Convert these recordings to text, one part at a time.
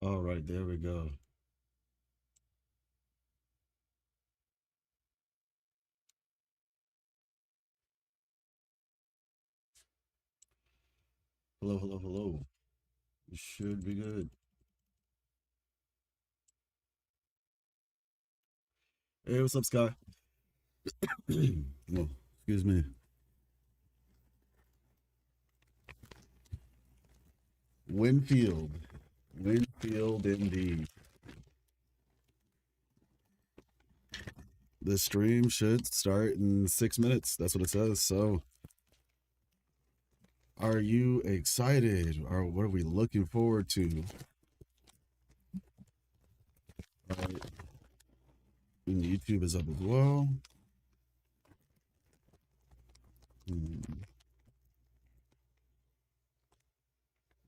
All right, there we go. Hello, hello, hello. It should be good. Hey, what's up, Sky? Oh, excuse me. Winfield. Winfield indeed. The stream should start in 6 minutes. That's what it says. So, are you excited? Or what are we looking forward to? Right. And YouTube is up as well.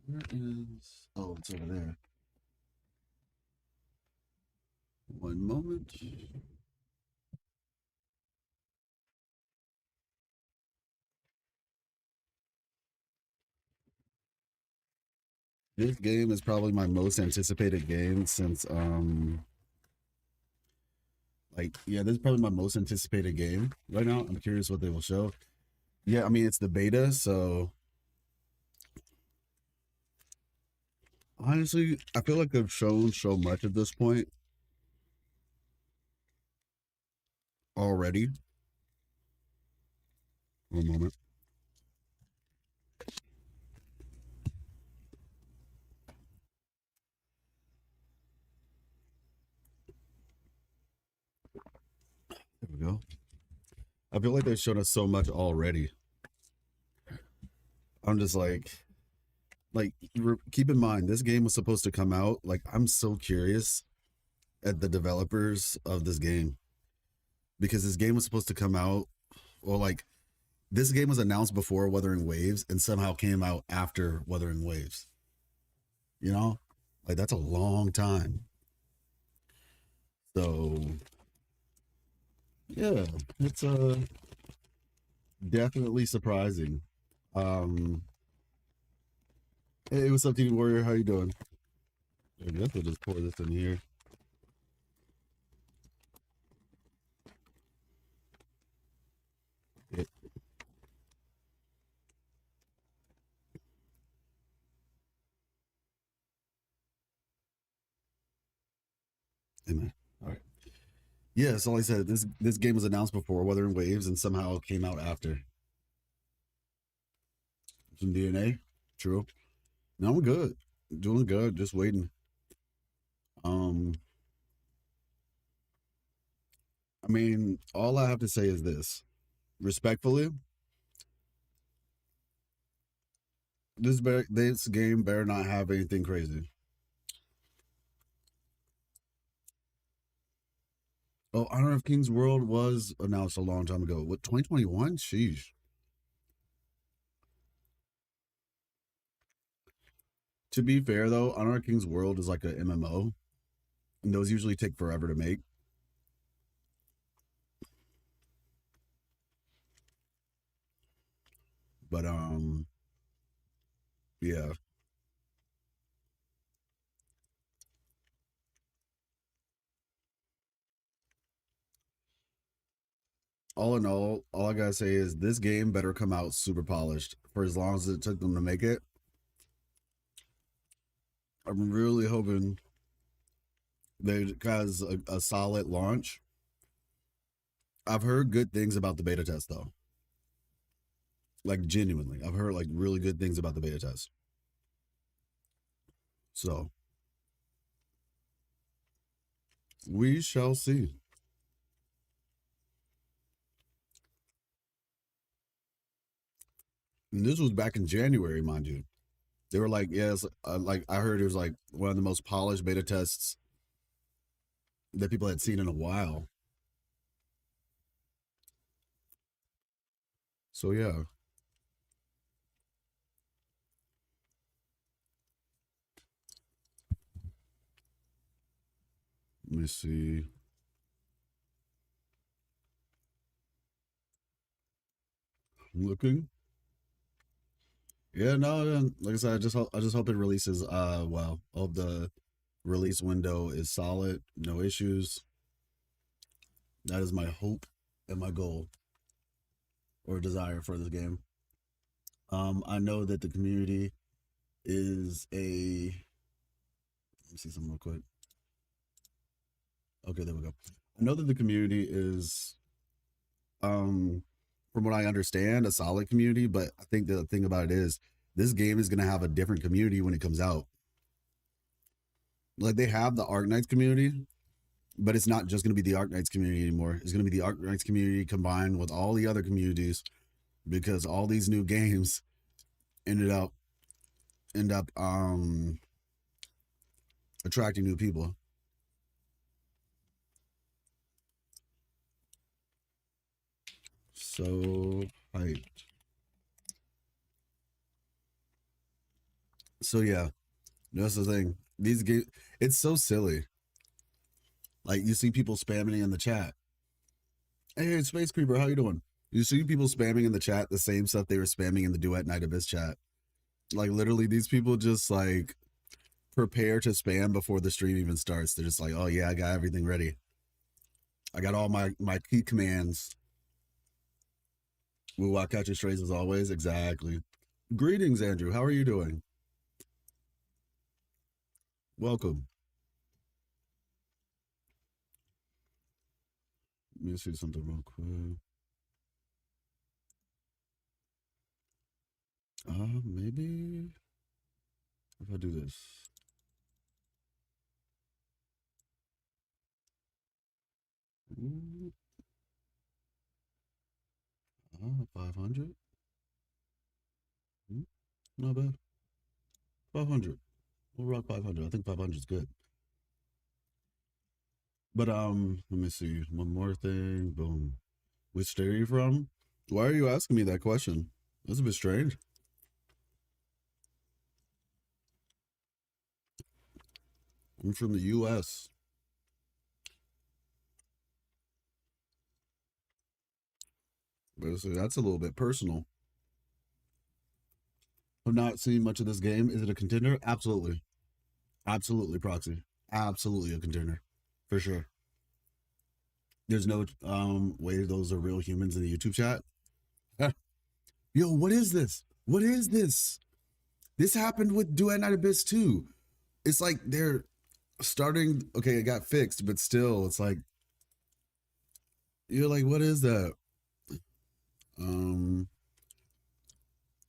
Where is. Oh, it's over there. One moment. This game is probably my most anticipated game since yeah, this is probably my most anticipated game right now. I'm curious what they will show. Yeah, I mean it's the beta, so honestly, I feel like they've shown so much at this point already. One moment. There we go. I feel like they've shown us so much already. I'm just like keep in mind this game was supposed to come out. Like I'm so curious at the developers of this game because this game was supposed to come out, or like this game was announced before Wuthering Waves and somehow came out after Wuthering Waves. You know, like that's a long time. So yeah, it's definitely surprising. Um, hey, what's up, Team Warrior? How you doing? I guess we'll just pour this in here. It, Amen. All right. Yeah, so like I said, this game was announced before Wuthering Waves and somehow came out after. Some DNA. True. No, I'm good. Doing good. Just waiting. Um, I mean, all I have to say is this. Respectfully, this game better not have anything crazy. Oh, Honor of Kings World was announced a long time ago. What 2021? Sheesh. To be fair though, Honor of Kings World is like a MMO, and those usually take forever to make. But yeah. All in all I gotta say is this game better come out super polished for as long as it took them to make it. I'm really hoping they has a solid launch. I've heard good things about the beta test though. Like genuinely, I've heard like really good things about the beta test. So we shall see. And this was back in January, mind you. They were like, yes, like I heard it was like one of the most polished beta tests that people had seen in a while. So yeah, let me see. I'm looking. Yeah, no, like I said, I just hope it releases well. Hope the release window is solid, no issues. That is my hope and my goal or desire for this game. I know that the community is a. Let me see something real quick. Okay, there we go. I know that the community is, from what I understand, a solid community. But I think the thing about it is, this game is going to have a different community when it comes out. Like they have the Arknights community, but it's not just going to be the Arknights community anymore. It's going to be the Arknights community combined with all the other communities, because all these new games end up attracting new people. So hyped. So yeah, that's the thing. These games, it's so silly. Like you see people spamming in the chat. Hey, Space Creeper, how you doing? You see people spamming in the chat the same stuff they were spamming in the Duet Night Abyss chat. Like literally, these people just like prepare to spam before the stream even starts. They're just like, oh yeah, I got everything ready. I got all my key commands. We'll catch your strays as always. Exactly. Greetings, Andrew. How are you doing? Welcome. Let me see something real quick. Maybe if I do this. Ooh. 500. Not bad. 500. We'll rock 500. I think 500 is good. But let me see. One more thing. Boom. Which state are you from? Why are you asking me that question? That's a bit strange. I'm from the US. But so that's a little bit personal. I've not seen much of this game. Is it a contender? Absolutely. Absolutely, Proxy. Absolutely a contender. For sure. There's no way those are real humans in the YouTube chat. Yo, what is this? What is this? This happened with Duet Night Abyss too. It's like they're starting. Okay, it got fixed, but still, it's like you're like, what is that?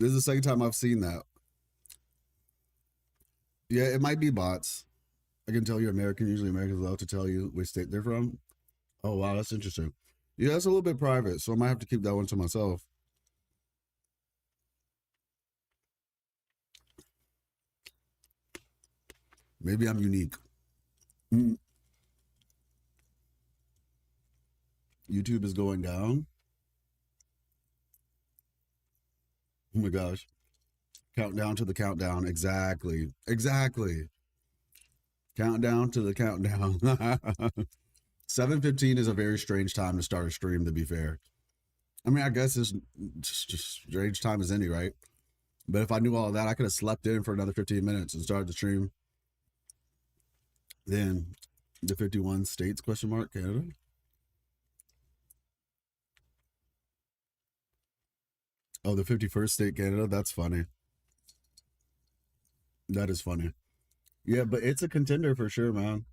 This is the second time I've seen that. Yeah, it might be bots. I can tell you're American. Usually, Americans love to tell you which state they're from. Oh wow, that's interesting. Yeah, that's a little bit private, so I might have to keep that one to myself. Maybe I'm unique. YouTube is going down. Oh my gosh. Countdown to the countdown. Exactly. Exactly. Countdown to the countdown. 7:15 is a very strange time to start a stream, to be fair. I mean, I guess it's just strange time as any, right? But if I knew all of that, I could have slept in for another 15 minutes and started the stream. Then the 51 states question mark Canada. Oh, the 51st state Canada. That's funny. That is funny. Yeah, but it's a contender for sure, man.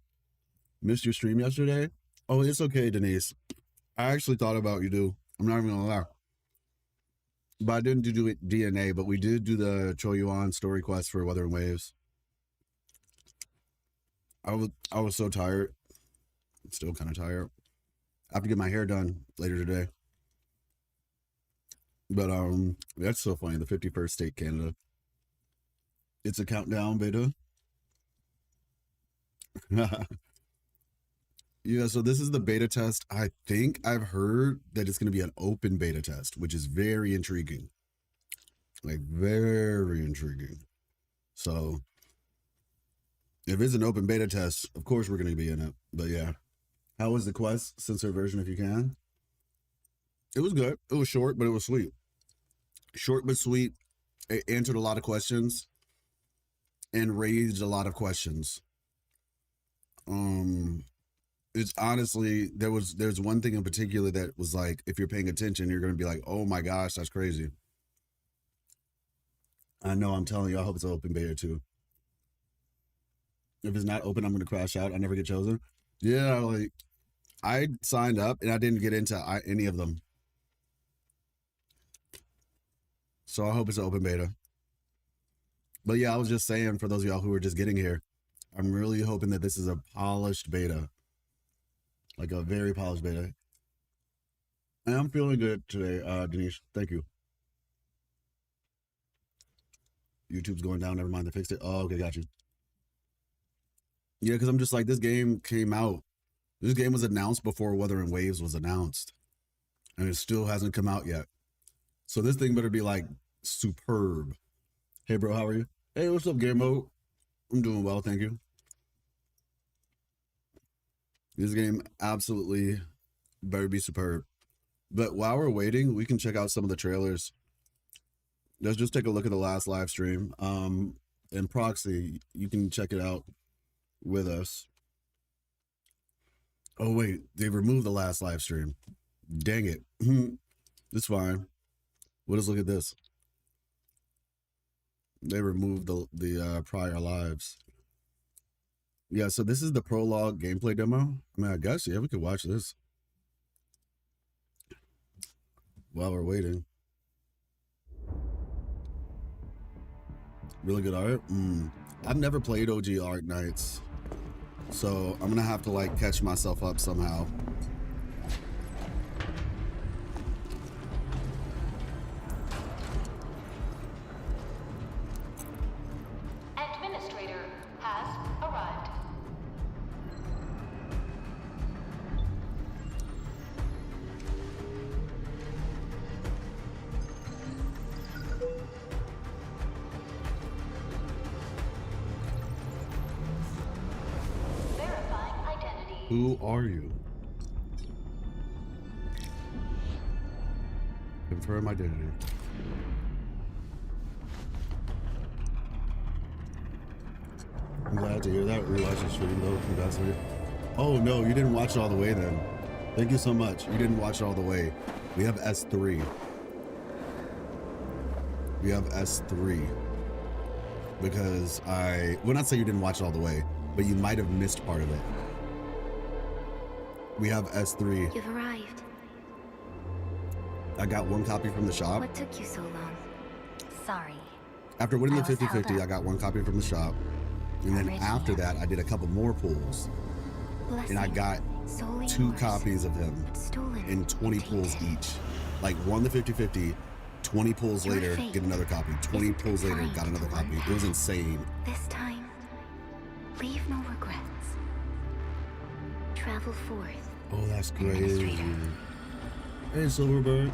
Missed your stream yesterday. Oh, it's okay, Denise. I actually thought about you, dude. I'm not even gonna lie. But I didn't do it DNA, but we did do the Choyuan story quest for Weather and Waves. I was so tired. I'm still kind of tired. I have to get my hair done later today. But that's so funny. The 51st state Canada. It's a countdown beta. Yeah, so this is the beta test. I think I've heard that it's going to be an open beta test, which is very intriguing. Like, very intriguing. So, if it's an open beta test, of course we're going to be in it. But yeah. How was the quest? Sensor version, if you can. It was good. It was short, but it was sweet. Short but sweet. It answered a lot of questions and raised a lot of questions. It's honestly, there's one thing in particular that was like, if you're paying attention, you're going to be like, oh my gosh, that's crazy. I know, I'm telling you, I hope it's open beta too. If it's not open, I'm going to crash out. I never get chosen. Yeah, like I signed up and I didn't get into any of them. So I hope it's open beta. But yeah, I was just saying, for those of y'all who are just getting here, I'm really hoping that this is a polished beta. Like a very polished beta. And I'm feeling good today, Denise. Thank you. YouTube's going down. Never mind, they fixed it. Oh, okay, got you. Yeah, because I'm just like, this game came out. This game was announced before Wuthering Waves was announced. And it still hasn't come out yet. So this thing better be like superb. Hey, bro, how are you? Hey, what's up, Game Mode? I'm doing well, thank you. This game absolutely better be superb. But while we're waiting, we can check out some of the trailers. Let's just take a look at the last live stream. In proxy, you can check it out with us. Oh, wait, they removed the last live stream. Dang it. It's fine. We'll just look at this. They removed the prior lives. Yeah, so this is the prologue gameplay demo. I mean, I guess, yeah, we could watch this while we're waiting. Really good art. I've never played OG Arknights, so I'm gonna have to like catch myself up somehow. Administrator has arrived. Verifying identity. Who are you? Confirm identity. I'm glad to hear that. Rewatch the stream though. Congratulations. Oh no, you didn't watch it all the way then. Thank you so much. You didn't watch it all the way. We have S3. We have S3. Because I would not say you didn't watch it all the way, but you might have missed part of it. We have S3. You've arrived. I got one copy from the shop. What took you so long? Sorry. After winning the I was held 50-50, I up. got one copy from the shop. And then Originally. after that, I did a couple more pulls. And I got Solely 2 yours, copies of him but stolen in 20 and pulls tainted. each. Like won the 50-50, 20 pulls Your later, fate get another copy. 20 isn't pulls later, confined got another to copy. one It was path. insane. This time, leave no regrets. Travel forth. Oh, that's great. Administrator. Hey, Silverbird.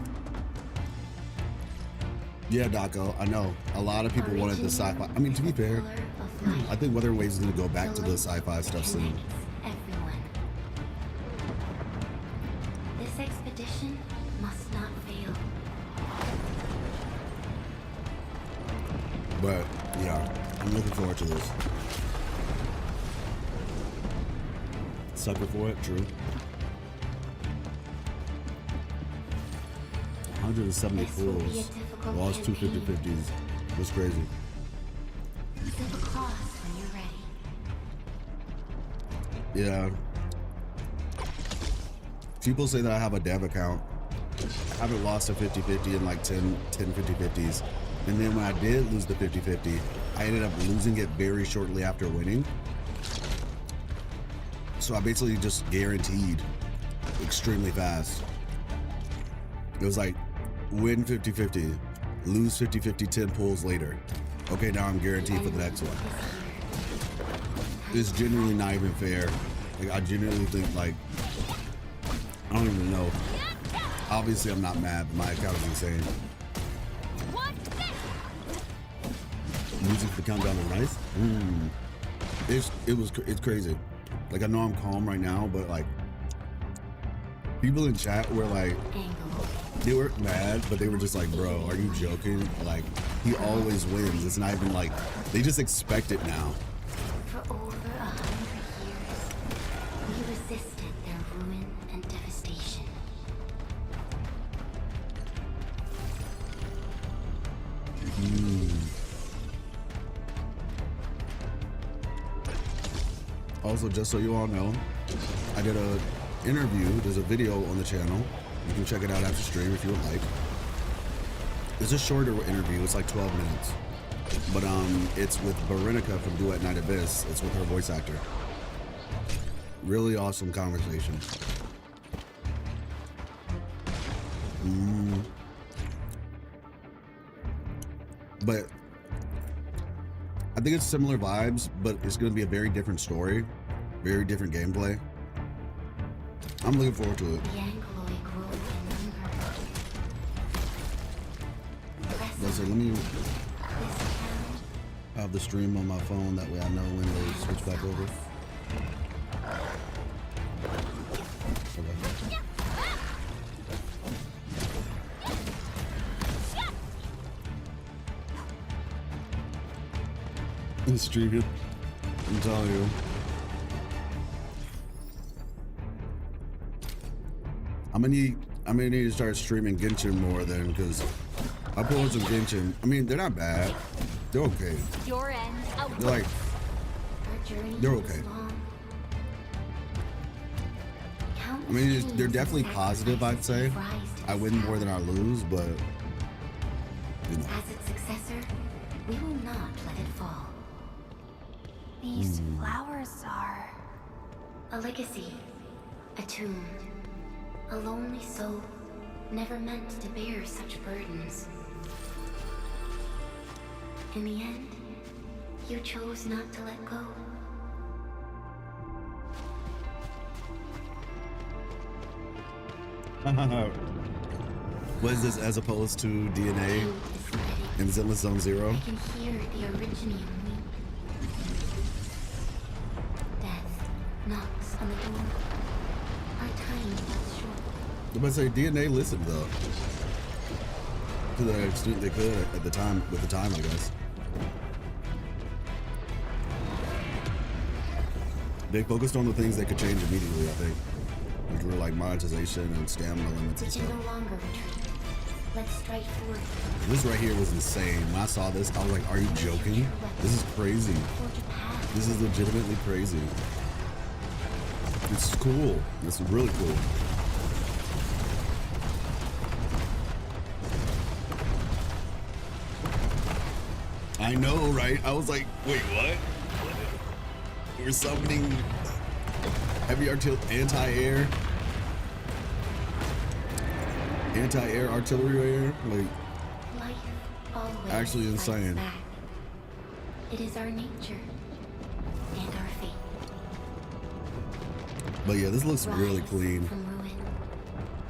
Yeah, Daco, I know. A lot of people wanted the sci-fi. I mean, to be fair, Pillar of light. I think Wuthering Waves is going to go back to the sci-fi stuff soon. Connects everyone. This expedition must not fail. But, yeah, I'm looking forward to this. Sucker for it, true. 170 This will be a pulls. difficult Lost 2 campaign. 50-50s. That's crazy. Slip across when you're ready. Yeah. People say that I have a dev account. I haven't lost a 50-50 in like 10 50-50s. And then when I did lose the 50-50, I ended up losing it very shortly after winning. So I basically just guaranteed extremely fast. It was like win 50-50, lose 50-50 10 pulls later. Okay, now I'm guaranteed for the next one. It's genuinely not even fair. Like, I genuinely think, like, I don't even know. Obviously, I'm not mad, but my account is insane. Music for the countdown is nice. It's crazy. Like, I know I'm calm right now, but like, people in chat were like, they were mad, but they were just like, bro, are you joking? Like, he always wins. It's not even like, they just expect it now. For over 100 years, Also, just so you all know, I did a interview. There's a video on the channel. You can check it out after stream if you would like. It's a shorter interview. It's like 12 minutes. But it's with Berenica from Duet Night Abyss. It's with her voice actor. Really awesome conversation. But I think it's similar vibes, but it's going to be a very different story, very different gameplay. I'm looking forward to it. The Angloid grow in number. Let's say, let me This town have the stream on my phone. That way I know when they switch back over. Okay. It's streaming. I'm telling you. I'm gonna need to start streaming Genshin more then, because I pull in some Genshin. I mean, they're not bad. They're okay. Your end. They're like, Our journey they're is okay. long. I mean, they're definitely positive, I'd say. I win more than I lose, but you know. As its successor, we will not let it fall. These flowers are a legacy, a tomb, a lonely soul, never meant to bear such burdens. In the end, you chose not to let go. What is this as opposed to DNA Fate is ready. in Zenless Zone Zero? I can hear the originium weep. Death knocks on the door. Our time is short. I'm about to say DNA listened though. To the extent they could at the time, with the time, I guess. They focused on the things that could change immediately, I think. Which were like monetization and stamina limits We and can stuff. no longer retreat. Let's strike forth. This right here was insane. When I saw this, I was like, are you joking? This is crazy. Forge a path. This is legitimately crazy. It's cool. It's really cool. I know, right? I was like, wait, what? We're summoning heavy anti-air artillery air? Like, Life always actually fights insane. back. It is our nature and our fate. but yeah, this looks really Rise clean. from ruin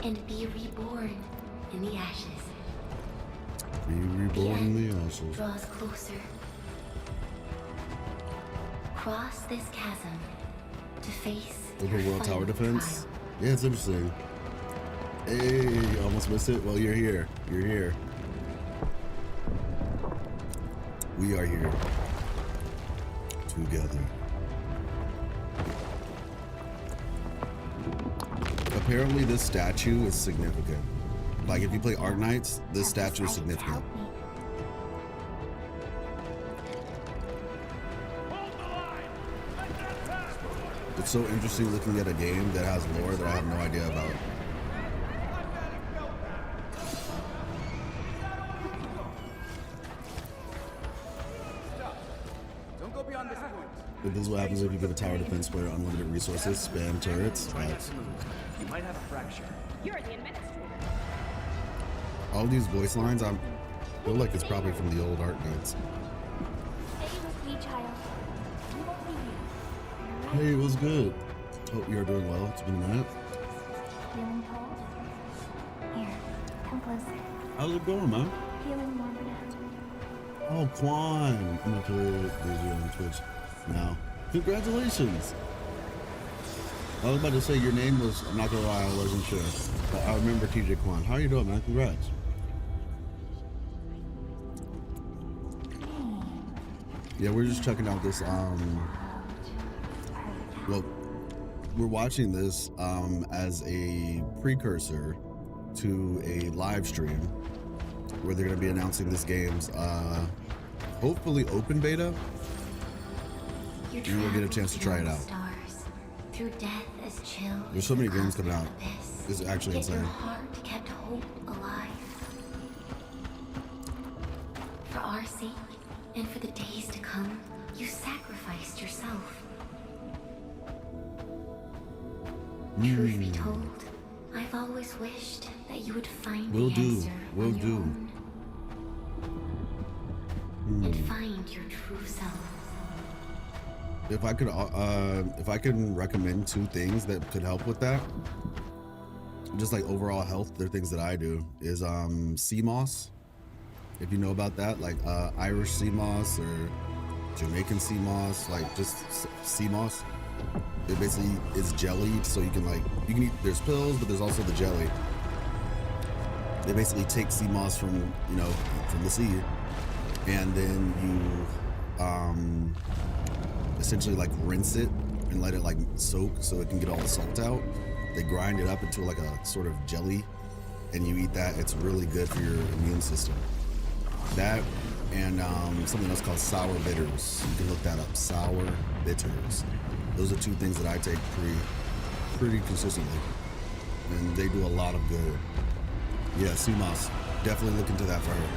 and be reborn in the ashes. Be reborn in the ashes. Draws closer. Cross this chasm to face Open your world tower final defense. trial. Yeah, it's interesting. Hey, almost missed it. Well, you're here. You're here. We are here. Together. Apparently this statue is significant. Like if you play Arknights, this statue is significant. It's so interesting looking at a game that has lore that I have no idea about. Don't go beyond this point. But this is what happens if you give a tower defense player unlimited resources, spam turrets. Right. You might have a fracture. You're the administrator. All these voice lines, I feel like it's probably from the old Arknights. Stay with me, child. We won't leave you. Hey, it was good. Hope you're doing well. It's been a minute. Feeling cold? Here, come closer. How's it going, man? Feeling warmer now. Oh, Quan. I'm gonna play you on Twitch now. Congratulations. I was about to say your name was, I'm not gonna lie, I wasn't sure. But I remember TJ Quan. How you doing, man? Congrats. Yeah, we're just checking out this, well, we're watching this as a precursor to a live stream where they're going to be announcing this game's hopefully open beta. You You will get a chance to try it out. Stars, through death as chill. There's so many games coming out. It's actually Yet your insane. heart kept hope alive. For our sake, and for the days to come, you sacrificed yourself. Truth be told, I've always wished that you would find Will the do. answer Will on your do. own. And find your true self. If I can recommend 2 things that could help with that, just like overall health, they're things that I do, is sea moss. If you know about that, like Irish sea moss or Jamaican sea moss, like just sea moss. It basically is jellied, so you can eat. There's pills, but there's also the jelly. They basically take sea moss from the sea, and then you essentially like rinse it and let it like soak so it can get all the salt out. They grind it up into like a sort of jelly, and you eat that. It's really good for your immune system. That and something else called sour bitters. You can look that up. Sour bitters. Those are 2 things that I take pretty consistently, and they do a lot of good. Yeah, sea moss. Definitely look into that for her.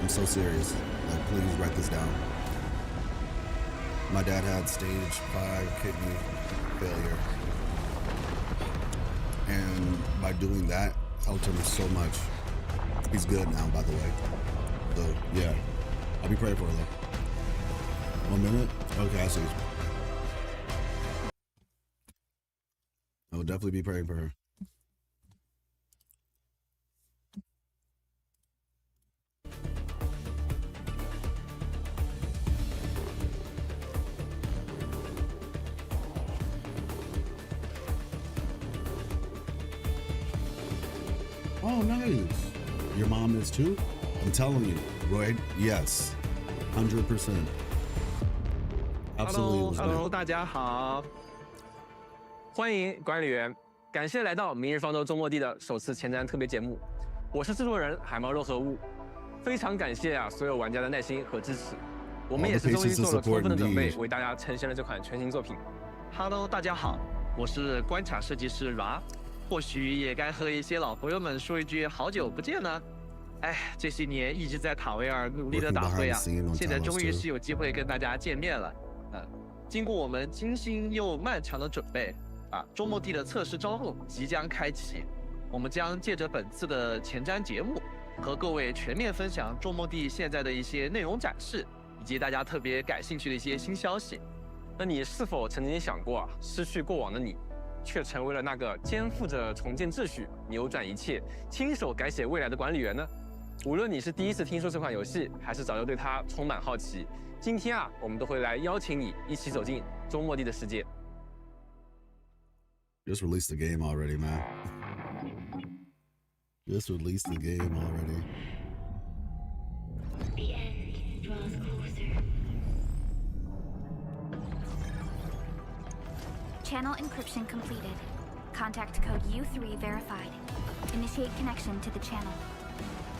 I'm so serious. Like, please write this down. My dad had stage 5 kidney failure, and by doing that, helped him so much. He's good now, by the way. So yeah, I'll be praying for her though. 1 minute? Okay, I see. I will definitely be praying for her. Oh, nice. Your mom is too? I'm telling you, Roy, yes. 100%. Absolutely. Hello， 大家好，欢迎管理员，感谢来到《明日方舟周末地》的首次前瞻特别节目，我是制作人海猫肉和物，非常感谢所有玩家的耐心和支持，我们也是终于做了充分的准备，为大家呈现了这款全新作品。Hello， 大家好，我是关卡设计师 Ra， 或许也该和一些老朋友们说一句好久不见呢。哎，这些年一直在塔维尔努力的打怪啊，现在终于是有机会跟大家见面了。经过我们精心又漫长的准备周末地的测试招募即将开启，我们将借着本次的前瞻节目，和各位全面分享周末地现在的一些内容展示，以及大家特别感兴趣的一些新消息。那你是否曾经想过失去过往的你，却成为了那个肩负着重建秩序、扭转一切、亲手改写未来的管理员呢？无论你是第一次听说这款游戏，还是早就对它充满好奇，今天我们都会来邀请你一起走进周末地的世界。Just released the game already, man. Just released the game already. The end draws closer. Channel encryption completed. Contact code U3 verified. Initiate connection to the channel.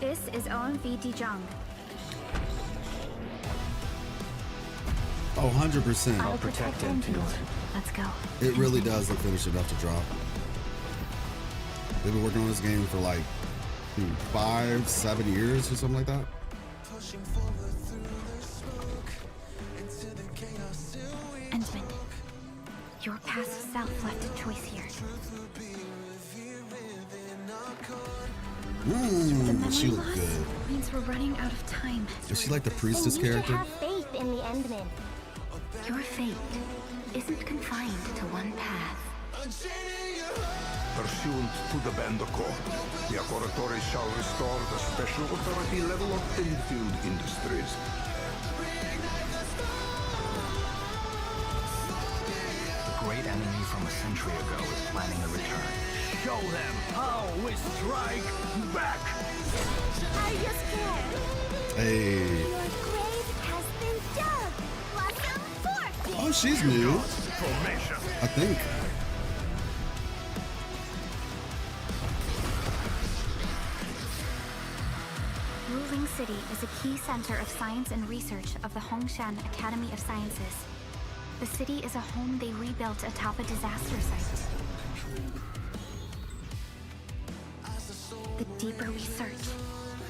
This is OMV Dijong. Oh, 100%. I'll protect Endfield. Let's go. It really does look finished enough to drop. They've been working on this game for like 5-7 years or something like that. Endman, your past self left a choice here. She looked good. Means we're running out of time. Is she like the priestess And you should character? have faith in the Endmen. Your fate isn't confined to one path. Pursuant to the Band Accord, the Accordatore shall restore the special authority level of Endfield Industries. The great enemy from a century ago is planning a return. Show them how we strike back! I just can't. Hey. Your grave has been dug. Blossom forth. Oh, she's new. Formation. I think. City is a key center of science and research of the Hongshan Academy of Sciences. The city is a home they rebuilt atop a disaster site. The deeper we search,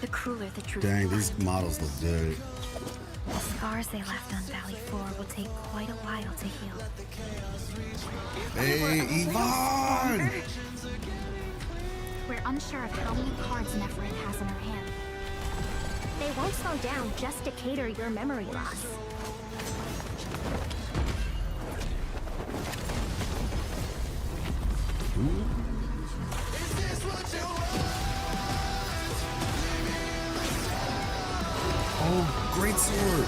the crueler the truth Dang, will these find. models look good. The scars they left on Valley 4 will take quite a while to heal. Hey, Yvonne! We're unsure of how many cards Nephrit has in her hand. They won't slow down just to cater your memory loss. Oh, great sword!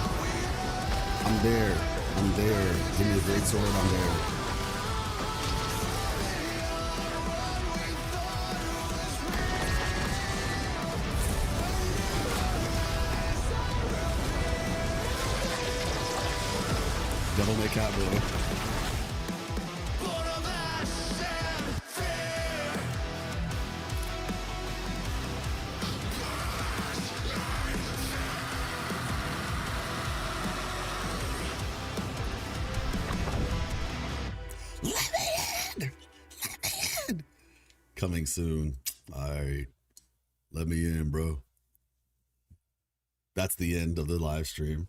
I'm there. I'm there. Give me a great sword. I'm there. Devil May Cry, bro. Coming soon. All right. Let me in, bro. That's the end of the live stream.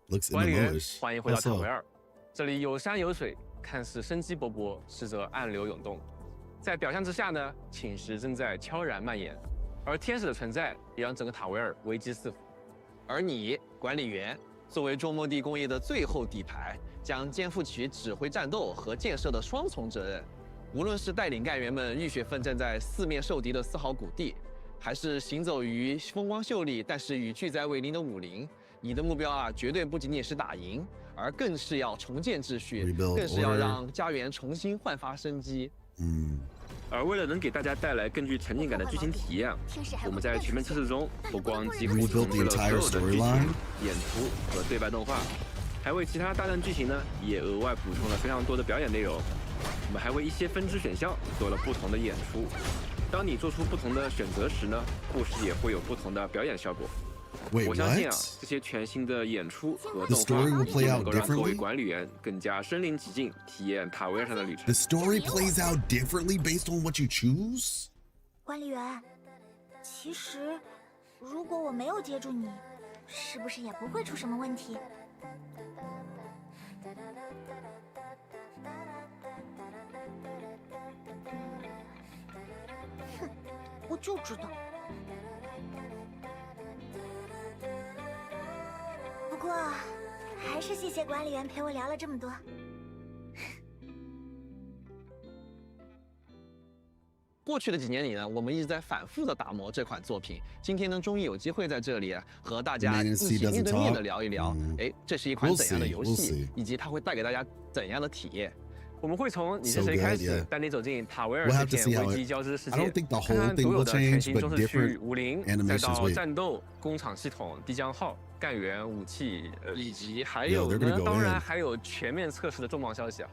Looks 管理员， MMO-ish. 欢迎回到 What's 塔维 up? 尔。这里有山有水，看似生机勃勃，实则暗流涌动。在表象之下呢，侵蚀正在悄然蔓延，而天使的存在也让整个塔维尔危机四伏。而你，管理员，作为中末地工业的最后底牌，将肩负起指挥战斗和建设的双重责任。无论是带领干员们浴血奋战在四面受敌的丝毫谷地，还是行走于风光秀丽但是与巨灾为邻的武林，你的目标啊，绝对不仅仅是打赢，而更是要重建秩序， Rebuild 更是要 order 让家园重新焕发生机。而为了能给大家带来更具沉浸感的剧情体验，我们在全面测试中不光几乎重置了所有的剧情、演出和对白动画，还为其他大段剧情呢也额外补充了非常多的表演内容。我们还为一些分支选项做了不同的演出。当你做出不同的选择时呢，故事也会有不同的表演效果。 Wait, 我相信啊， what? 这些全新的演出和 The 动 story 画 will play 能 out 够让各位 differently? 管理员更加身临其境，体验塔维尔上的旅程 The。story plays out differently based on what you choose? 管理员，其实如果我没有接住你，是不是也不会出什么问题？哼，我就知道。不过，还是谢谢管理员陪我聊了这么多。过去的几年里呢，我们一直在反复的打磨这款作品。今天呢，终于有机会在这里和大家一起面对面的聊一聊，哎，这是一款怎样的游戏，以及它会带给大家怎样的体验。我们会从你是谁开始，带你走进塔维尔这片危机交织世界，看看独有的全新中世区武林，再到战斗、工厂系统、地将号、干员、武器，以及还有呢，当然还有全面测试的重磅消息啊！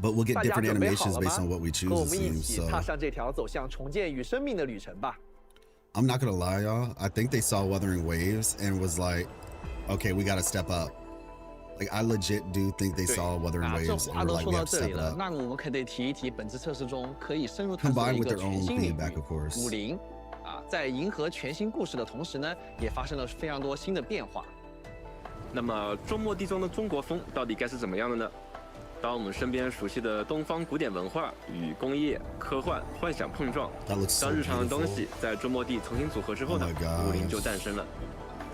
But we'll get 大家 different 准备 animations 好了 based on 吗？ what we 和 choose, 我 it 们一 seems. 起 So 踏上这条走向重建与生命的旅程吧。 I'm not gonna lie, y'all. I think they saw Wuthering Waves and was like, okay, we gotta step up. Like, I legit do think they saw Wuthering 这 Waves 话 and 都 were like, 说 we 到 have to 这里 step 了， up. 那我们可得提一提本次测试中可以深入探索的 Combined 一 with 个 their 全 own 新领 feedback, of 域 course. 武林啊，在迎合全新故事的同时呢，也发生了非常多新的变化。那么中末地中的中国风到底该是怎么样的呢？当我们身边熟悉的东方古典文化与工业、科幻、幻想碰撞， That looks so 当日常的东 beautiful. 西在中末地重新组合之后呢 Oh my gosh 武林就诞生了。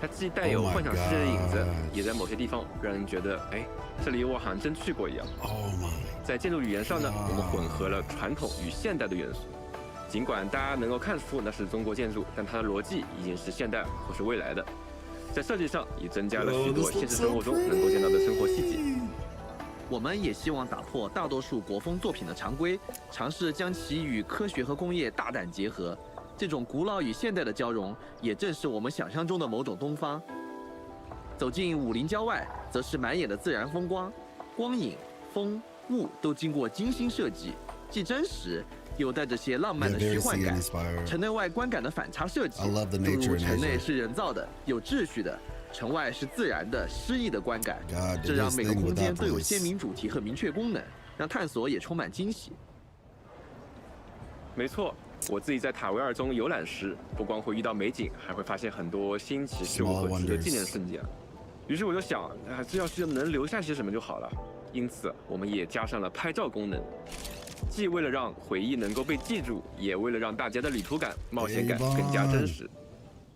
它既带有 Oh my 幻想世界的影子 gosh 也在某些地方让人觉得，哎，这里我好像真去过一样。 Oh my. 在建筑语言上呢，我们混合了传统与现代的元素。尽管大家能够看出那是中国建筑，但它的逻辑已经是现代或是未来的。在设计上也增加了许多现实生活中能够见到的生活细节。我们也希望打破大多数国风作品的常规，尝试将其与科学和工业大胆结合。这种古老与现代的交融，也正是我们想象中的某种东方。走进武林郊外，则是满眼的自然风光，光影、风、雾都经过精心设计，既真实又带着些浪漫的虚幻感。城内外观感的反差设计，诸如城内是人造的、有秩序的，城外是自然的、诗意的观感，这让每个空间都有鲜明主题和明确功能，让探索也充满惊喜。没错，我自己在塔维尔中游览时，不光会遇到美景，还会发现很多新奇事物和值得纪念的瞬间。于是我就想，这要是能留下些什么就好了。因此，我们也加上了拍照功能，既为了让回忆能够被记住，也为了让大家的旅途感、冒险感更加真实。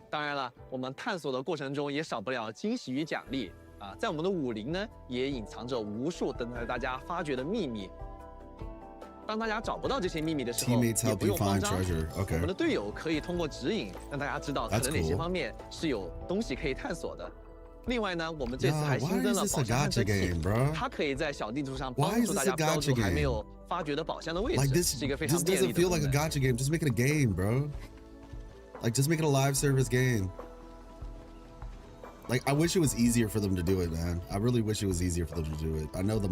当然了，我们探索的过程中也少不了惊喜与奖励啊！在我们的武林呢，也隐藏着无数等待大家发掘的秘密。当大家找不到这些秘密的时候，也不用慌张。我们的队友可以通过指引，让大家知道可能哪些方面是有东西可以探索的。另外呢，我们这次还新增了宝箱探测器，它可以在小地图上帮助大家标注还没有发掘的宝箱的位置，是一个非常便利的功能。This doesn't feel like a gacha game. Just make it a game, bro. Like, just make it a live service game. Like, I wish it was easier for them to do it, man. I really wish it was easier for them to do it. I know the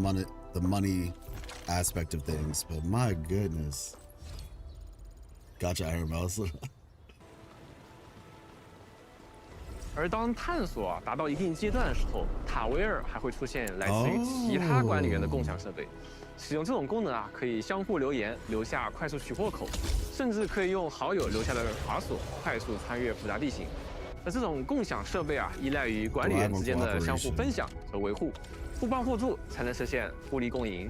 money aspect of things, but my goodness. Gacha Iron Mouse. 而当探索达到一定阶段的时候，塔维尔还会出现来自于其他管理员的共享设备。使用这种功能可以相互留言，留下快速取货口，甚至可以用好友留下的滑索快速穿越复杂地形。那这种共享设备依赖于管理员之间的相互分享和维护，互帮互助才能实现互利共赢。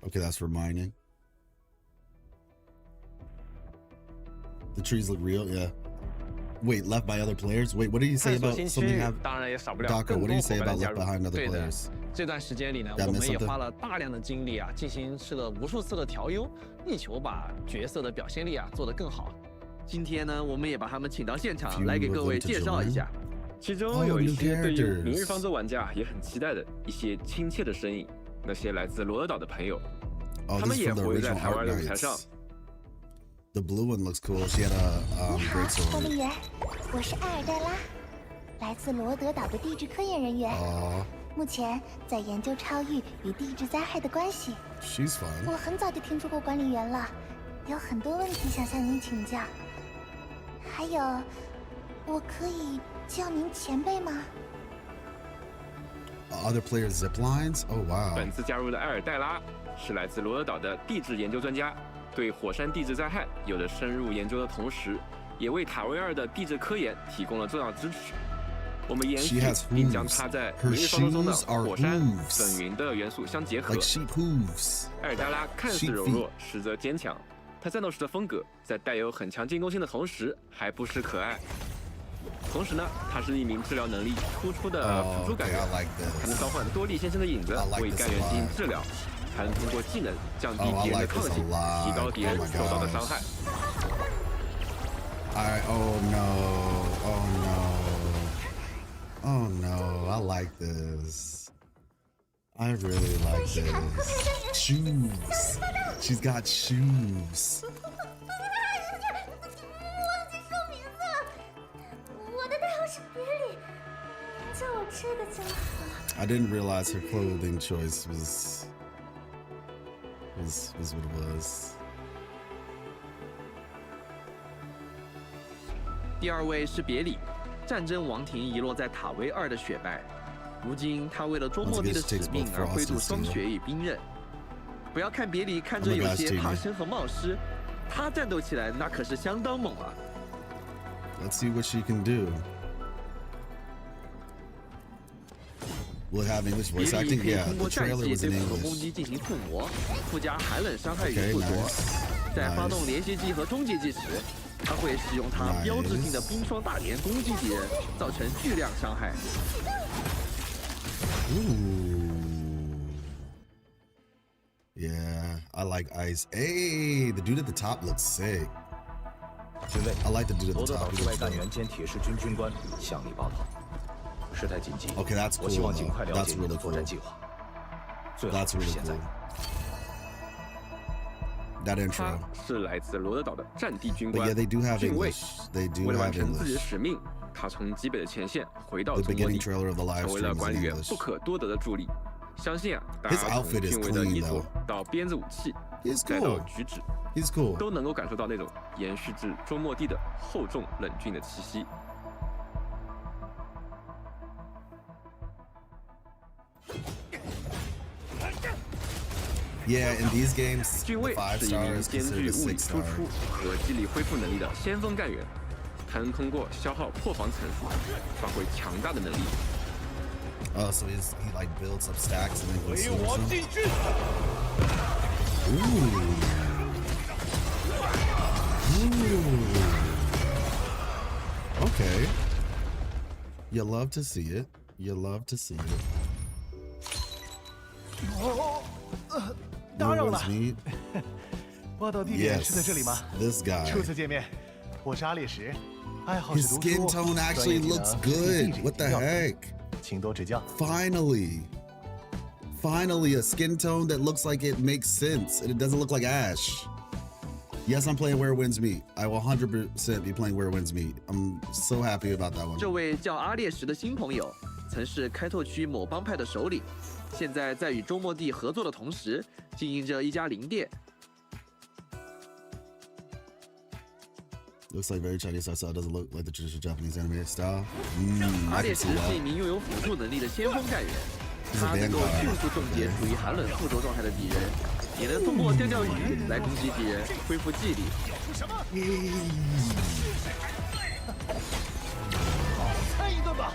Okay, that's for mining. The trees look real, yeah. Wait, left by other players? Wait, what did you say about something Daka, what did you say about left behind other players? 这段时间里呢，我们也花了大量的精力进行了无数次的调优，力求把角色的表现力做得更好。今天呢，我们也把他们请到现场来给各位介绍一下。其中有一些对于明日方舟玩家也很期待的一些亲切的身影，那些来自罗德岛的朋友，他们也活跃在台湾的舞台上。The blue one looks cool. She had a great sword. 管理员，我是艾尔黛拉，来自罗德岛的地质科研人员。目前在研究超域与地质灾害的关系。She's fine. 我很早就听说过管理员了，有很多问题想向您请教。还有，我可以叫您前辈吗？ Other players zip lines? Oh wow. 本次加入的艾尔黛拉是来自罗德岛的地质研究专家，对火山地质灾害有着深入研究的同时，也为塔维尔的地质科研提供了重要支持。我们延续并将它在明日方舟中的火山、粉云的元素相结合。艾尔黛拉看似柔弱，实则坚强。她战斗时的风格在带有很强进攻性的同时，还不失可爱。 同时呢，他是一名治疗能力突出的辅助干员，还能召唤多利先生的影子为干员进行治疗，还能通过技能降低敌人的抗性，提高敌人受到的伤害。Oh no! I like this. I really like this. Shoes. She's got shoes. I didn't realize her clothing choice was what it was. 第二位是别里，战争王庭遗落在塔维2的血脉，如今他为了周末地的使命而挥动霜雪与冰刃。不要看别里看着有些怕生和冒失，他战斗起来那可是相当猛啊。Let's see what she can do. Will have English voice acting? Yeah, the trailer was in English. 攻击进行附魔，附加寒冷伤害与附着。在发动连续技和终结技时，他会使用他标志性的冰霜大连攻击敌人，造成巨量伤害。Yeah, I like ice. Hey, the dude at the top looks sick. I like the dude at the top. 罗德岛驻外干员兼铁士军军官向你报道。 事态紧急。Okay, that's cool. 我希望尽快了解你的作战计划。That's really cool. That intro. 他是来自罗德岛的战地军官。But yeah, they do have 郡卫 English. They do 为了 have 完成自己的 English. 使命，他从极北的前线回到 The 中国 beginning 地， trailer of the 成 live 为了 stream is 管 in 理员 English. 不可多得的助力。相信啊，大 His 家从 outfit is 俊伟的 clean, 衣着 though. 到鞭子武器， He's 再到 cool. 举止， He's cool. 都能够感受到那种延续至周末地的厚重冷峻的气息。 Yeah, in these games, 俊 the 卫 5 是一名 stars 兼 considered 具 a 物理 6 输 star. 出和肌力恢复能力的先锋干员，他能通过消耗破防层数发挥强大的能力。 Oh, so he like builds up stacks and then 为 consumes 我 them. 进军。 Ooh. Okay. You love to see it. You love to see it. 打扰了。 Everyone's neat. 报道地点是在这里吗 Yes, this guy. 初次见面，我是阿烈石，爱好 His 是读 skin 书， tone 专 actually 业技 looks 能 good. 是 What the 地理 heck? 请多指教。 Finally. Finally, a skin tone that looks like it makes sense and it doesn't look like ash. Yes, I'm playing Where Winds Meet. I will 100% be playing Where Winds Meet. I'm so happy about that one. 这位叫阿烈石的新朋友，曾是开拓区某帮派的首领，现在在与周末地合作的同时，经营着一家零店。 Looks like very Chinese style. Doesn't look like the traditional Japanese anime style. 阿 I 烈 can 石 see 是一 that. 名拥有辅助能力的先锋干员， He's 他 a 能够 vanguard. 迅速冻结处于寒冷附着状态的敌人，也能通过钓鱼来攻击敌人，恢复记忆力。餐一顿吧。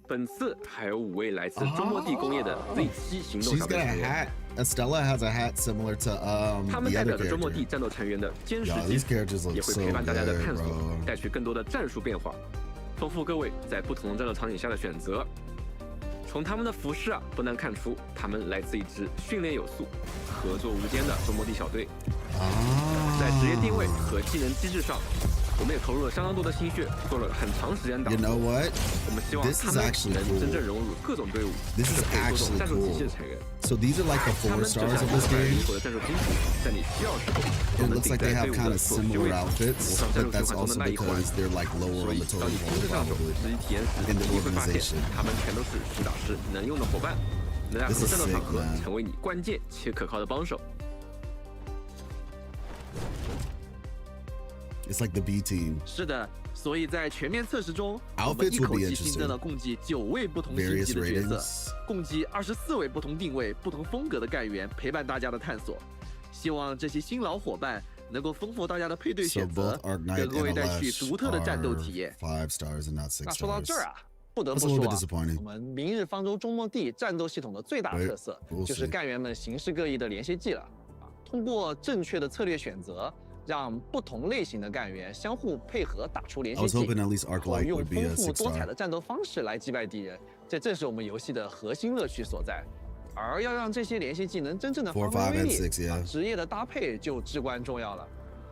本次还有5位来自周末地工业的 Z7 行动 She's 小 got 队 a 成员， hat. Estella has a hat similar to 他们 the 代 other 表着周末 character. 地战斗成员的坚实 Yeah, 基 these 础， characters 也 look 会 so 陪伴大家的 good, 探索， bro. 带去更多的战术变化，丰富各位在不同的战斗场景下的选择。从他们的服饰啊，不难看出他们来自一支训练有素、合作无间的周末地小队。 在职业定位和技能机制上，我们也投入了相当多的心血，做了很长时间的 You know what? 我们希望 This 他 is 们 actually 能 cool. 真正融入各种队伍， This 是 is 可以多种 actually 战术体系 cool. 的成员。 So these are like the 他 4 们就 stars 像 of 是 this 灵 game. 活的战术兵符，在你需要时候， It 能 looks 顶 like 在 they 队 have 伍 kind 的 of 所需 similar 位置， outfits, 上战 but 术循 that's 环中 also 的那一环。 because they're like 所 lower on 以 the 当 totem 你亲 pole 自上手， probably. 实际体验时， in the 你会发现 organization. 他们全都是实打实能用的伙伴，能在 This 和 is 战斗场 sick, 合 man. 成为你关键且可靠的帮手。 It's like the B team. 是的，所以在全面测试中，我 Outfits 们一 will 口 be 气新增了 interesting. 共计9位不同星 Various 级的角色， ratings. 共计24位不同定位、不同风格的干员陪伴大家的探索。希望这些新老伙伴能够丰富大家的配队 So 选择 both，Arknights 给各位 and 带去 Alash 独特的战斗 are 体验。 5 stars and not 6那说到 stars. 这儿啊，不得 That's 不 a little 说 bit 啊， disappointing. 我们明日方舟周末地战斗系统的最大特色 We'll 就是 see. 干员们形式各异的连接技了啊。通过正确的策略选择，让不同类型的干员相互配合打出连 I 接 was 技， hoping at least 和 Arklight 用 would be 丰 a 富 6多彩 star. 的战斗方式来击败敌人，这正是我们游戏的核心乐趣所在。而要让这些连线技能真正的发 4, 挥 5, 威 and 力 6, yeah. 职业的搭配就至关重要了。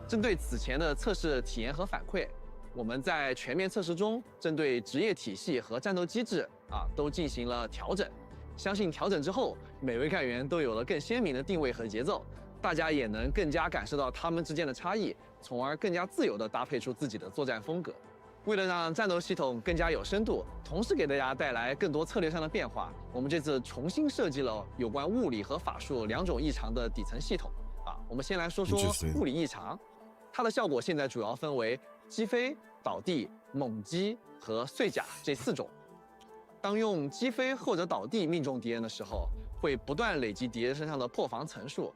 针对此前的测试体验和反馈，我们在全面测试中，针对职业体系和战斗机制都进行了调整。相信调整之后，每位干员都有了更鲜明的定位和节奏，大家也能更加感受到他们之间的差异，从而更加自由地搭配出自己的作战风格。为了让战斗系统更加有深度，同时给大家带来更多策略上的变化，我们这次重新设计了有关物理和法术2种异常的底层系统。我们先来说说 Interesting. 物理异常，它的效果现在主要分为击飞、倒地、猛击和碎甲这4种。当用击飞或者倒地命中敌人的时候，会不断累积敌人身上的破防层数；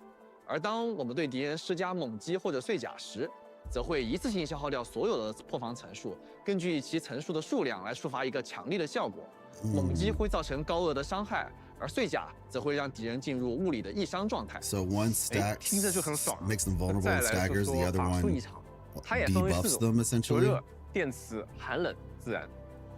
而当我们对敌人施加猛击或者碎甲时，则会一次性消耗掉所有的破防层数，根据其层数的数量来触发一个强力的效果。猛击会造成高额的伤害，而碎甲则会让敌人进入物理的易伤状态。 So one stacks 听着就很爽。 makes them vulnerable 再 and 来说 staggers. 说 The other 法术异 one 常， 它也分为4 debuffs 种： them 灼 essentially. 热、电磁、寒冷、自然。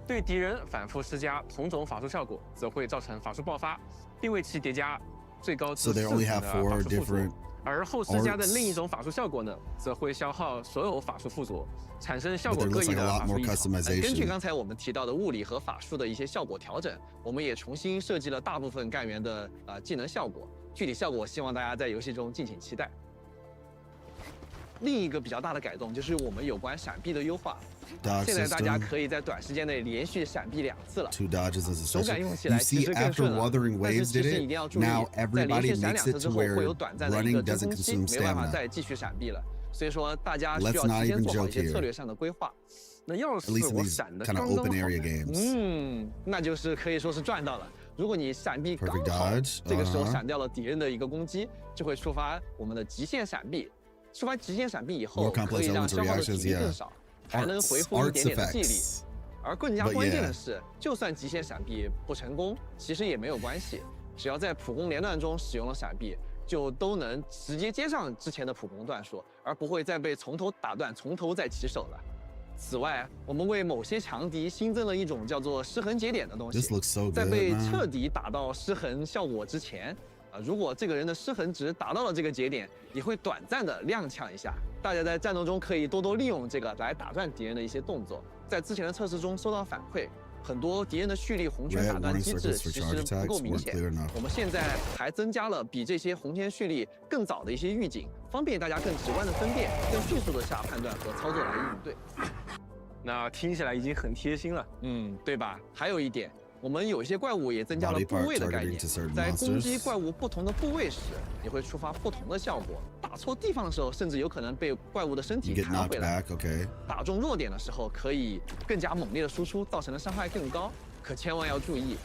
对敌人反复施加同种法术效果，则会造成法术爆发，并为其叠加最高至 So they 4 only 层 have 的 4 法术附着 different。而后施加的另一种法术效果呢，则会消耗所有法术附着，产生效果 But there 各 looks 异 like a 的 lot 法 more 术异常。 customization. 根据刚才我们提到的物理和法术的一些效果调整，我们也重新设计了大部分干员的技能效果。具体效果希望大家在游戏中敬请期待。另一个比较大的改动就是我们有关闪避的优化。 Dodge 现在大家 system. 可以在短时间内连续闪避2次了， 2 dodges as a 手感 session. 用起 You 来其 see, 实更 after 顺了。 Wuthering 但是 Waves 其 did 实一 it, 定要注意， now 在连 everybody 续闪 makes 2 it 次之 to 后会 where 有短暂的一 running 个真 doesn't 空期， consume 没办法 stamina. 再继续闪避了。所以说大家需 Let's 要 not 提前 even 做好 joke 一些 here. 策略上的规划。那要 At 是 least in 我 these 闪的 kind 刚 of 刚 open 好 area 呢 games. 那就是可以说是赚到了。如果你闪避刚 Perfect 好， dodge. 这个时候闪掉了敌人的一个攻击，就会触发我们的极限闪避。触发极限闪避以后， More complex 可以让 elements 消耗的体 reactions, 力 yeah. 更少，还能回复一点点的记忆力。而更加 But 关键 yeah. 的是，就算极限闪避不成功，其实也没有关系，只要在普攻连段中使用了闪避，就都能直接接上之前的普攻段数，而不会再被从头打断、从头再起手了。此外，我们为某些强敌新增了一种叫做失衡节点的东西 This looks so 在 good, 被 man. 彻底打到失衡效果之前，如果这个人的失衡值达到了这个节点，也会短暂的踉跄一下。大家在战斗中可以多多利用这个来打断敌人的一些动作。在之前的测试中收到反馈，很多敌人的蓄力红圈 Red 打断 warning 机制 circles 其 for 实 charge 不 attacks 够明 weren't 显 clear enough. 我们现在还增加了比这些红圈蓄力更早的一些预警，方便大家更直观的分辨，更迅速的下判断和操作来应对。那听起来已经很贴心了。对吧？还有一点，我们有些怪物也增加了部位的概念，在攻击怪物不同的部位时，也会触发不同的效果。打错地方的时候，甚至有可能被怪物的身体 You get 弹 knocked 回来。 back, okay. 打中弱点的时候，可以更加猛烈的输出，造成的伤害更高，可千万要注意。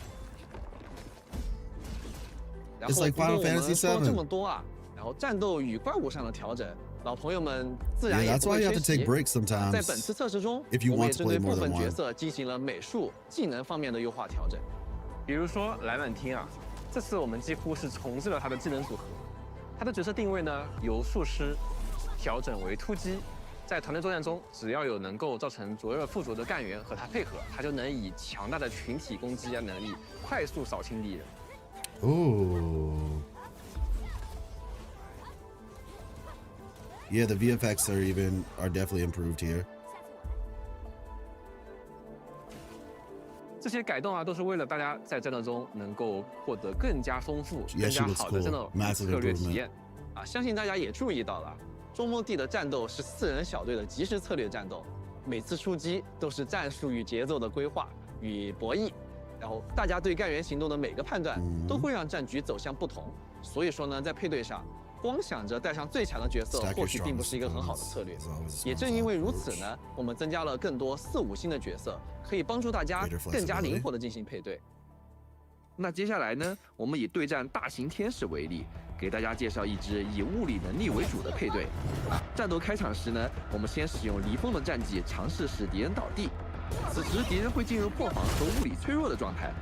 然 It's 后， like 不过 Final 我们 Fantasy 说了这 VII. 么多啊，然后战斗与怪物上的调整，老朋友们自然 Yeah, 也 that's 不 why 会 you have 缺 to take 席。 breaks sometimes. 在本次测试中， If you 我们 want 也 to 针对 play 部 more 分 than 角 one. 色进行了美术、技能方面的优化调整。比如说莱曼汀啊，这次我们几乎是重置了他的技能组合。他的角色定位呢，由术师调整为突击。在团队作战中，只要有能够造成灼热附着的干员和他配合，他就能以强大的群体攻击能力快速扫清敌人。 Ooh. Yeah, the VFX are definitely improved here. 这些改动啊，都是为了大家在战斗中能够获得更加丰富、 Yeah, 更 she 加 looks 好的 cool. 战斗 Massive 策略 improvement. 体验。相信大家也注意到了，中末地的战斗是4人小队的即时策略战斗，每次出击都是战术与节奏的规划与博弈，然后大家对干员行动的每个判断都会让战局走向不同。所以说呢，在配对上，光想着带上最强的角色，或许并不是一个很好的策略。也正因为如此呢，我们增加了更多4、5星的角色，可以帮助大家更加灵活地进行配对。那接下来呢，我们以对战大型天使为例，给大家介绍一支以物理能力为主的配对。战斗开场时呢，我们先使用离风的战技尝试使敌人倒地，此时敌人会进入破防和物理脆弱的状态。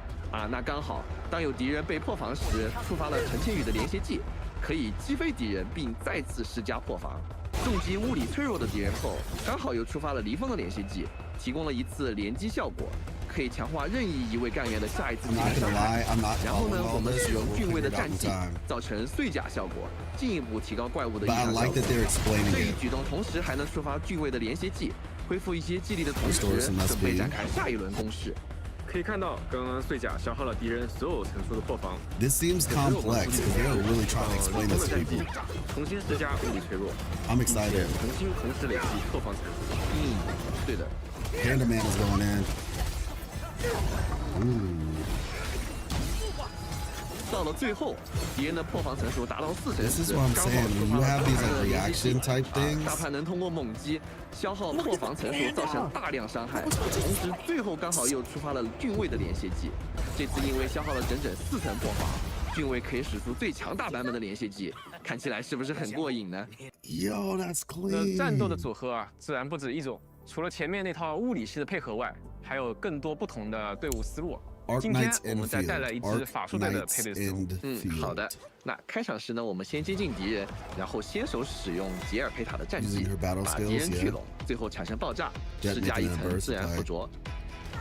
那刚好当有敌人被破防时，触发了陈千羽的连携技，可以击飞敌人并再次施加破防。重击物理脆弱的敌人后，刚好又触发了离风的连携技，提供了一次连击效果。可以强化任意一位干员的下一次技能伤害。然后呢，我们使用俊位的战技，造成碎甲效果，进一步提高怪物的异常效果。这一举动同时还能触发俊位的连携技，恢复一些技力的同时，准备展开下一轮攻势。可以看到，刚刚碎甲消耗了敌人所有层数的破防。 This seems complex because they're really trying to explain this to people. 重新施加物理脆弱。 I'm excited. 同时累积破防层数。对的。Panda Man is going in. Ooh. 到了最后，敌人的破防层数达到40层 This 时， is what I'm 刚好 saying. 触 When 发 you 了 have 大 these 量 like 的连携 reaction 技 type things. 大判能通过猛击消耗破防层数，造成大量伤害，同时最后刚好又触发了俊位的连携技。这次因为消耗了整整4层破防，俊位可以使出最强大版本的连携技，看起来是不是很过瘾呢 ？Yo, that's 那 clean. 战斗的组合啊，自然不止一种。除了前面那套物理系的配合外，还有更多不同的队伍思路。今天 Arknights 我们再带来一支法术队的 Arknights 配对思路。好的。那开场时呢，我们先接近敌人，然后先手使用杰尔佩塔的战技，把敌人聚拢，最后产生爆炸，施加一层自然附着。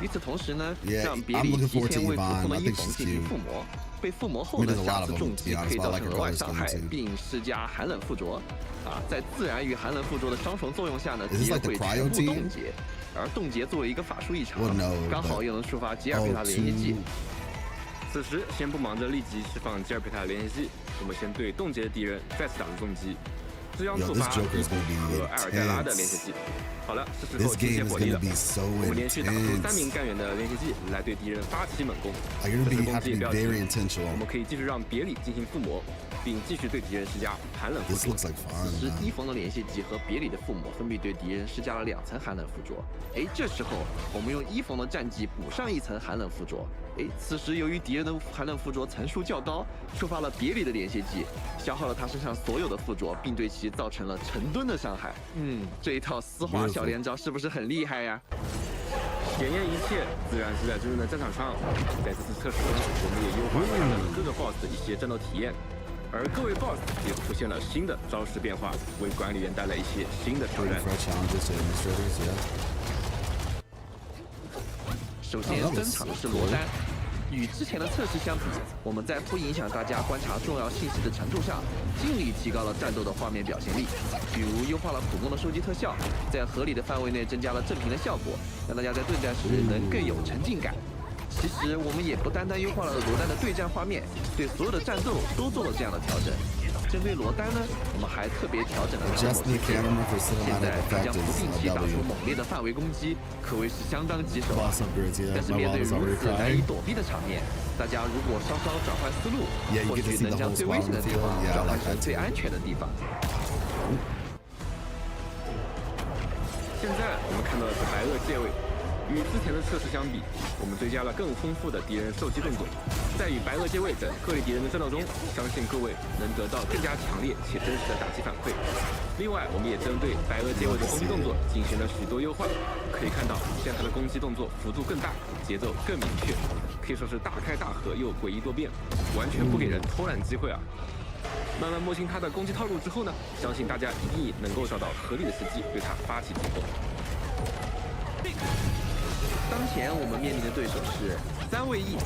与此同时呢，让别里提前为普通的衣服进行附魔。被附魔后的下次重击可以造成额外伤害，并施加寒冷附着。在自然与寒冷附着的双重作用下呢，敌人会全部冻结。而冻结作为一个法术异常，刚好又能触发吉尔佩塔连接技。此时先不忙着立即释放吉尔佩塔连接技，我们先对冻结的敌人再次打出重击。是将触发和艾尔盖拉的连线技。好了，是时候倾泻火力了。我们连续打出3名干员的连线技来对敌人发起猛攻。这次攻击也不要急，我们可以继续让别里进行附魔，并继续对敌人施加寒冷附着。此时伊冯的连线技和别里的附魔分别对敌人施加了2层寒冷附着。哎，这时候我们用伊冯的战技补上1层寒冷附着。哎，此时由于敌人的寒冷附着层数较高，触发了别里的连线技，消耗了他身上所有的附着，并对其造成了成吨的伤害。这一套丝滑小连招是不是很厉害呀？检验一切自然是在真正的战场上。在这次测试中，我们也优化了各个 BOSS 的一些战斗体验，而各位 BOSS 也出现了新的招式变化，为管理员带来一些新的挑战。首先登场的是罗丹。与之前的测试相比，我们在不影响大家观察重要信息的程度上，尽力提高了战斗的画面表现力。比如优化了普攻的收集特效，在合理的范围内增加了正屏的效果，让大家在对战时能更有沉浸感。其实我们也不单单优化了罗丹的对战画面，对所有的战斗都做了这样的调整。针对罗丹呢，我们还特别调整了他的某些技能。现在他将不定期打出猛烈的范围攻击，可谓是相当棘手啊。但是面对如此难以躲避的场面，大家如果稍稍转换思路，或许能将最危险的地方转换成最安全的地方。现在我们看到的是白垩借位。与之前的测试相比，我们追加了更丰富的敌人受击动作，在与白垩借位等各类敌人的战斗中，相信各位能得到更加强烈且真实的打击反馈。另外，我们也针对白垩借位的攻击动作进行了许多优化，可以看到现在的攻击动作幅度更大，节奏更明确，可以说是大开大合又诡异多变，完全不给人偷懒机会啊！慢慢摸清他的攻击套路之后呢，相信大家一定能够找到合理的时机对他发起进攻。当前我们面临的对手是3位 E。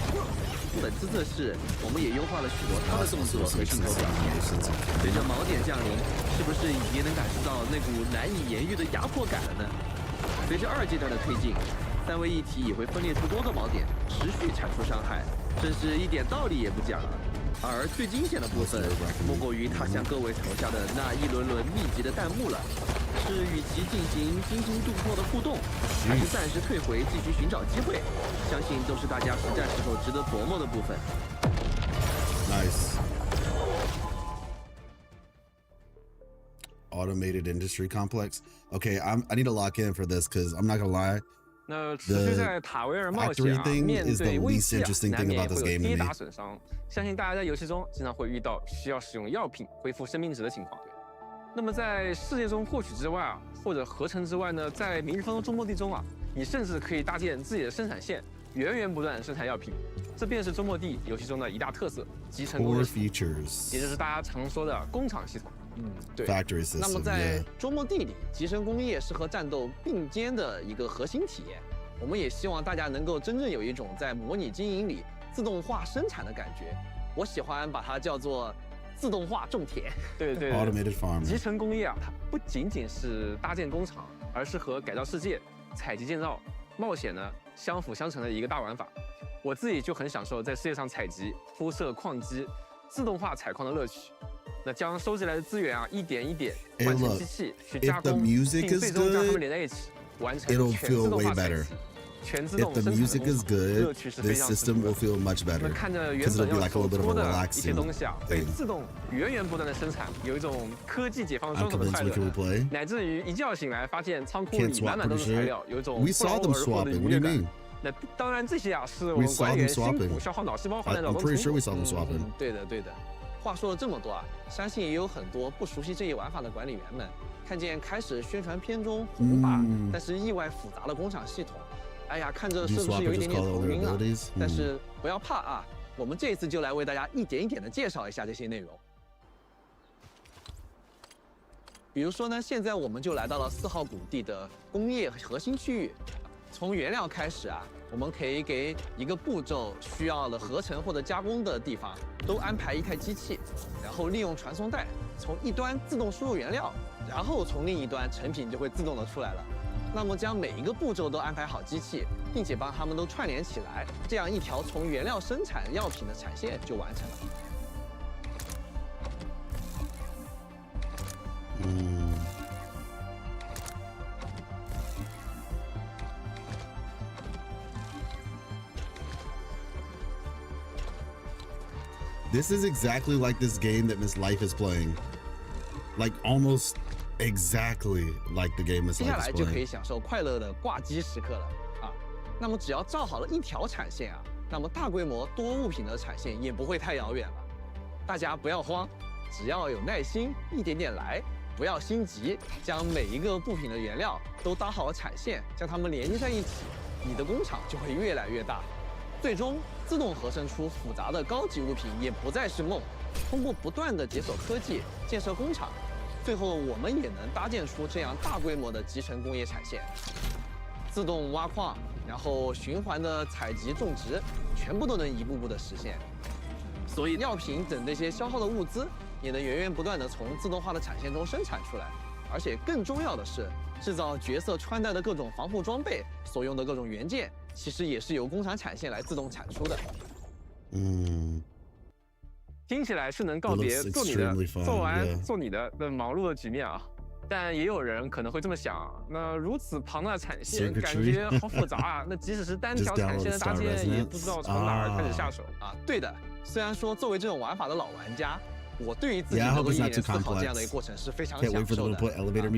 本次测试，我们也优化了许多他的动作和镜头表现。随着锚点降临，是不是已经能感受到那股难以言喻的压迫感了呢？随着2阶段的推进，3位一体也会分裂出多个锚点，持续产出伤害，真是一点道理也不讲啊。而最惊险的部分，莫过于他向各位投下的那一轮轮密集的弹幕了。是与其进行惊心动魄的互动，还是暂时退回继续寻找机会？相信都是大家实战时候值得琢磨的部分。Nice. Automated industry complex. Okay, I need to lock in for this because I'm not gonna lie. 那持续在塔维尔冒险面对危机难免会有跌打损伤。相信大家在游戏中经常会遇到需要使用药品恢复生命值的情况。那么在世界中获取之外或者合成之外呢，在明日方舟周末地中你甚至可以搭建自己的生产线，源源不断生产药品。这便是周末地游戏中的一大特色——集成工业系统，也就是大家常说的工厂系统。对。那么在周末地里，集成工业是和战斗并肩的一个核心体验。我们也希望大家能够真正有一种在模拟经营里自动化生产的感觉。我喜欢把它叫做自动化种田。对，集成工业它不仅仅是搭建工厂，而是和改造世界、采集建造、冒险呢相辅相成的一个大玩法。我自己就很享受在世界上采集、铺设矿机、自动化采矿的乐趣。那将收集来的资源一点一点换成机器去加工，并最终将它们连在一起，完成全自动化采集。全自动生产的乐趣是非常深的。那看着原本要手搓的一些东西被自动源源不断的生产，有一种科技解放双手的快乐，乃至于一觉醒来发现仓库里满满都是材料，有一种不劳而获的愉悦感。那当然这些是我们管理员辛苦消耗脑细胞换来的劳动成果。对的。话说了这么多相信也有很多不熟悉这一玩法的管理员们，看见开始宣传片中宏大但是意外复杂的工厂系统。哎呀，看着是不是有一点点头晕啊？但是不要怕我们这一次就来为大家一点一点的介绍一下这些内容。比如说呢，现在我们就来到了4号谷地的工业核心区域。从原料开始我们可以给一个步骤需要的合成或者加工的地方都安排一台机器，然后利用传送带从一端自动输入原料，然后从另一端成品就会自动的出来了。那么将每一个步骤都安排好机器，并且帮它们都串联起来，这样一条从原料生产药品的产线就完成了。This is exactly like this game that Miss Life is playing. Like almost exactly like the game Miss 接下 Life 来 is 就可 playing. 以享受快乐的挂机时刻了啊。那么只要造好了一条产线啊，那么大规模多物品的产线也不会太遥远了。大家不要慌，只要有耐心，一点点来，不要心急，将每一个部品的原料都搭好产线，将它们连接在一起，你的工厂就会越来越大。最终自动合成出复杂的高级物品也不再是梦。通过不断的解锁科技、建设工厂，最后我们也能搭建出这样大规模的集成工业产线。自动挖矿，然后循环的采集、种植，全部都能一步步的实现。所以药品等这些消耗的物资，也能源源不断的从自动化的产线中生产出来。而且更重要的是，制造角色穿戴的各种防护装备所用的各种元件，其实也是由工厂产线来自动产出的。听起来是能告别做你的、做完做你的忙碌的局面啊。但也有人可能会这么想，那如此庞大的产线，感觉好复杂啊。那即使是单条产线的搭建，也不知道从哪儿开始下手啊。对的，虽然说作为这种玩法的老玩家，我对于自己能够一点思考这样的一个过程是非常享受的。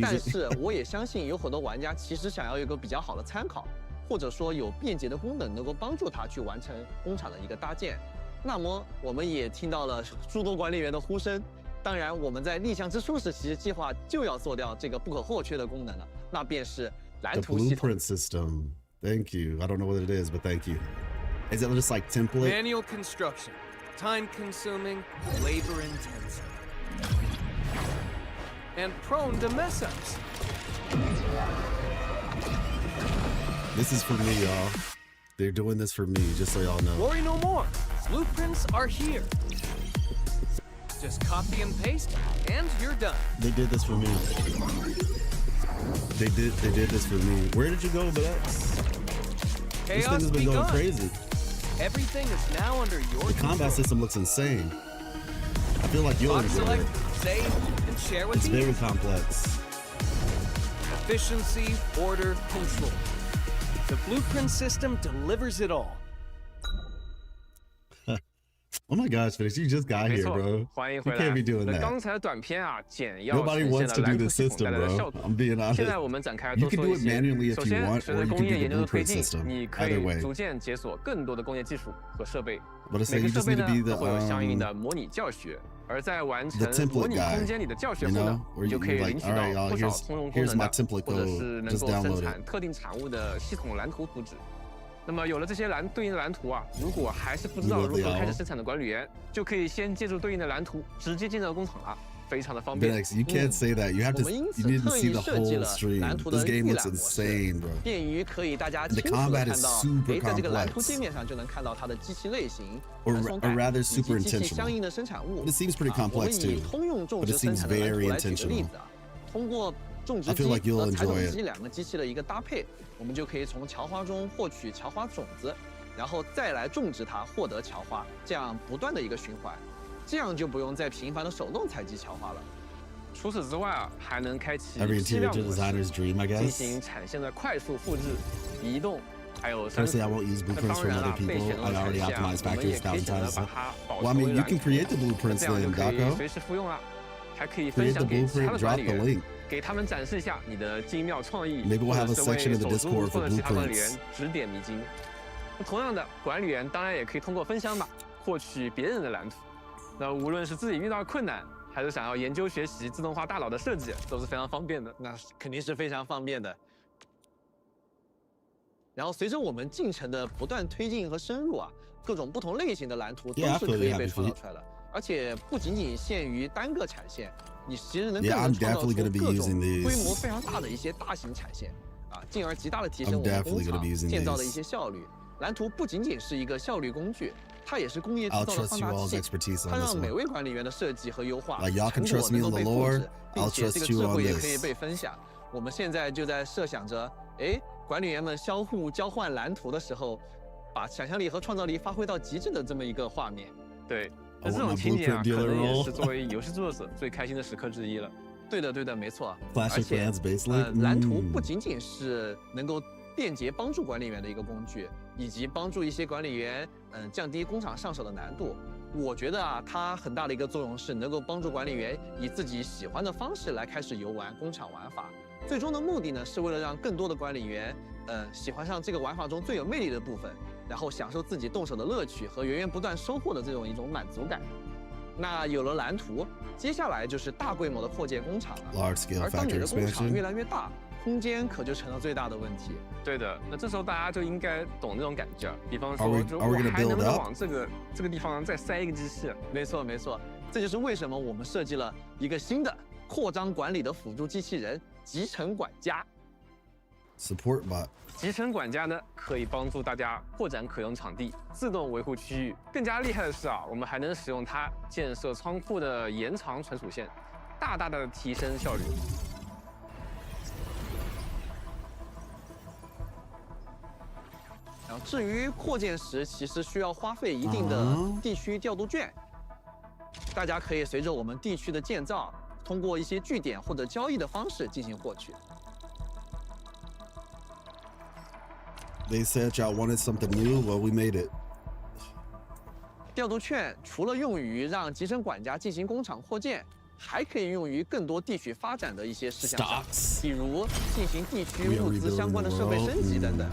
但是我也相信有很多玩家其实想要有一个比较好的参考，或者说有便捷的功能能够帮助他去完成工厂的一个搭建。那么我们也听到了诸多管理员的呼声。当然，我们在逆向之初时其实计划就要做掉这个不可或缺的功能了，那便是蓝图系统。 The blueprint system. Thank you. I don't know what it is, but thank you. Is it just like template? Manual construction, time-consuming, labor-intensive, and prone to mess-ups. This is for me, y'all. They're doing this for me, just so y'all know. Worry no more. Blueprints are here. Just copy and paste, and you're done. They did this for me. They did this for me. Where did you go, Bex? This thing has been going crazy. Everything is now under your The combat system looks insane. I feel like you'll enjoy it. Save, and share with It's you. very complex. Efficiency, order, control. The blueprint system delivers it all. Oh my gosh, Felix, you just got here, bro. 欢迎 You 回来。 can't be doing 那 that. 刚才的短片啊，简要 Nobody 呈现 wants 了 to do 蓝 the 图系统 system, 带来的 bro. 效果。 I'm being 现在 honest. 我们展开 You 多 can 说 do 一 it 些。 manually 首 if you 先， want, 随 or 着 you 工 can 业 do 研 the 究的推 blueprint 进， system. 你可 Either 以 way. 逐渐解锁更多的工业技术和设备。 But I say 每个 you 设 just 备 need 呢 to be 都会有相应 the 的模拟教学，而在完成 the template 模拟 guy, 空间里的教学 you 后 know, 呢， where 你就 you 可以 like, 领取 all 到 right, y'all, 不少通用功 here's 能 my 的， template 或者 code. 是能 Just 够生 download 产 it. 特定产物的系统蓝图图纸。那么有了这些对应的蓝图啊，如果还是不知道如何开始生产的管理员，就可以先借助对应的蓝图直接进入工厂了，非常的方便。 Bex, you can't say that. You have to. You need to see the whole stream. This game looks insane, bro. 便于可以大家 And 清 the 楚的 combat 看 is 到， super 在这个蓝图 complex. 界面上就能看到它的机器类型、 Or 传送带 rather 以 super 及机器 intentional. 相应的生产物。 But it seems pretty 我们 complex 以 too. 通用种 But 植 it 生 seems 产的蓝 very 图来举个 intentional. 例子啊，通过种植 I 机 feel like you'll 和采种 enjoy it. 机两个机器的一个搭配，我们就可以从荞花中获取荞花种子，然后再来种植它，获得荞花，这样不断的一个循环，这样就不用再频繁的手动采集荞花了。除此之外啊，还能开启 Every 批 interior 量模 designer's 式， dream, I 进 guess. 行产线的快速复制、移动，还有删除。 Personally, I won't use 那 blueprints 当 from 然 other 了，被 people. 选中 I 的产 already 线啊， optimized 我们也 factories 可以 1,000 选择 times. 把它保 Well, I 存 mean, 为 you 蓝 can 图， create the 这 blueprints 样就 in 可以 Daco. 随时复用了。还可以 Create 分 the 享给其他 blueprint, 的 drop 管理 the 员， link. 给他们展示一下你的精妙创意， Maybe we'll 或 have 者 a 是 section 为 in the 手足 Discord 或 for 者其他管理员 blueprints. 指点迷津。那同样的，管理员当然也可以通过分享码获取别人的蓝图。那无论是自己遇到困难，还是想要研究学习自动化大脑的设计，都是非常方便的。那肯定是非常方便的。然后随着我们进程的不断推进和深入啊，各种不同类型的蓝图都是可以被创造出来的，而且不仅仅限于单个产线，你其实能更能创造出各种规模非常大的一些大型产线啊，进而极大的提升我们工厂建造的一些效率。蓝图不仅仅是一个效率工具，它也是工业制造的放大器，它让每位管理员的设计和优化成果能够被复制，并且这个智慧也可以被分享。我们现在就在设想着，管理员们相互交换蓝图的时候，把想象力和创造力发挥到极致的这么一个画面。对，那这种情节啊，可能也是作为游戏制作者最开心的时刻之一了。对的，没错。 Clash 而 of 且 Clans base 蓝图不仅仅是能够便捷帮助管理员的一个工具，以及帮助一些管理员降低工厂上手的难度。我觉得啊，它很大的一个作用是能够帮助管理员以自己喜欢的方式来开始游玩工厂玩法。最终的目的呢，是为了让更多的管理员喜欢上这个玩法中最有魅力的部分，然后享受自己动手的乐趣和源源不断收获的这种一种满足感。那有了蓝图，接下来就是大规模的扩建工厂了。 large scale 而当你 factory 的工厂 expansion 越来越大，空间可就成了最大的问题。对的，那这时候大家就应该懂那种感觉，比方 Are we- 说，就 are we 我 gonna 还能不 build 能 up？ 往这个地方再塞一个机器？没错，这就是为什么我们设计了一个新的扩张管理的辅助机器人——集成管家。 support bot 集成管家呢，可以帮助大家扩展可用场地，自动维护区域。更加厉害的是啊，我们还能使用它建设仓库的延长存储线，大大的提升效率。然后至于扩建时，其实需要花费一定的地区调度券，大家可以随着我们地区的建造，通过一些据点或者交易的方式进行获取。 They said y'all wanted something new. Well, we made it. 调度券除了用于让集成管家进行工厂扩建，还可以用于更多地区发展的一些事项上， Stocks 比如进行地区物资相关的设备升级等等。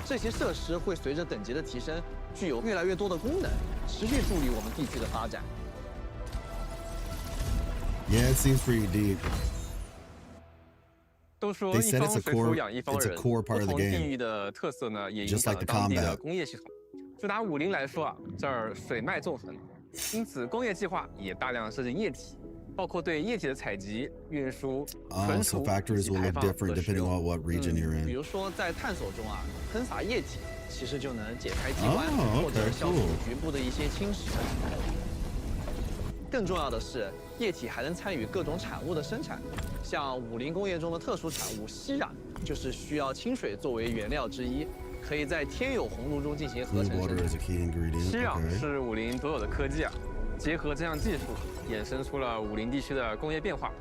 这些设施会随着等级的提升，具有越来越多的功能，持续助力我们地区的发展。 Yeah, it seems pretty deep. 都说 They 一 said 方 it's a 水土 core- 养一方 it's a 人， core 不 part of the 同地 game. 域的特色呢，也影 Just 响 like 了 the 当地的 combat. 工业系统。就拿武林来说啊，这儿水脉纵横，因此工业计划也大量设置液体，包括对液体的采集、运输、存 So 储、以 factories 及 will 排 look 放 different 和使 depending 用。 on what region you're 比 in. 如说在探索中啊，喷洒液体其实就能解开机关， Oh, 或者 okay, 消除 cool. 局部的一些侵蚀。更重要的是，液体还能参与各种产物的生产，像武林工业中的特殊产物锡壤，就是需要清水作为原料之一，可以在天有红炉中进行合 Clean 成生 water 产 is a key ingredient. 锡壤 Okay. 是武林独有的科技啊，结合这项技术，衍生出了武林地区的工业变化，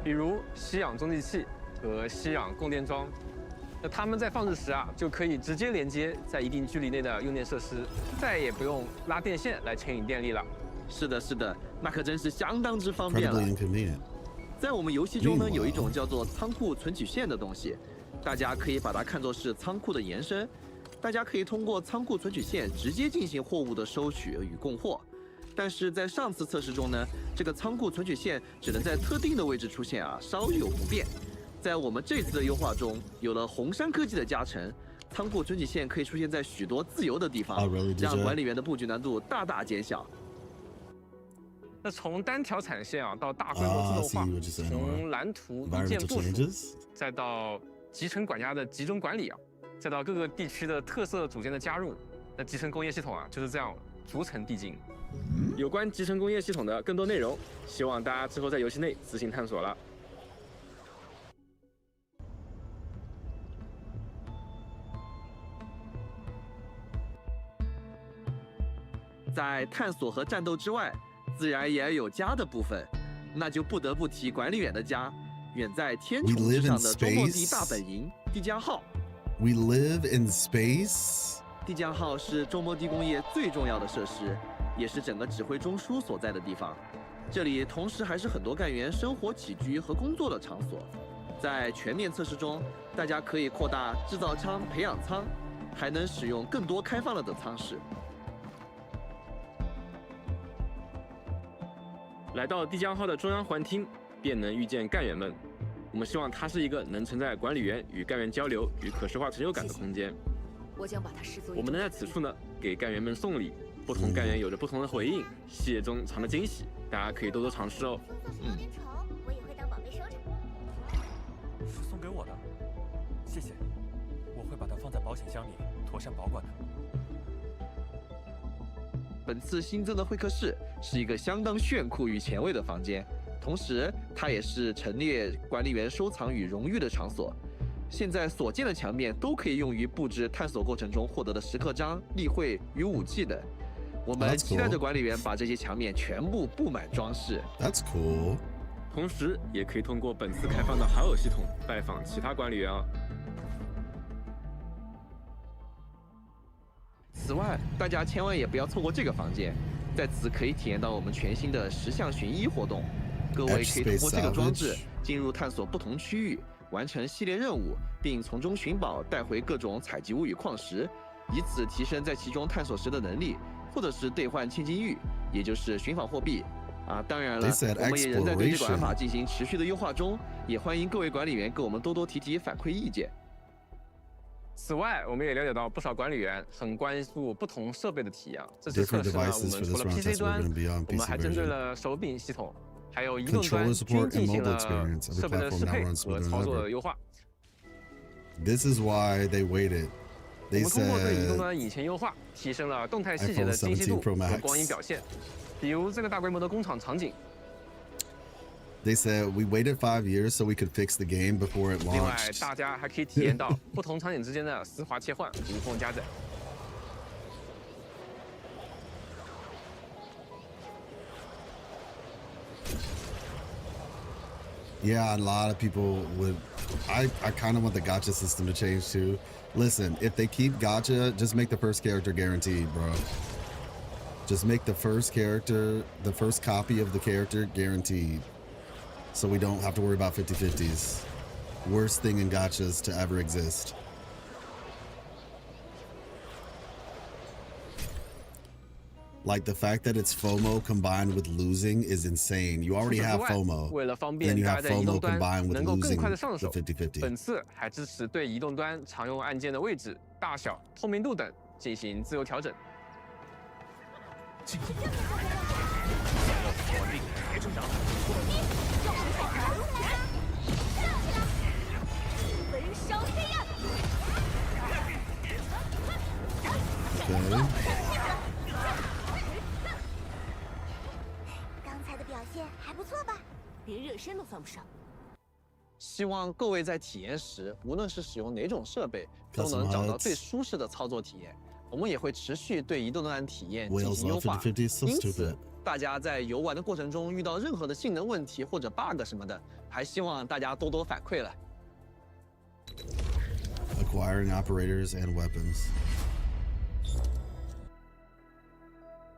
比如锡氧中继器和锡氧供电桩。那它们在放置时啊，就可以直接连接在一定距离内的用电设施，再也不用拉电线来牵引电力了。是的，那可真是相当之方便了。 Incredibly inconvenient. 在我们游戏中呢，有一种叫做仓库存取线的东西，大家可以把它看作是仓库的延伸。大家可以通过仓库存取线直接进行货物的收取与供货。但是在上次测试中呢，这个仓库存取线只能在特定的位置出现啊，稍有不便。在我们这次的优化中，有了红杉科技的加成，仓库存取线可以出现在许多自由的地方， really? 让管理员的布局难度大大减小。那从单条产线啊到大规模自动化， see what you're saying, 从蓝图一键 Environmental 部署， changes. 再到集成管家的集中管理啊，再到各个地区的特色组件的加入，那集成工业系统啊就是这样逐层递进。有关集成工业系统的更多内容，希望大家之后在游戏内自行探索了。在探索和战斗之外，自然也要有家的部分，那就不得不提管理员的家，远在天穹之上的周末地大本营地江号。We live in space. 地江号是周末地工业最重要的设施，也是整个指挥中枢所在的地方。这里同时还是很多干员生活起居和工作的场所。在全面测试中，大家可以扩大制造仓、培养仓，还能使用更多开放了的舱室。来到地江号的中央环厅，便能遇见干员们。我们希望它是一个能承载管理员与干员交流与可视化成就感的空间。我将把它视作我们能在此处呢，给干员们送礼，不同干员有着不同的回应，细节中藏着惊喜，大家可以多多尝试哦。我也会当宝贝收着。是送给我的，谢谢，我会把它放在保险箱里，妥善保管的。本次新增的会客室是一个相当炫酷与前卫的房间，同时它也是陈列管理员收藏与荣誉的场所。现在所见的墙面都可以用于布置探索过程中获得的时刻章、例会与武器等。我们期待着管理员把这些墙面全部布满装饰。 That's cool. 同时也可以通过本次开放的好友系统拜访其他管理员哦。此外，大家千万也不要错过这个房间，在此可以体验到我们全新的10项巡医活动。各位可以通过这个装置进入探索不同区域，完成系列任务，并从中寻宝带回各种采集物与矿石，以此提升在其中探索时的能力，或者是兑换千金玉，也就是寻访货币。当然了，我们也仍在对这个玩法进行持续的优化中，也欢迎各位管理员给我们多多提反馈意见。此外，我们也了解到不少管理员很关注不同设备的体验。这次测试呢，我们除了 PC 端，我们还针对了手柄系统，还有移动端均进行了设备的适配和操作的优化。This is why they waited. 我们通过对移动端引擎优化，提升了动态细节的精细度和光影表现。比如这个大规模的工厂场景。They said we waited 5 years so we could fix the game before it launched. 另外，大家还可以体验到不同场景之间的丝滑切换，无缝加载。Yeah, a lot of people would. I kind of want the gacha system to change too. Listen, if they keep gacha, just make the first character guaranteed, bro. Just make the first character, the first copy of the character guaranteed. So we don't have to worry about 50-50s. Worst thing in gachas to ever exist. Like the fact that it's FOMO combined with losing is insane. You already have FOMO, then you have FOMO combined with losing the 50-50. 本次还支持对移动端常用按键的位置、大小、透明度等进行自由调整。刚才的表现还不错吧？连热身都算不上。希望各位在体验时，无论是使用哪种设备，都能找到最舒适的操作体验。我们也会持续对移动端体验进行优化。因此，大家在游玩的过程中遇到任何的性能问题或者 bug 什么的，还希望大家多多反馈了。Acquiring operators and weapons.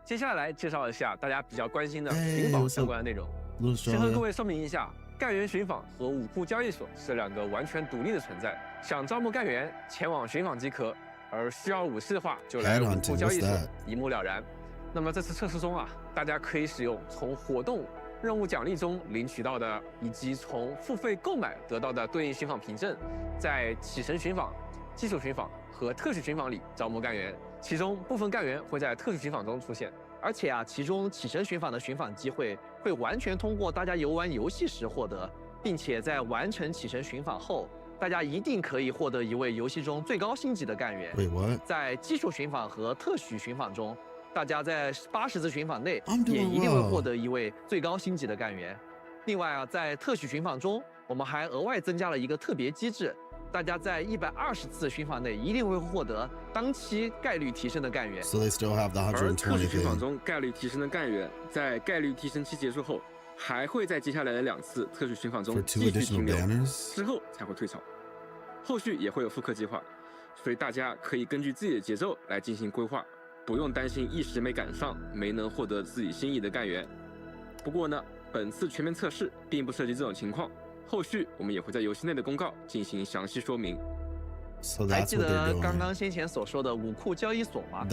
接下来介绍一下大家比较关心的寻宝相关的内容。先和各位说明一下，干员寻访和武库交易所是2个完全独立的存在。想招募干员，前往寻访即可；而需要武器的话，就来武库交易所，一目了然。那么这次测试中大家可以使用从活动任务奖励中领取到的，以及从付费购买得到的对应寻访凭证，在启程寻访、基础寻访和特许寻访里招募干员。其中部分干员会在特许寻访中出现，而且其中启程寻访的寻访机会会完全通过大家游玩游戏时获得，并且在完成启程寻访后，大家一定可以获得一位游戏中最高星级的干员。在基础寻访和特许寻访中，大家在80次寻访内也一定会获得一位最高星级的干员。另外在特许寻访中，我们还额外增加了一个特别机制。大家在120次寻访内一定会获得当期概率提升的干员。So they still have the 120 而特许寻访中概率提升的干员，在概率提升期结束后，还会在接下来的2次特许寻访中继续停留，之后才会退潮。后续也会有复刻计划，所以大家可以根据自己的节奏来进行规划，不用担心一时没赶上，没能获得自己心仪的干员。不过呢，本次全面测试并不涉及这种情况。后续我们也会在游戏内的公告进行详细说明。还记得刚刚先前所说的武库交易所吗？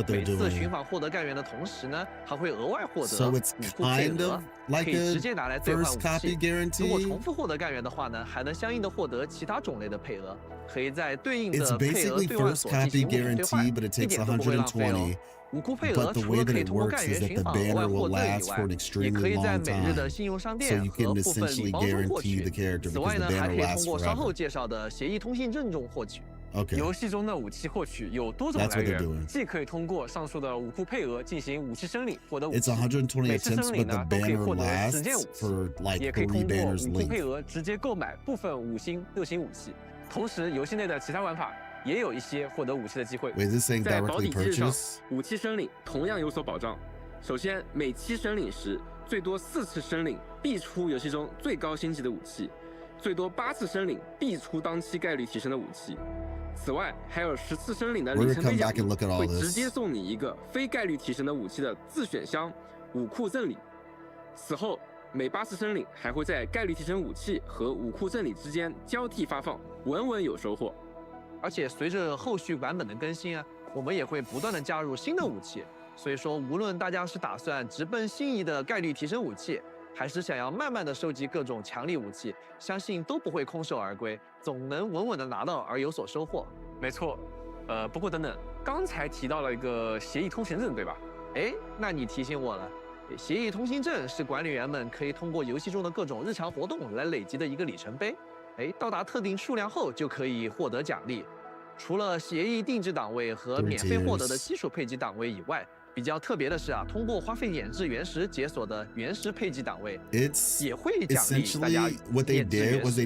每次寻访获得干员的同时呢，还会额外获得武库配额，可以直接拿来兑换武器。如果重复获得干员的话呢，还能相应的获得其他种类的配额，可以在对应的配额兑换所进行物品兑换，一点都不会浪费哦。武库配额除了可以通过干员寻访额外获得以外，也可以在每日的信用商店和部分礼包中获取。此外呢，还可以通过稍后介绍的协议通信证中获取。游戏中的武器获取有多种来源，既可以通过上述的武库配额进行武器申领获得武器，每次申领呢都可以获得10件武器，也可以通过武库配额直接购买部分5星、6星武器。同时，游戏内的其他玩法也有一些获得武器的机会。在保底机制上，武器申领同样有所保障。首先，每期升领时，最多4次升领必出游戏中最高星级的武器，最多8次升领必出当期概率提升的武器。此外，还有10次升领的里程碑奖励，会直接送你一个非概率提升的武器的自选箱武库赠礼。此后，每8次升领还会在概率提升武器和武库赠礼之间交替发放，稳稳有收获。而且随着后续版本的更新啊，我们也会不断的加入新的武器。所以说，无论大家是打算直奔心仪的概率提升武器，还是想要慢慢的收集各种强力武器，相信都不会空手而归，总能稳稳的拿到而有所收获。没错，不过等等，刚才提到了一个协议通行证，对吧？哎，那你提醒我了。协议通行证是管理员们可以通过游戏中的各种日常活动来累积的一个里程碑。哎，到达特定数量后就可以获得奖励。除了协议定制档位和免费获得的基础配给档位以外，比较特别的是啊，通过花费研制原石解锁的原石配给档位，也会奖励大家研制原石。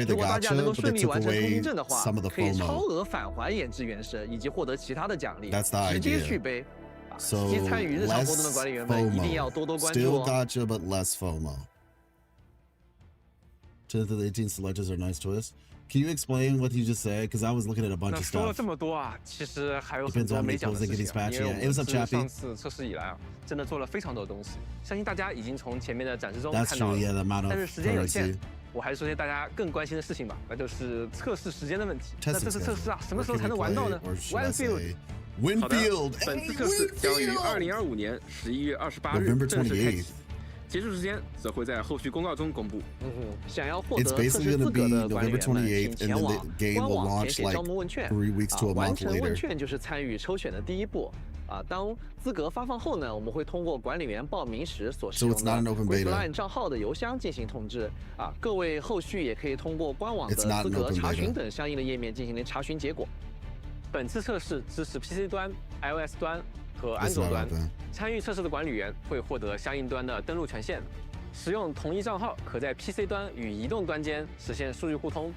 如果大家能够顺利完成通行证的话，可以超额返还研制原石，以及获得其他的奖励，直接续杯。积极参与日常活动的管理员们一定要多多关注哦。Still gotcha, but less FOMO. To the 18 sledges are nice twists. Can you explain what you just said? Because I was looking at a bunch of stuff. 说了这么多啊，其实还有很多没讲的事情。因为我们是上次测试以来啊，真的做了非常多的东西，相信大家已经从前面的展示中看到了。但是时间有限，我还是说些大家更关心的事情吧，那就是测试时间的问题。那这次测试啊，什么时候才能玩到呢 ？Endfield。本次测试将于2025年11月28日正式开启。结束时间则会在后续公告中公布。想要获得测试资格的管理员们，请前往官网填写招募问卷。完成问卷就是参与抽选的第一步。当资格发放后呢，我们会通过管理员报名时所使用的 Livestream 账号的邮箱进行通知。各位后续也可以通过官网的资格查询等相应的页面进行查询结果。本次测试支持 PC 端、iOS 端和安卓端，参与测试的管理员会获得相应端的登录权限。使用同一账号，可在 PC 端与移动端间实现数据互通。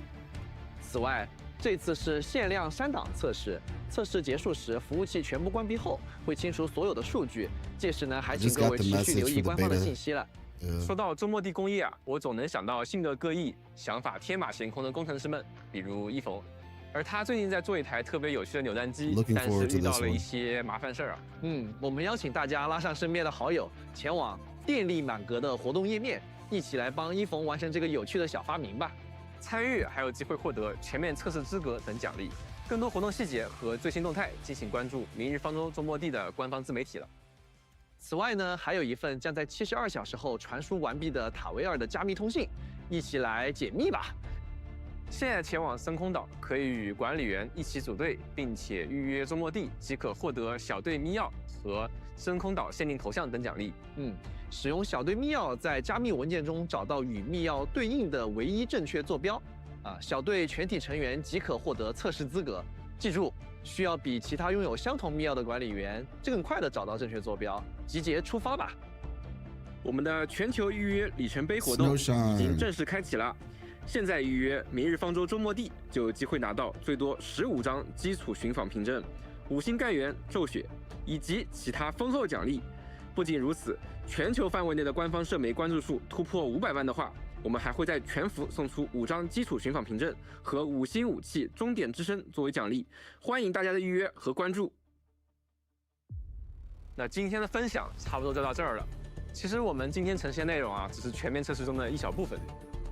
此外，这次是限量3档测试，测试结束时，服务器全部关闭后会清除所有的数据。届时呢，还请各位持续留意官方的信息了。说到周末地工业啊，我总能想到性格各异、想法天马行空的工程师们，比如一逢。而他最近在做一台特别有趣的扭蛋机，但是遇到了一些麻烦事儿啊。我们邀请大家拉上身边的好友，前往电力满格的活动页面，一起来帮一逢完成这个有趣的小发明吧。参与还有机会获得全面测试资格等奖励。更多活动细节和最新动态，敬请关注明日方舟周末地的官方自媒体了。此外呢，还有一份将在72小时后传输完毕的塔维尔的加密通信，一起来解密吧。现在前往深空岛，可以与管理员一起组队，并且预约周末地，即可获得小队密钥和深空岛限定头像等奖励。使用小队密钥，在加密文件中找到与密钥对应的唯一正确坐标。小队全体成员即可获得测试资格。记住，需要比其他拥有相同密钥的管理员更快地找到正确坐标。集结出发吧！我们的全球预约里程碑活动已经正式开启了。现在预约明日方舟周末地，就有机会拿到最多15张基础寻访凭证、5星干员、骤雪以及其他丰厚奖励。不仅如此，全球范围内的官方社媒关注数突破500万的话，我们还会在全服送出5张基础寻访凭证和5星武器终点之声作为奖励。欢迎大家的预约和关注。那今天的分享差不多就到这儿了。其实我们今天呈现内容啊，只是全面测试中的一小部分。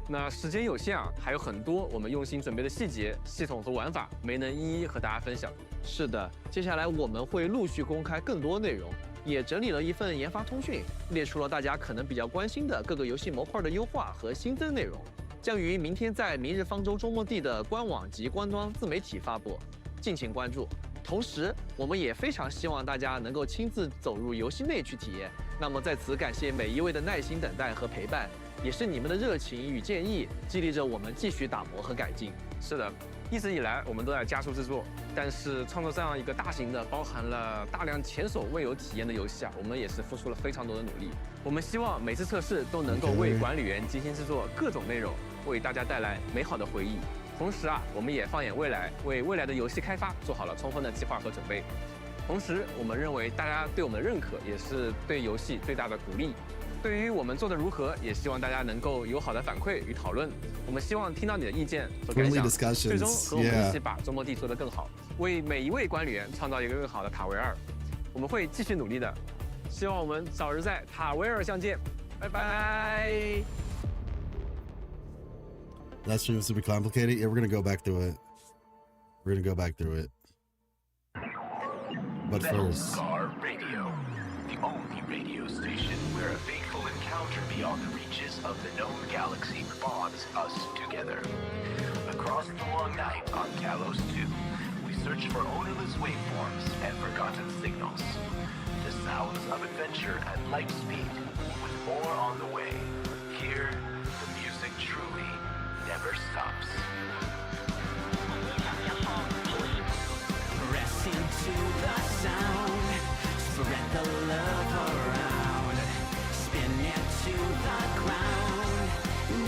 那时间有限啊，还有很多我们用心准备的细节、系统和玩法没能一一和大家分享。是的，接下来我们会陆续公开更多内容，也整理了一份研发通讯，列出了大家可能比较关心的各个游戏模块的优化和新增内容，将于明天在明日方舟周末地的官网及官方自媒体发布，敬请关注。同时，我们也非常希望大家能够亲自走入游戏内去体验。那么在此感谢每一位的耐心等待和陪伴。也是你们的热情与建议，激励着我们继续打磨和改进。是的，一直以来我们都在加速制作，但是创作这样一个大型的、包含了大量前所未有体验的游戏啊，我们也是付出了非常多的努力。我们希望每次测试都能够为管理员精心制作各种内容，为大家带来美好的回忆。同时啊，我们也放眼未来，为未来的游戏开发做好了充分的计划和准备。同时，我们认为大家对我们的认可也是对游戏最大的鼓励。对于我们做的如何，也希望大家能够有好的反馈与讨论。我们希望听到你的意见和感想，最终和我们一起把周末地做得更好，为每一位管理员创造一个更好的塔维尔。我们会继续努力的，希望我们早日在塔维尔相见。拜拜。That stream was super complicated. Yeah, we're gonna go back through it. We're gonna go back through it. But first, Radio, the only radio station where a fateful encounter beyond the reaches of the known galaxy bonds us together. Across the long night on Kalos 2, we search for ownerless waveforms and forgotten signals. The sounds of adventure at light speed, with more on the way. Here, the music truly never stops. Press into the sound, spread the love around, spin it to the ground,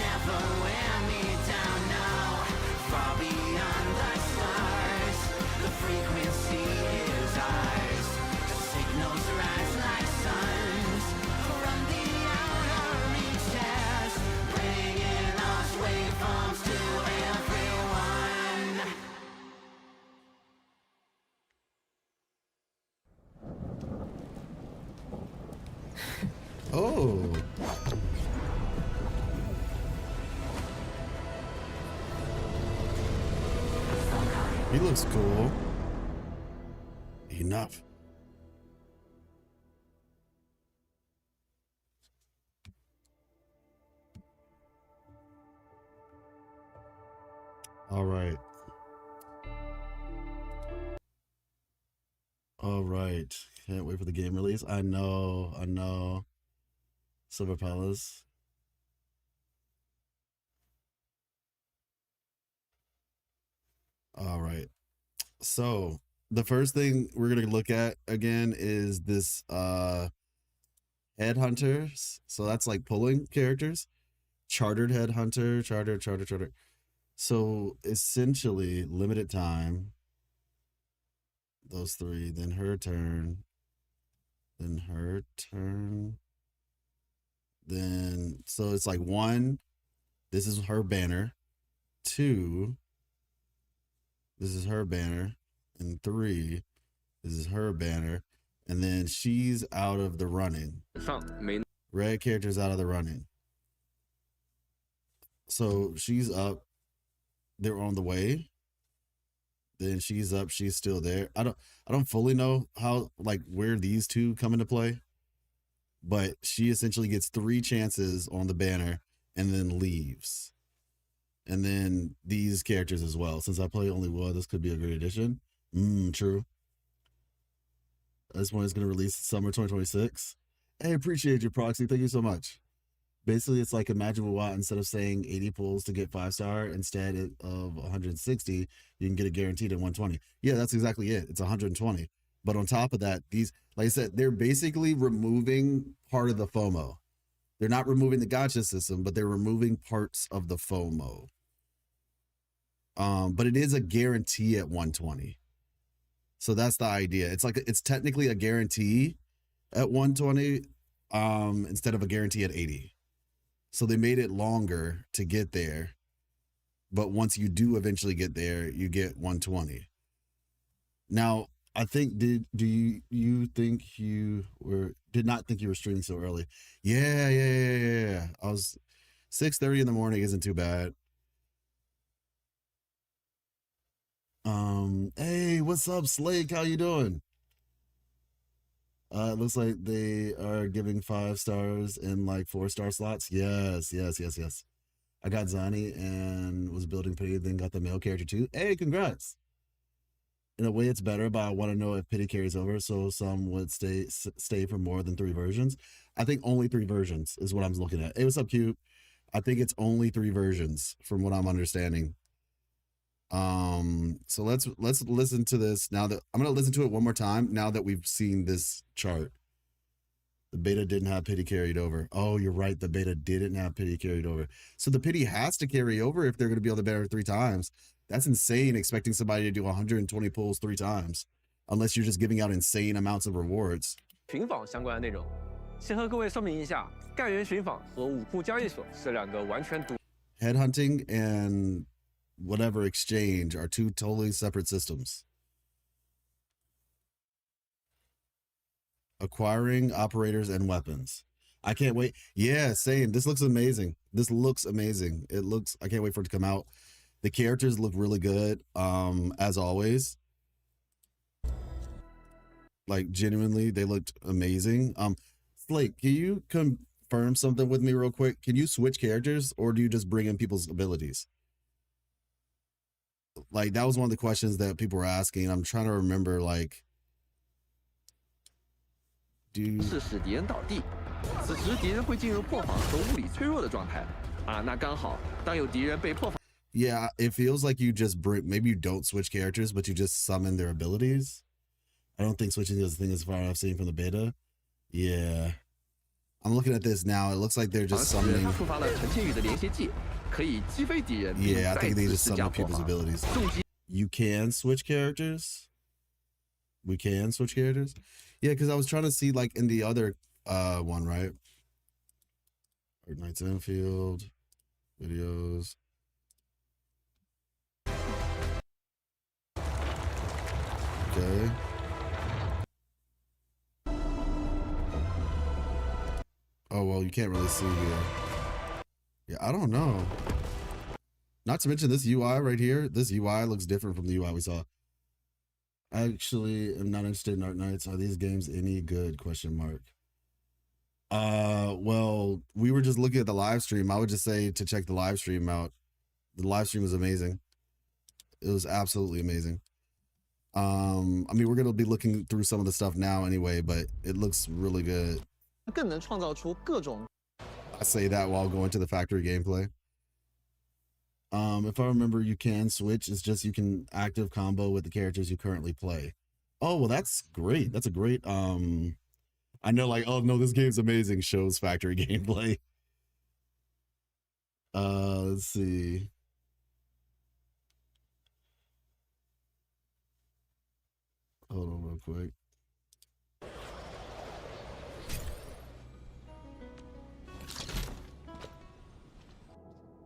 never wear me down now, far beyond the stars, the frequency is ours, signals rise like suns, from the outer reaches, bringing us waveforms to everyone. oh, he looks cool. Enough. All right. All right. Can't wait for the game release. I know. Silver Palace. All right. So the first thing we're gonna look at again is this headhunters. So that's like pulling characters. Chartered headhunter, charter. So essentially limited time. Those three, then her turn. Then so it's like 1, this is her banner. 2, this is her banner. And 3, this is her banner. And then she's out of the running. Red character's out of the running. So she's up. They're on the way. Then she's up. She's still there. I don't fully know how, like, where these two come into play. But she essentially gets 3 chances on the banner and then leaves. And then these characters as well. Since I play only one, this could be a great addition. True. This one is going to release summer 2026. Hey, appreciate you, Proxy. Thank you so much. Basically, it's like Imagine What, instead of saying 80 pulls to get 5-star, instead of 160, you can get it guaranteed at 120. Yeah, that's exactly it. It's 120. But on top of that, these, like I said, they're basically removing part of the FOMO. They're not removing the gacha system, but they're removing parts of the FOMO. But it is a guarantee at 120. So that's the idea. It's like, it's technically a guarantee at 120 instead of a guarantee at 80. So they made it longer to get there. But once you do eventually get there, you get 120. Now, I think, did you think you did not think you were streaming so early? Yeah. I was 6:30 in the morning isn't too bad. Hey, what's up, Slake? How you doing? It looks like they are giving 5 stars in like 4-star slots. Yes. I got Zani and was building Pity, then got the male character too. Hey, congrats. In a way, it's better, but I want to know if Pity carries over, so some would stay for more than 3 versions. I think only 3 versions is what I'm looking at. Hey, what's up, Cube? I think it's only 3 versions from what I'm understanding. So let's listen to this now that I'm going to listen to it one more time now that we've seen this chart. The beta didn't have Pity carried over. Oh, you're right. The beta didn't have Pity carried over. So the Pity has to carry over if they're going to be on the banner 3 times. That's insane, expecting somebody to do 120 pulls 3 times. unless you're just giving out insane amounts of rewards. 寻访相关的内容，先和各位说明一下，干员寻访和武库交易所是两个完全独。Headhunting and whatever exchange are two totally separate systems. Acquiring operators and weapons. I can't wait. Yeah, same. This looks amazing. This looks amazing. I can't wait for it to come out. The characters look really good, as always. Like, genuinely, they looked amazing. Slate, can you confirm something with me real quick? Can you switch characters, or do you just bring in people's abilities? Like, that was one of the questions that people were asking. I'm trying to remember, like, 致使敌人倒地，此时敌人会进入破防和物理脆弱的状态啊。那刚好，当有敌人被破防。Yeah, it feels like you just bring. Maybe you don't switch characters, but you just summon their abilities. I don't think switching is the thing as far as I've seen from the beta. Yeah, I'm looking at this now. It looks like they're just summoning. Yeah, I think they just summon people's abilities. You can switch characters. We can switch characters. Yeah, because I was trying to see, like, in the other one, right? Arknights Endfield videos. Okay. Oh, well, you can't really see here. Yeah, I don't know. Not to mention this UI right here. This UI looks different from the UI we saw. I actually am not interested in Arknights. Are these games any good? Question mark. Well, we were just looking at the live stream. I would just say to check the live stream out. The live stream was amazing. It was absolutely amazing. I mean, we're gonna be looking through some of the stuff now anyway, but it looks really good. 更能创造出各种。I say that while going to the factory gameplay. If I remember, you can switch. It's just you can active combo with the characters you currently play. Oh, well, that's great. That's a great, I know, like, oh no, this game's amazing. Shows factory gameplay. Let's see. Hold on real quick.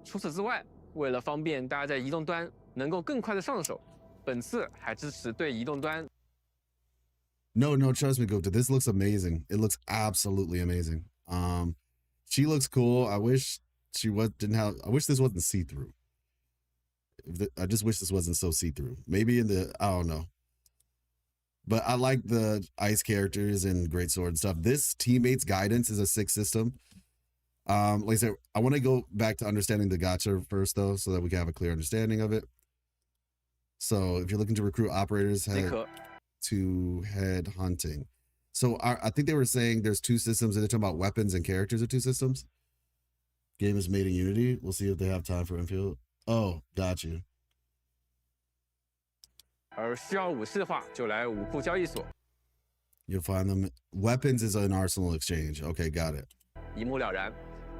除此之外，为了方便大家在移动端能够更快的上手，本次还支持对移动端。No, trust me, Gupta. This looks amazing. It looks absolutely amazing. She looks cool. I wish I wish this wasn't see-through. I just wish this wasn't so see-through. Maybe I don't know. But I like the ice characters and Greatsword and stuff. This Teammates Guidance is a sick system. Like I said, I want to go back to understanding the gacha first, though, so that we can have a clear understanding of it. So if you're looking to recruit operators, head to head hunting. So I think they were saying there's two systems, and they're talking about weapons and characters are two systems. Game is made in Unity. We'll see if they have time for Endfield. Oh, got you. 而需要武士的话，就来武库交易所。You'll find them. Weapons is an arsenal exchange. Okay, got it. 一目了然。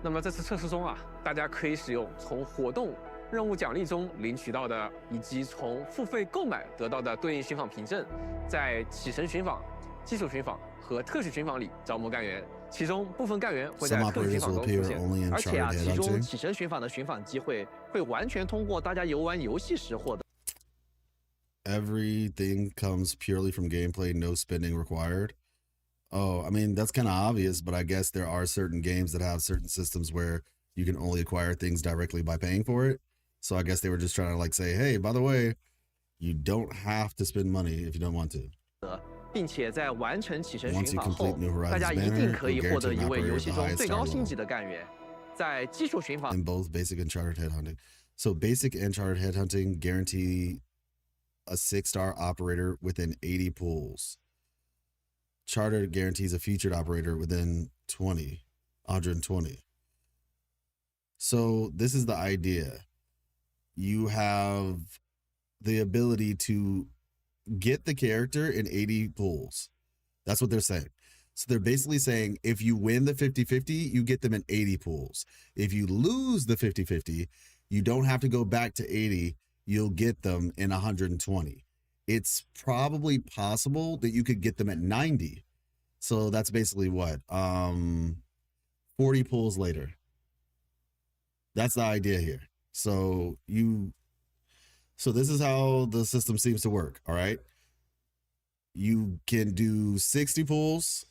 那么这次测试中啊，大家可以使用从活动任务奖励中领取到的，以及从付费购买得到的对应寻访凭证，在启程寻访、基础寻访和特许寻访里招募干员。其中部分干员会在特许寻访中出现，而且啊，其中启程寻访的寻访机会会完全通过大家游玩游戏时获得。Everything comes purely from gameplay, no spending required. Oh, I mean, that's kind of obvious, but I guess there are certain games that have certain systems where you can only acquire things directly by paying for it. So I guess they were just trying to like say, hey, by the way, you don't have to spend money if you don't want to. 并且在完成启程寻访后，大家一定可以获得一位游戏中最高星级的干员。在基础寻访 in both basic and chartered headhunting. So basic and chartered headhunting guarantee a 6-star operator within 80 pools. Chartered guarantees a featured operator within 120. So this is the idea. You have the ability to get the character in 80 pools. That's what they're saying. So they're basically saying if you win the 50-50, you get them in 80 pools. If you lose the 50-50, you don't have to go back to 80. You'll get them in 120. it's probably possible that you could get them at 90. So that's basically what? 40 pulls later. That's the idea here. So this is how the system seems to work, all right? You can do 80 pulls.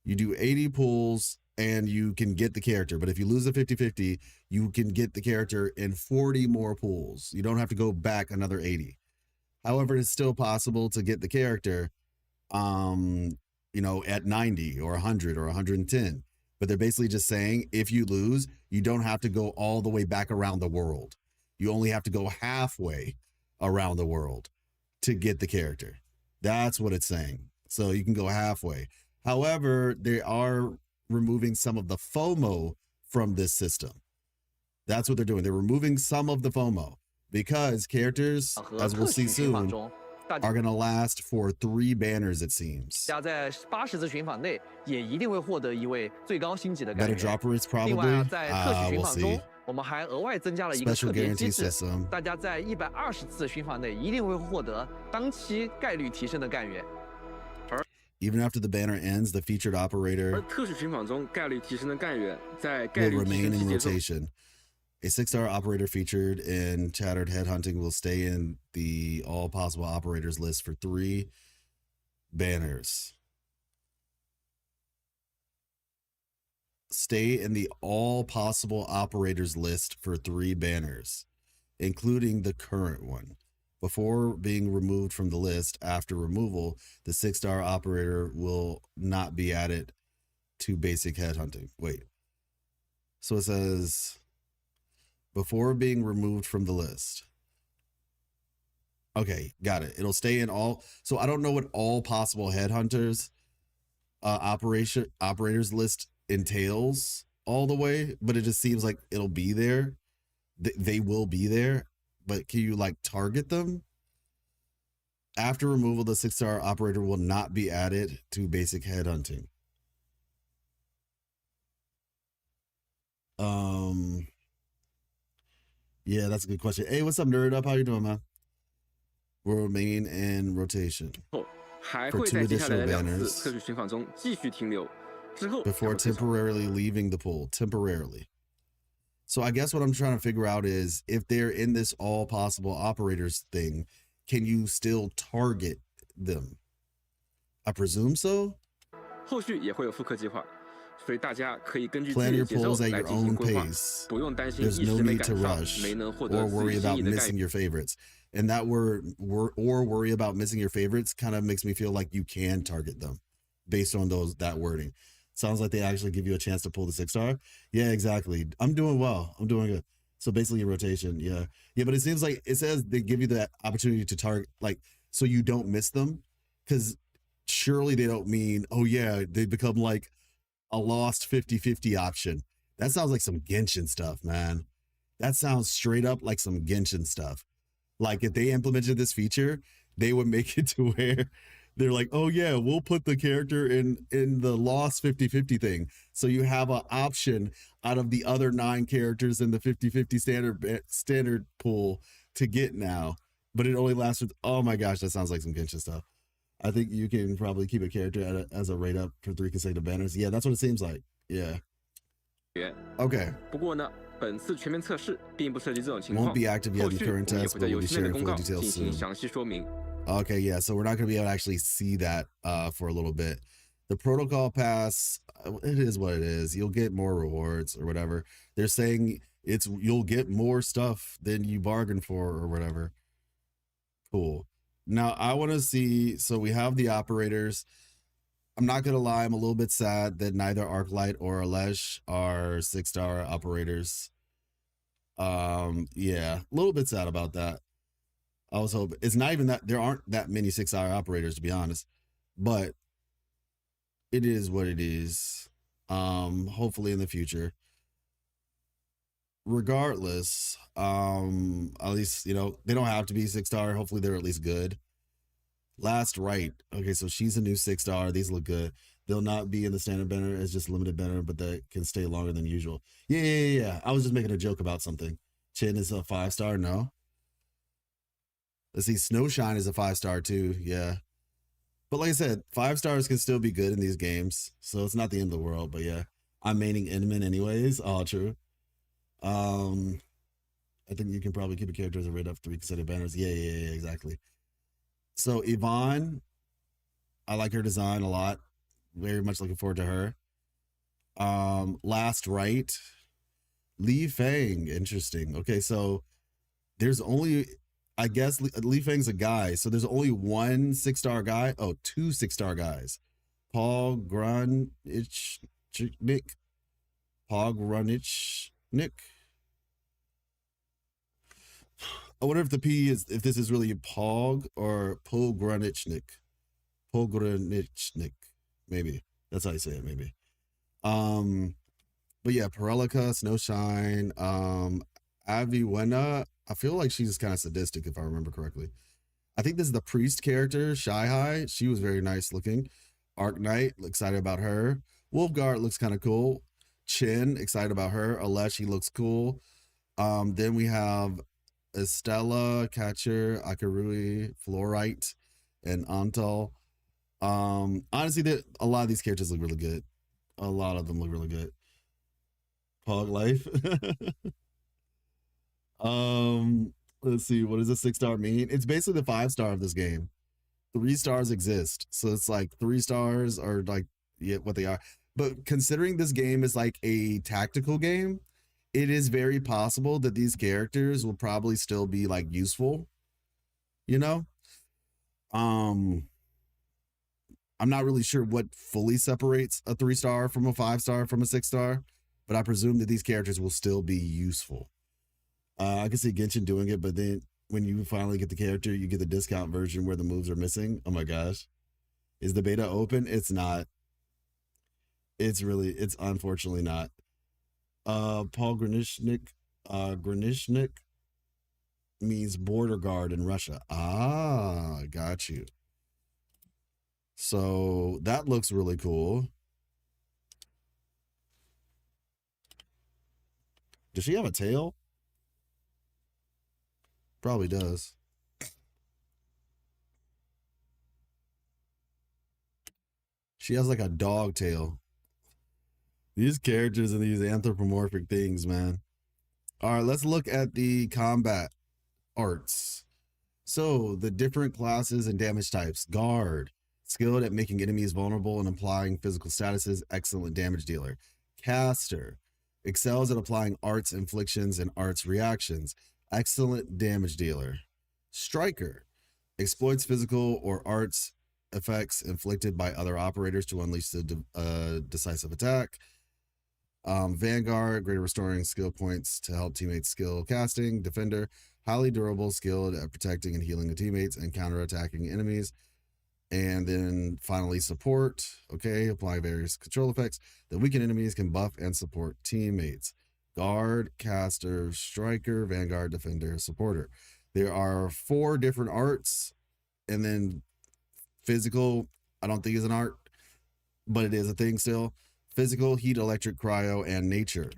You do 80 pulls and you can get the character. But if you lose a 50-50, you can get the character in 40 more pulls. You don't have to go back another 80. However, it's still possible to get the character, at 90 or 100 or 110. But they're basically just saying, if you lose, you don't have to go all the way back around the world. You only have to go halfway around the world to get the character. That's what it's saying. So you can go halfway. However, they are removing some of the FOMO from this system. That's what they're doing. They're removing some of the FOMO because characters, as we'll see soon, are going to last for 3 banners, it seems. 大家在80次寻访内也一定会获得一位最高星级的干 Better 员。 drop rates 另外 probably. 在特许寻 We'll 访中 see. 我们还额外增加了一个 Special 特别机 guarantee 制 system. 大家在120次寻访内一定会获得当期概率提升的干员。 Even after the banner ends, the featured 而 operator 特许寻访中概率提升的干员在概 will 率提 remain 升 in 季节中 rotation. A 6-star operator featured in Chattered Headhunting will stay in the all possible operators list for 3 banners. Stay in the all possible operators list for 3 banners, including the current one. Before being removed from the list, after removal, the 6-star operator will not be added to basic headhunting. Wait. So it says, before being removed from the list. Okay, got it. It'll stay in all. So I don't know what all possible headhunters operators list entails all the way, but it just seems like it'll be there. They will be there, but can you target them? After removal, the 6-star operator will not be added to basic headhunting. Yeah, that's a good question. Hey, what's up, Nerd Up? How you doing, man? Will remain in rotation 还 for 会 2在接下来 additional 的2次 banners 特许寻访中继续停留，之后 before 才会退场 temporarily leaving the pool. Temporarily. So I guess what I'm trying to figure out is if they're in this all possible operators thing, can you still target them? I presume so. 后续也会有复刻计划，所以大家可以根据自 Plan 己的 your 节奏 polls at 来 your 进行 own 规划， pace. 不用担心 There's 一 no 时没 need 赶 to 上， rush 没能获 or 得自 worry 己心 about 仪的概 missing 率。 your favorites. And that word, or worry about missing your favorites, kind of makes me feel like you can target them based on that wording. Sounds like they actually give you a chance to pull the 6-star. Yeah, exactly. I'm doing well. I'm doing good. So basically a rotation. Yeah. But it seems like it says they give you that opportunity to target, so you don't miss them. Because surely they don't mean, oh yeah, they become like a lost 50-50 option. That sounds like some Genshin stuff, man. That sounds straight up like some Genshin stuff. Like if they implemented this feature, they would make it to where they're like, oh yeah, we'll put the character in the lost 50-50 thing. So you have an option out of the other 9 characters in the 50-50 standard pool to get now. But it only lasts with, oh my gosh, that sounds like some Genshin stuff. I think you can probably keep a character as a rate up for 3 consecutive banners. Yeah, that's what it seems like. Yeah. Okay. 不过呢，本次全面测试并不涉及这种情况， Won't be active yet 后 in 续 the 我 current 们也 test, 会 but 在 we'll 有 be 新的 sharing 公 full 告 details 进行 soon. 详细说明。 Okay, yeah. So we're not going to be able to actually see that for a little bit. The protocol pass, it is what it is. You'll get more rewards or whatever. They're saying you'll get more stuff than you bargained for or whatever. Cool. Now I want to see. So we have the operators. I'm not gonna lie. I'm a little bit sad that neither Arknight or Alesh are 6-star operators. Yeah, a little bit sad about that. I was hoping it's not even that there aren't that many 6-star operators, to be honest, but it is what it is. Hopefully in the future. Regardless, at least, they don't have to be 6-star. Hopefully they're at least good. Last right. Okay, so she's a new 6-star. These look good. They'll not be in the standard banner as just limited banner, but they can stay longer than usual. Yeah. I was just making a joke about something. Chin is a 5-star. No. Let's see, Snowshine is a 5-star too. Yeah. But like I said, 5 stars can still be good in these games. So it's not the end of the world. But yeah, I'm maining Inman anyways. All true. I think you can probably keep a character as a raid up 3 considered banners. Yeah, exactly. So Yvonne, I like her design a lot. Very much looking forward to her. Last Right. Li Fang, interesting. Okay, so there's only, I guess Li Fang's a guy, so there's only one 6-star guy. Oh, 2 6-star guys. Paul Grunichnik. Paul Grunichnik. I wonder if the P is, if this is really Pog or Pogrunichnik. Pogrunichnik. Maybe. That's how you say it, maybe. But yeah, Perelica, Snowshine, Aviwena. I feel like she's kind of sadistic if I remember correctly. I think this is the priest character, Shy High. She was very nice looking. Arknight, excited about her. Wolfguard looks kind of cool. Chin, excited about her. Aleshi looks cool. Then we have Estella, Catcher, Akarui, Fluorite, and Antal. Honestly, a lot of these characters look really good. A lot of them look really good. Pog Life. Let's see, what does a 6-star mean? It's basically the 5-star of this game. 3 stars exist, so it's like 3 stars are like, yeah, what they are. But considering this game is like a tactical game, it is very possible that these characters will probably still be like useful, you know. I'm not really sure what fully separates a 3-star from a 5-star from a 6-star, but I presume that these characters will still be useful. I can see Genshin doing it, but then when you finally get the character, you get the discount version where the moves are missing. Oh my gosh. Is the beta open? It's not. It's unfortunately not. Paul Granishnik means border guard in Russia. Ah, got you. So that looks really cool. Does she have a tail? Probably does. She has like a dog tail. These characters and these anthropomorphic things, man. All right, let's look at the combat arts. So the different classes and damage types. Guard, skilled at making enemies vulnerable and applying physical statuses, excellent damage dealer. Caster, excels at applying arts inflictions and arts reactions, excellent damage dealer. Striker, exploits physical or arts effects inflicted by other operators to unleash the decisive attack. Vanguard, greater restoring skill points to help teammates skill casting. Defender, highly durable, skilled at protecting and healing the teammates and counterattacking enemies. And then finally support, okay, apply various control effects that weaken enemies, can buff and support teammates. Guard, caster, striker, vanguard, defender, supporter. There are 4 different arts, and then physical, I don't think is an art, but it is a thing still. Physical, heat, electric, cryo, and nature.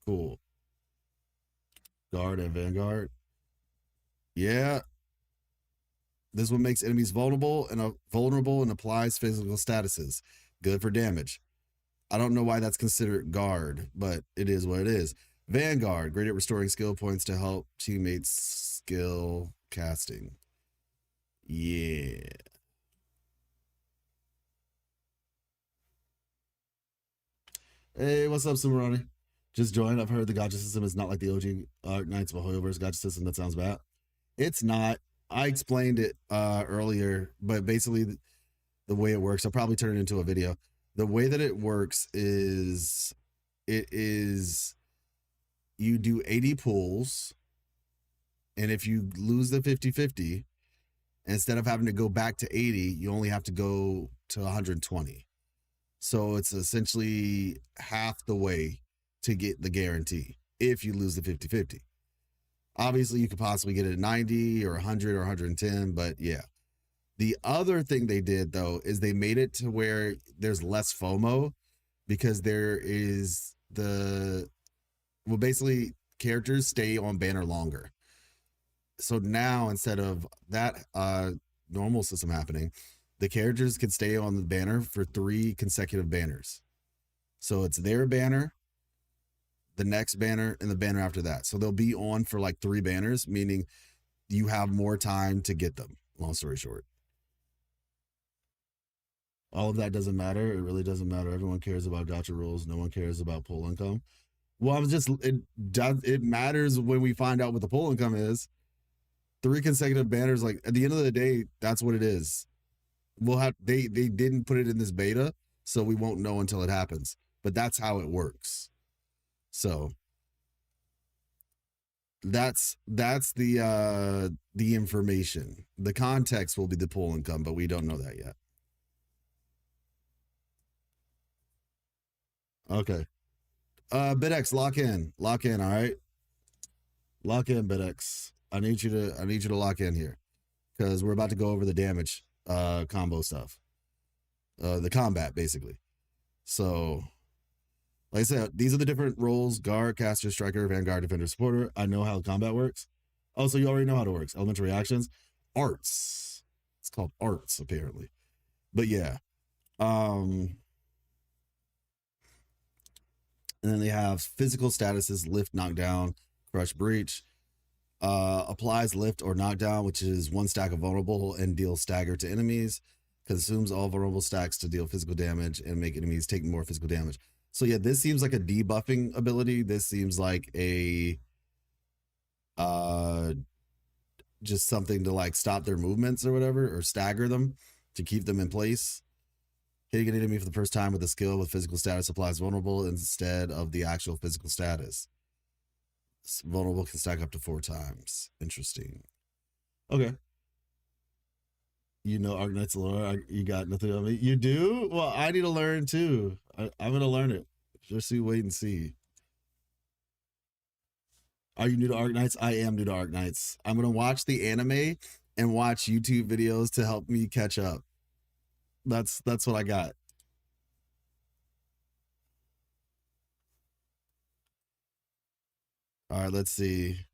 Cool. Guard and vanguard. Yeah. This one makes enemies vulnerable and applies physical statuses. Good for damage. I don't know why that's considered guard, but it is what it is. Vanguard, great at restoring skill points to help teammates skill casting. Yeah. Hey, what's up, Sumarani? Just joined. I've heard the gacha system is not like the OG Arknights Hoyoverse gacha system. That sounds bad. It's not. I explained it earlier, but basically the way it works, I'll probably turn it into a video. The way that it works is you do 80 pulls, and if you lose the 50-50, instead of having to go back to 80, you only have to go to 120. So it's essentially half the way to get the guarantee if you lose the 50-50. Obviously, you could possibly get it at 90 or 100 or 110, but yeah. The other thing they did, though, is they made it to where there's less FOMO because there is basically characters stay on banner longer. So now instead of that normal system happening, the characters can stay on the banner for 3 consecutive banners. So it's their banner, the next banner, and the banner after that. So they'll be on for like 3 banners, meaning you have more time to get them. Long story short. All of that doesn't matter. It really doesn't matter. Everyone cares about gacha rules. No one cares about pool income. Well, it matters when we find out what the pool income is. 3 consecutive banners, like at the end of the day, that's what it is. We'll have they didn't put it in this beta, so we won't know until it happens. But that's how it works. So that's the information. The context will be the pool income, but we don't know that yet. Okay. BitX, lock in, all right? Lock in, BitX. I need you to lock in here. Because we're about to go over the damage combo stuff. The combat, basically. So, like I said, these are the different roles: guard, caster, striker, vanguard, defender, supporter. I know how combat works. Oh, so you already know how it works. Elemental reactions. Arts. It's called arts, apparently. But yeah. And then they have physical statuses: lift, knockdown, crush, breach. Applies lift or knockdown, which is 1 stack of vulnerable and deals stagger to enemies. Consumes all vulnerable stacks to deal physical damage and make enemies take more physical damage. So yeah, this seems like a debuffing ability. This seems like a just something to like stop their movements or whatever, or stagger them to keep them in place. Hitting an enemy for the first time with a skill with physical status applies vulnerable instead of the actual physical status. Vulnerable can stack up to 4 times. Interesting. Okay. You know Arknights lore. You got nothing on me. You do? Well, I need to learn too. I'm going to learn it. Just wait and see. Are you new to Arknights? I am new to Arknights. I'm going to watch the anime and watch YouTube videos to help me catch up. That's what I got. All right, let's see.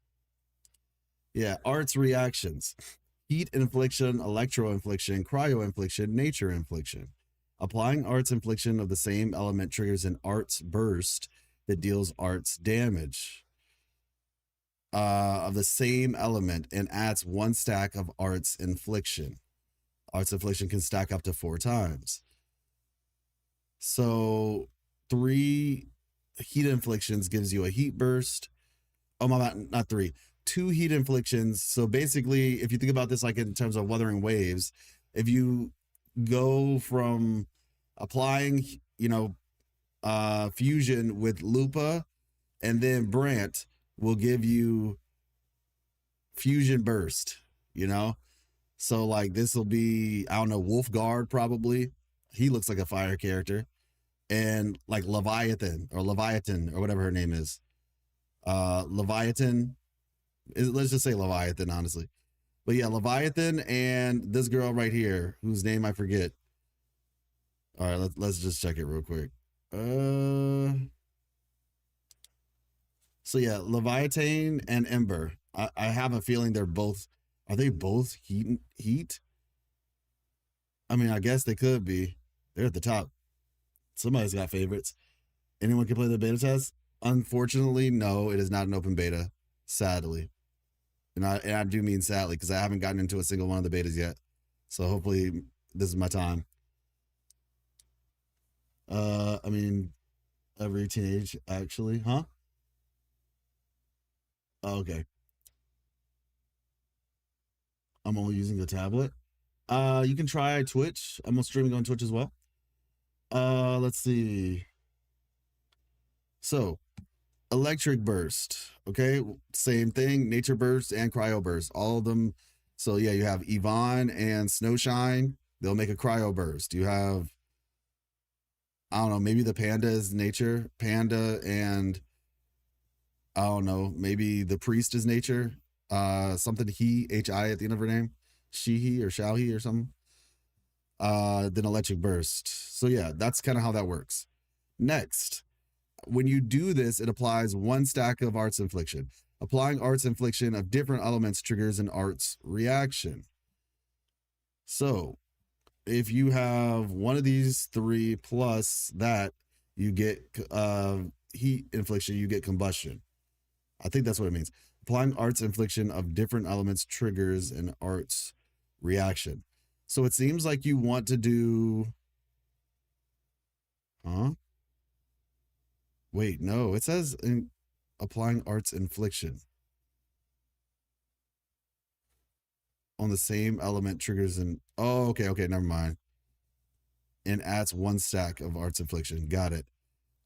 Yeah, arts reactions. Heat infliction, electro infliction, cryo infliction, nature infliction. Applying arts infliction of the same element triggers an arts burst that deals arts damage of the same element and adds 1 stack of arts infliction. Arts infliction can stack up to 4 times. So 3 heat inflictions gives you a heat burst. Oh my God, not 3. 2 heat inflictions. So basically, if you think about this like in terms of weathering waves, if you go from applying, fusion with Lupa, and then Brant will give you fusion burst, So like this will be, I don't know, Wolfguard probably. He looks like a fire character. And like Leviathan or whatever her name is. Leviathan. Let's just say Leviathan, honestly. But yeah, Leviathan and this girl right here, whose name I forget. All right, let's just check it real quick. So yeah, Leviathan and Ember. I have a feeling they're both. Are they both heat? I mean, I guess they could be. They're at the top. Somebody's got favorites. Anyone can play the beta test? Unfortunately, no, it is not an open beta. Sadly. And I do mean sadly, because I haven't gotten into a single one of the betas yet. So hopefully this is my time. I mean, every teenage, actually. Huh? Oh, okay. I'm only using a tablet. You can try Twitch. I'm streaming on Twitch as well. Let's see. So, electric burst. Okay, same thing. Nature burst and cryo burst. All of them. So yeah, you have Yvonne and Snowshine. They'll make a cryo burst. You have, I don't know, maybe the panda is nature. Panda and I don't know, maybe the priest is nature. Something H-I at the end of her name. She, or shall he, or something. Then electric burst. So yeah, that's kind of how that works. Next, when you do this, it applies 1 stack of arts infliction. Applying arts infliction of different elements triggers an arts reaction. So if you have one of these three plus that, you get heat infliction, you get combustion. I think that's what it means. Applying arts infliction of different elements triggers an arts reaction. So it seems like you want to do... Huh? Wait, no. It says applying arts infliction on the same element triggers an... Oh, okay, never mind. And adds 1 stack of arts infliction. Got it.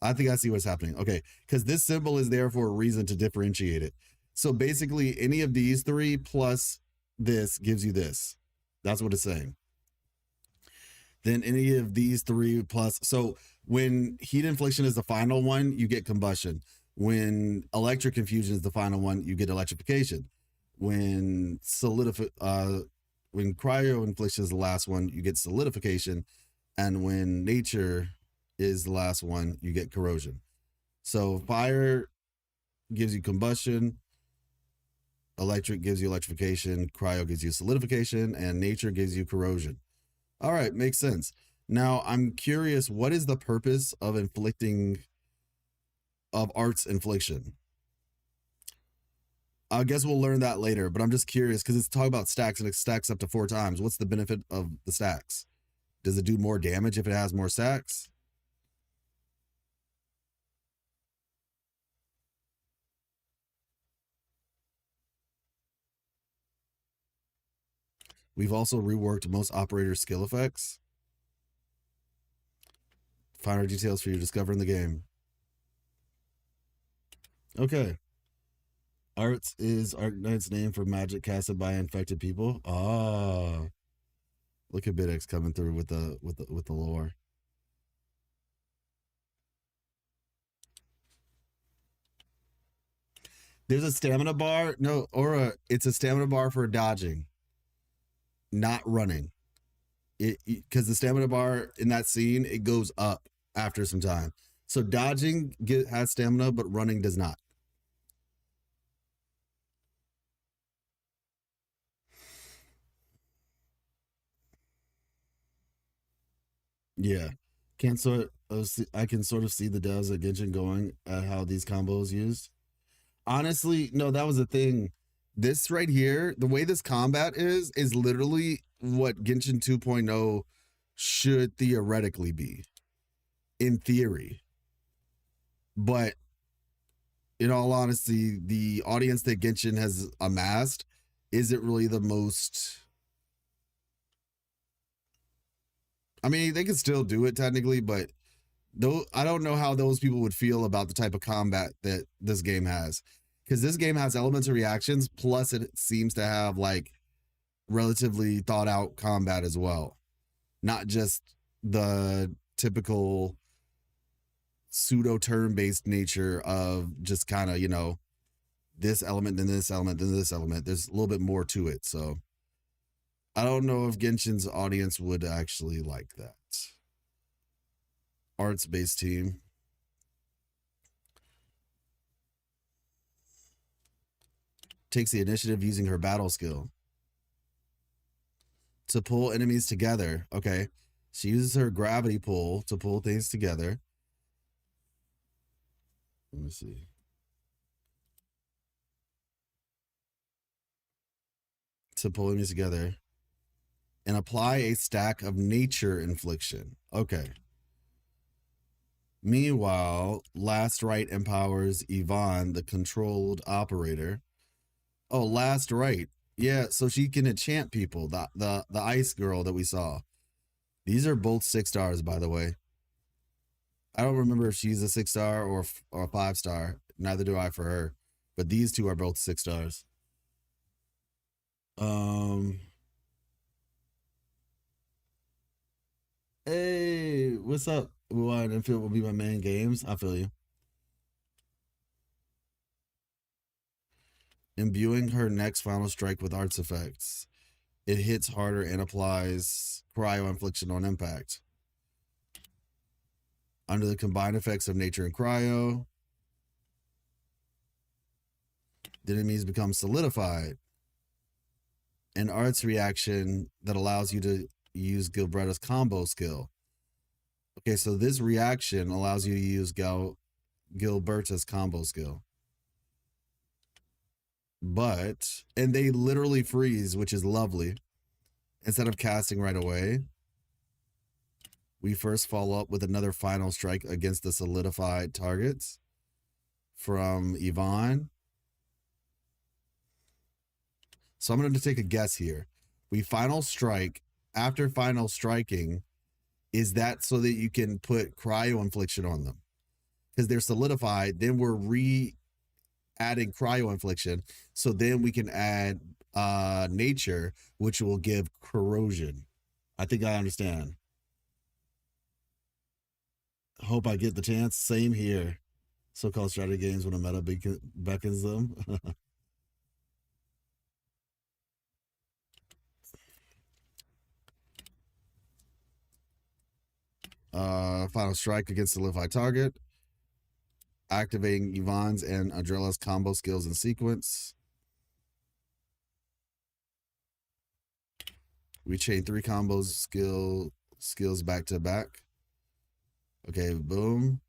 I think I see what's happening. Okay, because this symbol is there for a reason to differentiate it. So basically, any of these three plus this gives you this. That's what it's saying. Then any of these three plus... So when heat infliction is the final one, you get combustion. When electric infusion is the final one, you get electrification. When cryo infliction is the last one, you get solidification. And when nature is the last one, you get corrosion. So fire gives you combustion, electric gives you electrification, cryo gives you solidification, and nature gives you corrosion. All right, makes sense. Now, I'm curious, what is the purpose of arts infliction? I guess we'll learn that later, but I'm just curious because it's talking about stacks and it stacks up to 4 times. What's the benefit of the stacks? Does it do more damage if it has more stacks? We've also reworked most operator skill effects. Finer details for you to discover in the game. Okay. Arts is Arknights' name for magic casted by infected people. Ah. Look at Bidex coming through with the lore. There's a stamina bar. No, Aura, it's a stamina bar for dodging, not running. Because the stamina bar in that scene, it goes up after some time. So dodging has stamina, but running does not. Yeah. I can sort of see the devs at Genshin going at how these combos used. Honestly, no, that was the thing. This right here, the way this combat is literally what Genshin 2.0 should theoretically be. In theory. But in all honesty, the audience that Genshin has amassed isn't really the most... I mean, they can still do it technically, but I don't know how those people would feel about the type of combat that this game has. Because this game has elements of reactions, plus it seems to have like relatively thought out combat as well. Not just the typical pseudo turn-based nature of just kind of, this element, then this element, then this element. There's a little bit more to it. So I don't know if Genshin's audience would actually like that. Arts-based team. Takes the initiative using her battle skill to pull enemies together. Okay. She uses her gravity pull to pull things together. Let me see. To pull enemies together and apply a stack of nature infliction. Okay. Meanwhile, Last Right empowers Yvonne, the controlled operator. Oh, Last Right. Yeah, so she can enchant people. The ice girl that we saw. These are both 6 stars, by the way. I don't remember if she's a 6-star or a 5-star. Neither do I for her. But these two are both 6 stars. Hey, what's up? Endfield will be my main games. I feel you. Imbuing her next final strike with arts effects. It hits harder and applies cryo infliction on impact. Under the combined effects of nature and cryo. The enemies become solidified. An arts reaction that allows you to use Gilberta's combo skill. Okay, so this reaction allows you to use Gilberta's combo skill. And they literally freeze, which is lovely. Instead of casting right away, we first follow up with another final strike against the solidified targets from Yvonne. So I'm going to take a guess here. We final strike. After final striking, is that so that you can put cryo infliction on them? Because they're solidified. Then we're adding cryo infliction. So then we can add nature, which will give corrosion. I think I understand. Hope I get the chance. Same here. So-called strategy games when a meta beckons them. Final strike against solidified target. Activating Yvonne's and Adrella's combo skills in sequence. We chain 3 combos skills back to back. Okay, boom.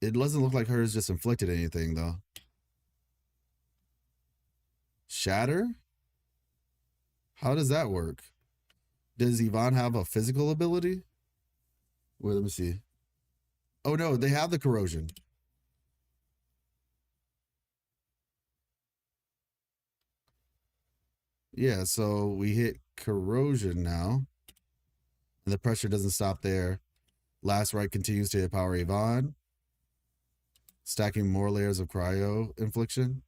It doesn't look like hers just inflicted anything though. Shatter? How does that work? Does Yvonne have a physical ability? Wait, let me see. Oh no, they have the corrosion. Yeah, so we hit corrosion now. And the pressure doesn't stop there. Last right continues to empower Yvonne. Stacking more layers of cryo infliction.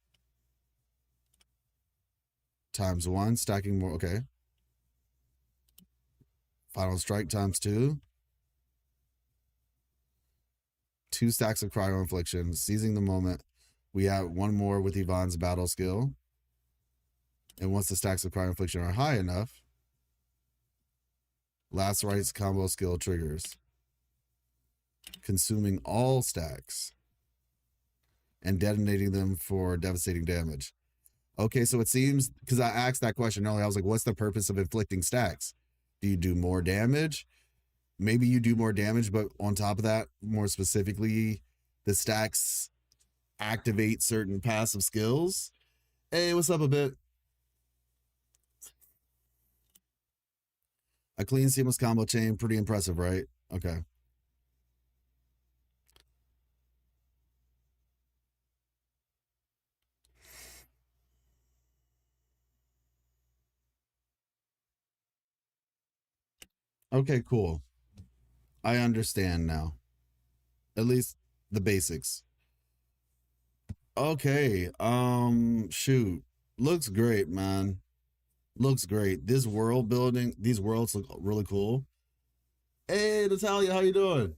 ×1, stacking more, okay. Final strike ×2. 2 stacks of cryo infliction. Seizing the moment. We add 1 more with Yvonne's battle skill. And once the stacks of cryo infliction are high enough, last right's combo skill triggers. Consuming all stacks. And detonating them for devastating damage. Okay, so it seems, because I asked that question earlier, I was like, what's the purpose of inflicting stacks? Do you do more damage? Maybe you do more damage, but on top of that, more specifically, the stacks activate certain passive skills. Hey, what's up a bit? A clean seamless combo chain, pretty impressive, right? Okay. Okay, cool. I understand now. At least the basics. Okay. Shoot. Looks great, man. Looks great. This world building, these worlds look really cool. Hey, Natalia, how you doing?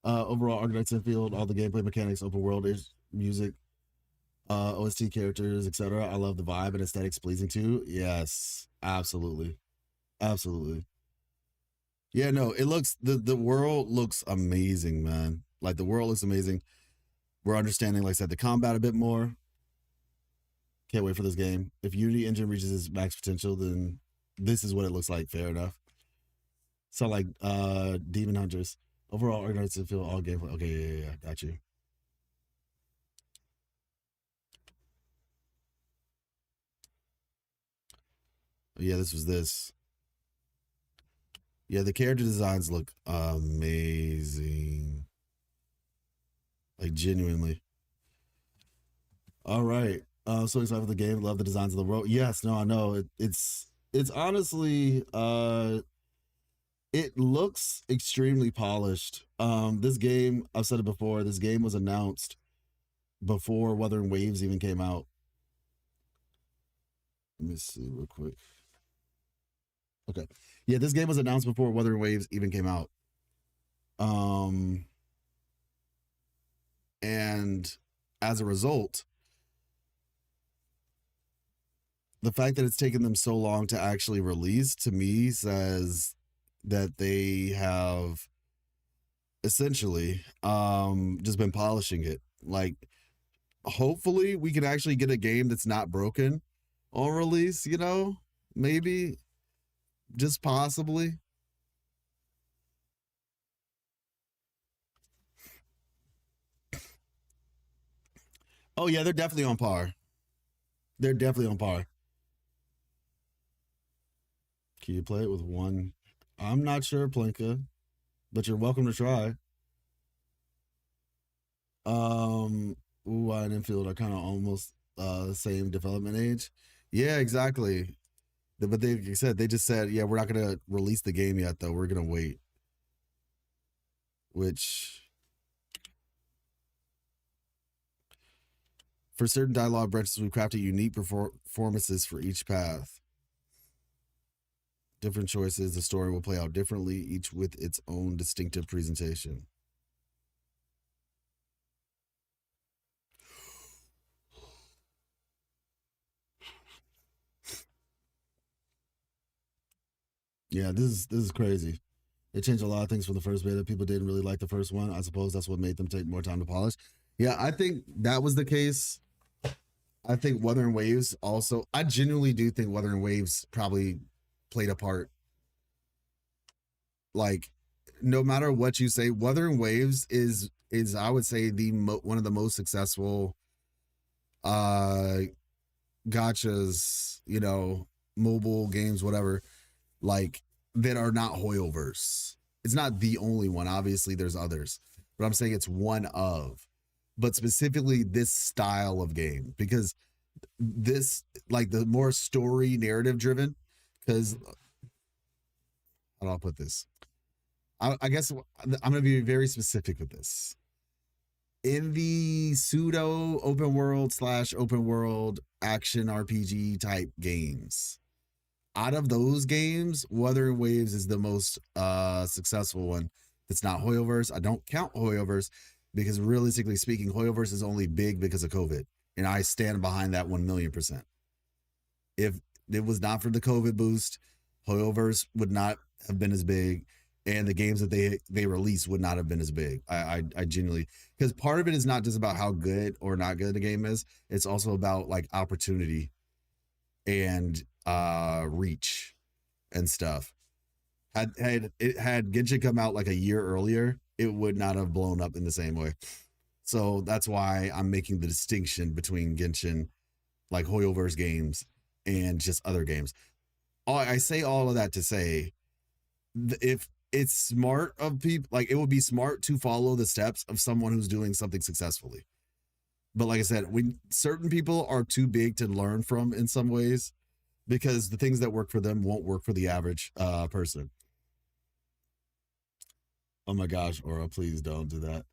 Overall, Arknights Endfield, all the gameplay mechanics, open world music, OST characters, etc. I love the vibe and aesthetics pleasing too. Yes, absolutely. Absolutely. Yeah, no, it looks, the world looks amazing, man. Like the world looks amazing. We're understanding, like I said, the combat a bit more. Can't wait for this game. If Unity Engine reaches its max potential, then this is what it looks like. Fair enough. So like Demon Hunters. Overall, Arknights to feel all gameplay. Okay, yeah, got you. Yeah, this was this. Yeah, the character designs look amazing. Like genuinely. All right. So excited for the game. Love the designs of the world. Yes, no, I know. It's honestly it looks extremely polished. This game, I've said it before, this game was announced before Wuthering Waves even came out. Let me see real quick. Okay. Yeah, this game was announced before Wuthering Waves even came out. And as a result, the fact that it's taken them so long to actually release, to me, says that they have essentially. Just been polishing it. Like, hopefully we can actually get a game that's not broken on release, you know? Maybe, just possibly. Oh yeah, they're definitely on par. They're definitely on par. Can you play it with one? I'm not sure, Plinka, but you're welcome to try. UI and Infield are kind of almost the same development age. Yeah, exactly. But they said, they just said, yeah, we're not gonna release the game yet, though. We're gonna wait. Which, for certain dialogue branches, we've crafted unique performances for each path. Different choices, the story will play out differently, each with its own distinctive presentation. Yeah, this is crazy. They changed a lot of things from the first beta. People didn't really like the first one. I suppose that's what made them take more time to polish. Yeah, I think that was the case. I think Wuthering Waves also. I genuinely do think Wuthering Waves probably played a part. Like, no matter what you say, Wuthering Waves is I would say one of the most successful gachas, you know, mobile games, whatever, like, that are not Hoyoverse. It's not the only one. Obviously, there's others, but I'm saying it's one of. But specifically this style of game, because this, like, the more story narrative driven, because how do I put this? I guess I'm going to be very specific with this. In the pseudo open world / open world action RPG type games, out of those games, Wuthering Waves is the most successful one. It's not Hoyoverse. I don't count Hoyoverse because, realistically speaking, Hoyoverse is only big because of COVID. And I stand behind that 1,000,000%. If it was not for the COVID boost, Hoyoverse would not have been as big. And the games that they released would not have been as big. I genuinely, because part of it is not just about how good or not good the game is. It's also about, like, opportunity and reach and stuff. Had Genshin come out like a year earlier, it would not have blown up in the same way. So that's why I'm making the distinction between Genshin, like Hoyoverse games, and just other games. I say all of that to say, if it's smart of people, like, it would be smart to follow the steps of someone who's doing something successfully. But like I said, when certain people are too big to learn from in some ways, because the things that work for them won't work for the average person. Oh my gosh, Aura, please don't do that.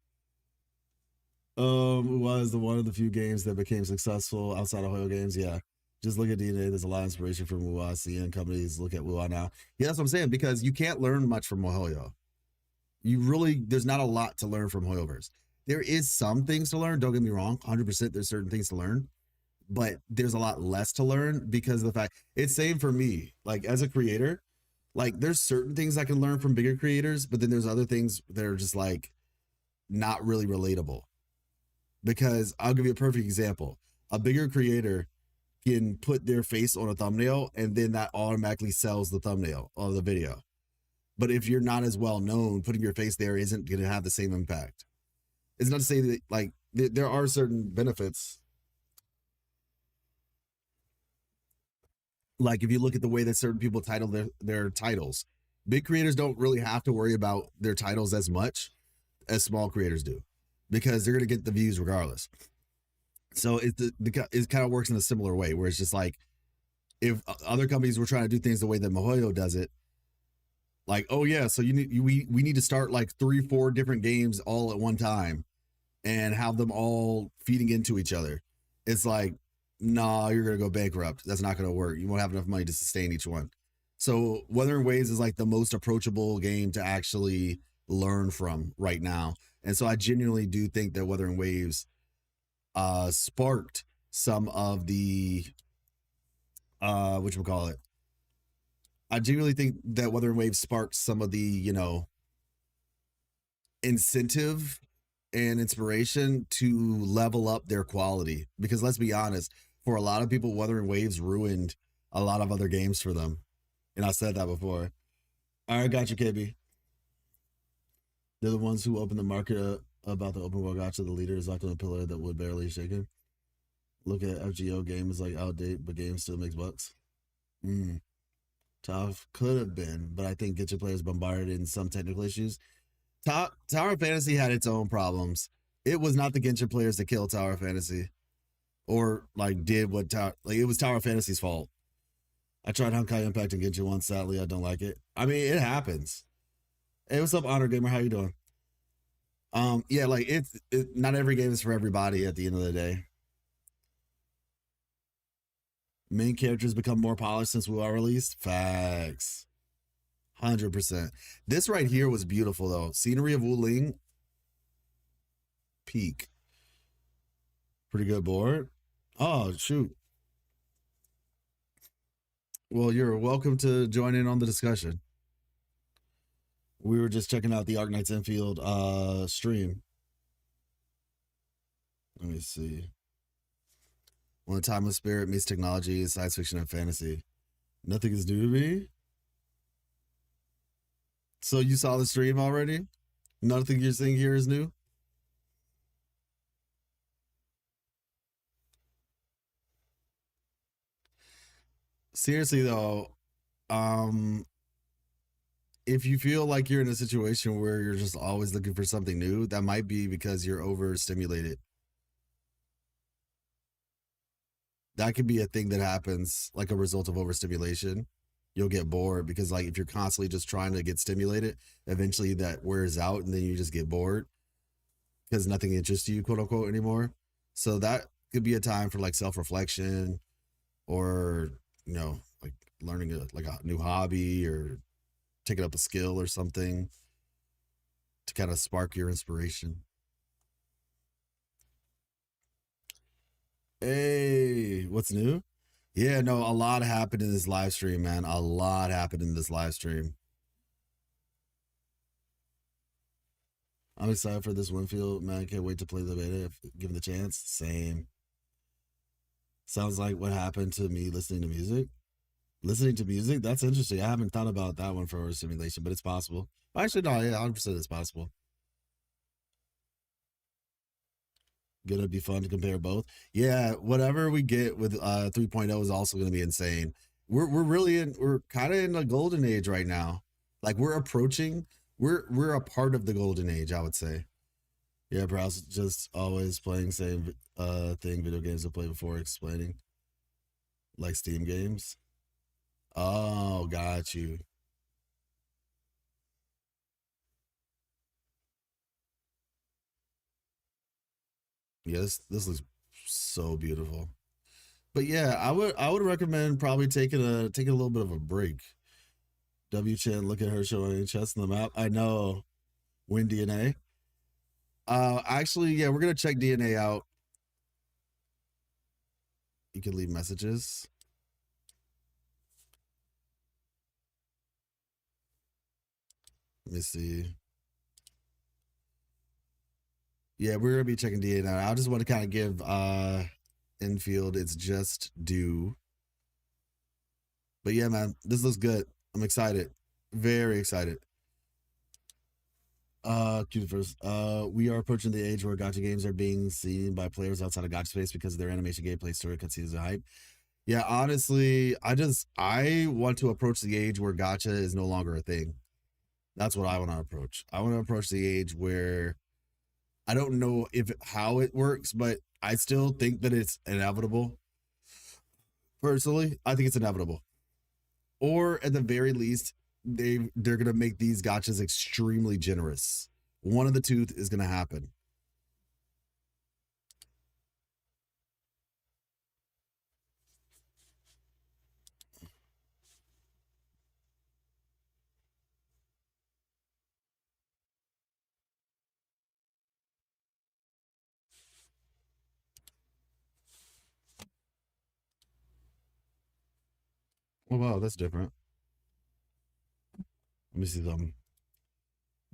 It was one of the few games that became successful outside of Hoyo games. Yeah. Just look at DNA. There's a lot of inspiration from Wuwa. CN companies look at Wuwa now. Yeah, that's what I'm saying, because you can't learn much from Hoyo. There's not a lot to learn from Hoyoverse. There is some things to learn. Don't get me wrong. 100% there's certain things to learn. But there's a lot less to learn because of the fact, it's same for me. Like, as a creator, like, there's certain things I can learn from bigger creators, but then there's other things that are just, like, not really relatable. Because I'll give you a perfect example. A bigger creator can put their face on a thumbnail, and then that automatically sells the thumbnail or the video. But if you're not as well known, putting your face there isn't going to have the same impact. It's not to say that, like, there are certain benefits. Like, if you look at the way that certain people title their titles, big creators don't really have to worry about their titles as much as small creators do, because they're going to get the views regardless. So it kind of works in a similar way, where it's just like, if other companies were trying to do things the way that MiHoYo does it, like, oh yeah, so we need to start like 3-4 different games all at one time and have them all feeding into each other. It's like, nah, you're gonna go bankrupt. That's not gonna work. You won't have enough money to sustain each one. So Wuthering Waves is like the most approachable game to actually learn from right now. And so I genuinely do think that Wuthering Waves sparked some of the whatchamacallit. I genuinely think that Wuthering Waves sparked some of the, you know, incentive and inspiration to level up their quality. Because let's be honest, for a lot of people, Wuthering Waves ruined a lot of other games for them. And I said that before. All right, got you, KB. They're the ones who opened the market about the open world gacha. The leader is locked on a pillar that would barely shaken. Look at FGO games like outdate, but game still makes bucks. Tough could have been, but I think Getcha players bombarded in some technical issues. Tower of Fantasy had its own problems. It was not the Genshin players that killed Tower of Fantasy, or like did what it was Tower of Fantasy's fault. I tried Honkai Impact and Genshin once. Sadly, I don't like it. I mean, it happens. Hey, what's up, Honor Gamer? How you doing? Yeah, like not every game is for everybody at the end of the day. Main characters become more polished since we are released. Facts. 100%. This right here was beautiful though. Scenery of Wuling. Peak. Pretty good board. Oh, shoot. Well, you're welcome to join in on the discussion. We were just checking out the Arknights Endfield stream. Let me see. When time of spirit meets technology, science fiction and fantasy. Nothing is new to me. So you saw the stream already? Nothing you're seeing here is new? Seriously though, if you feel like you're in a situation where you're just always looking for something new, that might be because you're overstimulated. That could be a thing that happens like a result of overstimulation. You'll get bored because like if you're constantly just trying to get stimulated, eventually that wears out and then you just get bored because nothing interests you, quote unquote, anymore. So that could be a time for like self-reflection or, you know, like learning a new hobby or taking up a skill or something to kind of spark your inspiration. Hey, what's new? Yeah, no, a lot happened in this live stream, man. A lot happened in this live stream. I'm excited for this Winfield, man. Can't wait to play the beta if given the chance. Same. Sounds like what happened to me listening to music. Listening to music? That's interesting. I haven't thought about that one for simulation, but it's possible. Actually, no, yeah, 100% it's possible. Gonna be fun to compare both. Yeah, whatever we get with 3.0 is also gonna be insane. We're kind of in a golden age right now. Like we're a part of the golden age, I would say. Yeah, perhaps just always playing same thing video games I played before explaining. Like Steam games. Oh, got you. Yeah, this looks so beautiful. But yeah, I would recommend probably taking a little bit of a break. W Chen, look at her showing chest on the map. I know. Win DNA. Actually, yeah, we're gonna check DNA out. You can leave messages. Let me see. Yeah, we're gonna be checking DNA out. I just want to kind of give Endfield its just due. But yeah, man, this looks good. I'm excited. Very excited. Cute first. We are approaching the age where gacha games are being seen by players outside of gacha space because of their animation, gameplay, story, cutscenes, and hype. Yeah, honestly, I want to approach the age where gacha is no longer a thing. That's what I want to approach. I want to approach the age where I don't know how it works, but I still think that it's inevitable. Personally, I think it's inevitable. Or at the very least, they're gonna make these gachas extremely generous. One of the two is gonna happen. Oh wow, that's different. Let me see them.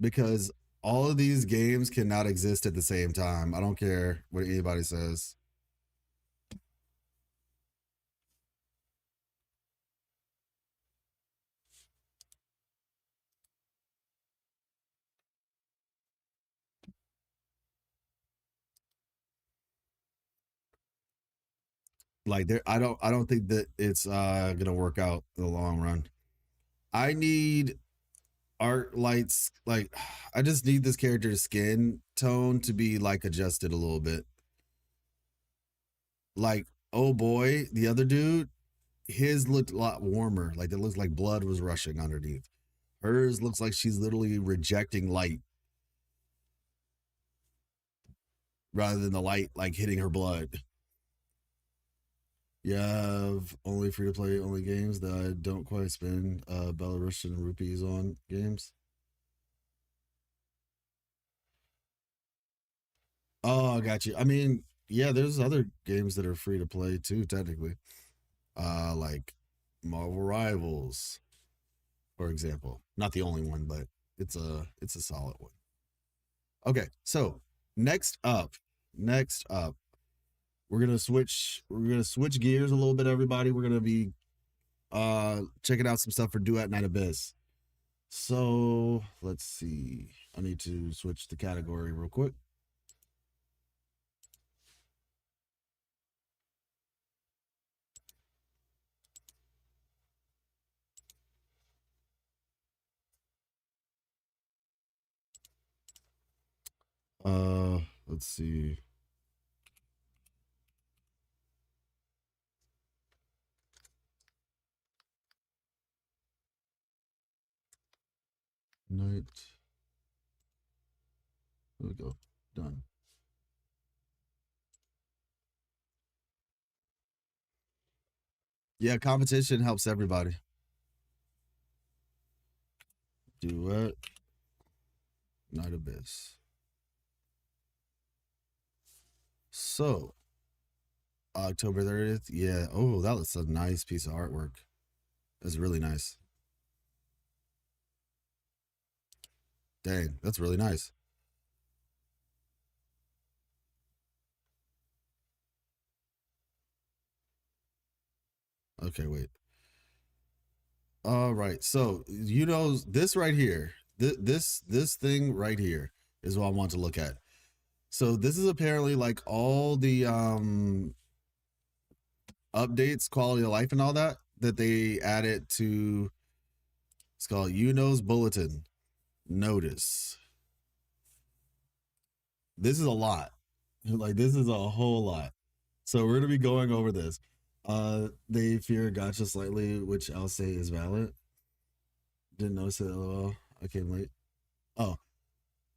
Because All of these games cannot exist at the same time. I don't care what anybody says. Like I don't think that it's gonna work out in the long run. I need Arknights, like I just need this character's skin tone to be like adjusted a little bit. Like, oh boy, the other dude, his looked a lot warmer. Like it looks like blood was rushing underneath. Hers looks like she's literally rejecting light rather than the light like hitting her blood. You have only free to play only games that I don't quite spend Belarusian rupees on games. Oh, I got you. I mean, yeah, there's other games that are free to play too, technically. Like Marvel Rivals, for example. Not the only one, but it's a solid one. Okay, so next up, we're gonna switch gears a little bit, everybody. We're gonna be checking out some stuff for Duet Night Abyss. So let's see. I need to switch the category real quick. Let's see. Night. There we go. Done. Yeah, competition helps everybody. Duet Night Abyss. So, October 30th. Yeah. Oh, that was a nice piece of artwork. That's really nice. Dang, that's really nice. Okay, wait. All right. So, you know, this right here, this thing right here is what I want to look at. So, this is apparently like all the updates, quality of life and all that they added to. It's called UNO's Bulletin. Notice. This is a lot. Like, this is a whole lot. So we're gonna be going over this. They fear gotcha slightly, which I'll say is valid. Didn't notice it at all. I came late. Oh,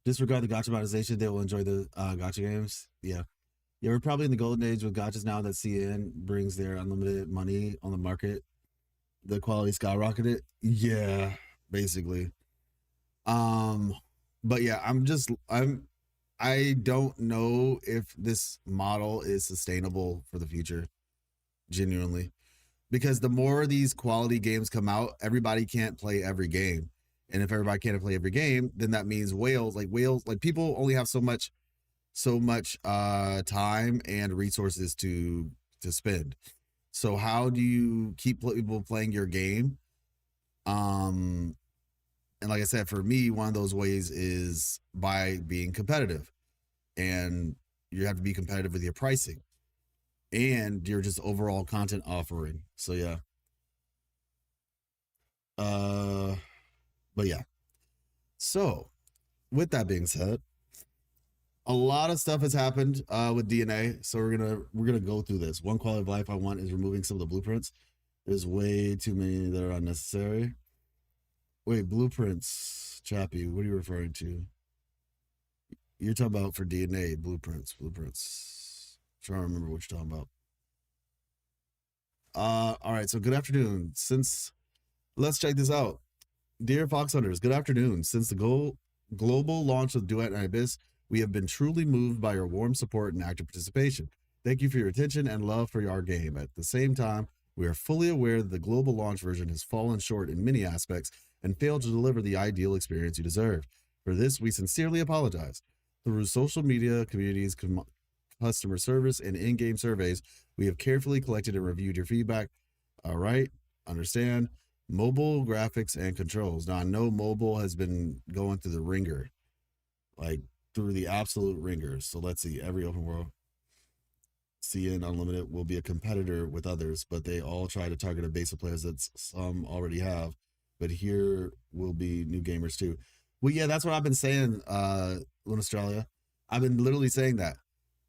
disregard the gotcha monetization. They will enjoy the gotcha games. Yeah. Yeah, we're probably in the golden age with gotchas now that CN brings their unlimited money on the market. The quality skyrocketed. Yeah, basically. But yeah, I don't know if this model is sustainable for the future, genuinely, because the more these quality games come out, everybody can't play every game. And if everybody can't play every game, then that means whales, like people only have so much time and resources to spend. So how do you keep people playing your game? And like I said, for me, one of those ways is by being competitive. And you have to be competitive with your pricing and your just overall content offering. So yeah. But yeah. So with that being said, a lot of stuff has happened with DNA. So we're gonna go through this. One quality of life I want is removing some of the blueprints. There's way too many that are unnecessary. Wait, blueprints, Chappie, what are you referring to? You're talking about for DNA, blueprints. I'm trying to remember what you're talking about. All right, so good afternoon. Let's check this out. Dear Fox Hunters, good afternoon. Since the global launch of Duet and Abyss, we have been truly moved by your warm support and active participation. Thank you for your attention and love for our game. At the same time, we are fully aware that the global launch version has fallen short in many aspects and failed to deliver the ideal experience you deserve. For this, we sincerely apologize. Through social media, communities, customer service, and in-game surveys, we have carefully collected and reviewed your feedback. All right, understand. Mobile graphics and controls. Now, I know mobile has been going through the ringer, like through the absolute ringer. So let's see, every open world CN Unlimited will be a competitor with others, but they all try to target a base of players that some already have. But here will be new gamers too. Well, yeah, that's what I've been saying, in Australia. I've been literally saying that.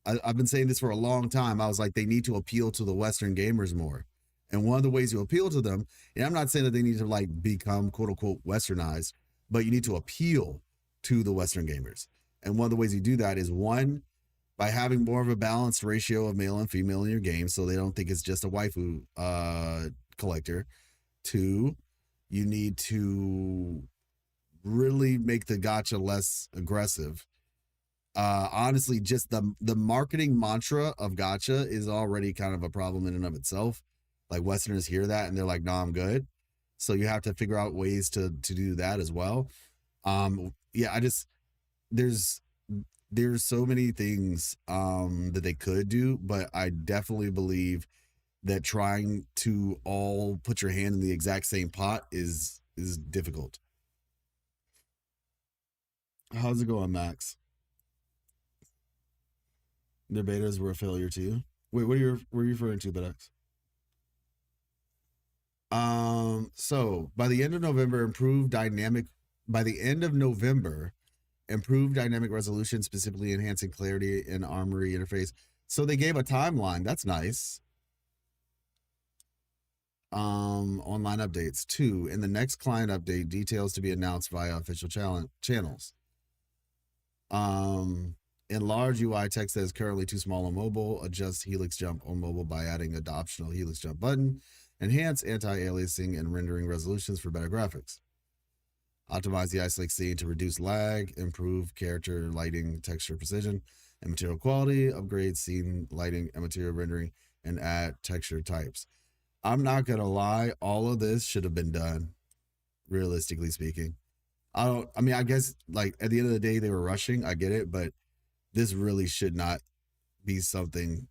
I've been saying this for a long time. I was like, they need to appeal to the Western gamers more. And one of the ways you appeal to them, and I'm not saying that they need to like become quote unquote Westernized, but you need to appeal to the Western gamers. And one of the ways you do that is one, by having more of a balanced ratio of male and female in your game, so they don't think it's just a waifu collector. Two, you need to really make the gacha less aggressive. Honestly, just the marketing mantra of gacha is already kind of a problem in and of itself. Like Westerners hear that and they're like, "No, I'm good." So you have to figure out ways to do that as well. Yeah, there's so many things that they could do, but I definitely believe that trying to all put your hand in the exact same pot is difficult. How's it going, Max? Their betas were a failure too. Wait, what are you referring to, Bedex? So by the end of November, improved dynamic resolution, specifically enhancing clarity and armory interface. So they gave a timeline. That's nice. Online updates. 2, in the next client update, details to be announced via official channels. Enlarge UI text that is currently too small on mobile. Adjust helix jump on mobile by adding an optional helix jump button. Enhance anti-aliasing and rendering resolutions for better graphics. Optimize the isolate scene to reduce lag. Improve character lighting, texture precision, and material quality. Upgrade scene lighting and material rendering, and add texture types. I'm not gonna lie, all of this should have been done, realistically speaking. I guess like at the end of the day they were rushing, I get it, but this really should not be something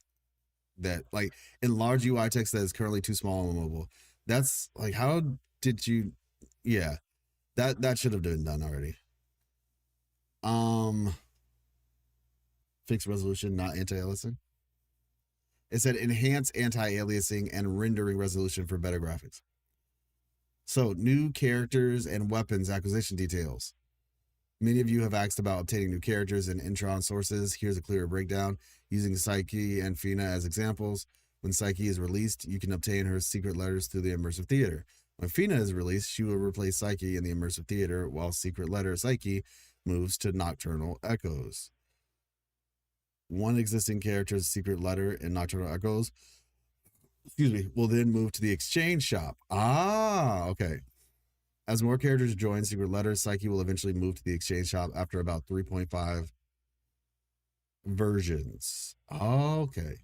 that like enlarge UI text that is currently too small on mobile. That's like, how did you, yeah, that should have been done already. Fixed resolution, not anti-aliasing. It said enhance anti-aliasing and rendering resolution for better graphics. So new characters and weapons acquisition details. Many of you have asked about obtaining new characters and Intron sources. Here's a clearer breakdown using Psyche and Fina as examples. When Psyche is released, you can obtain her secret letters through the immersive theater. When Fina is released, she will replace Psyche in the immersive theater, while secret letter Psyche moves to Nocturnal Echoes. One existing character's secret letter in Nocturnal Echoes, will then move to the exchange shop. Okay. As more characters join secret letters, Psyche will eventually move to the exchange shop after about 3.5 versions. Okay.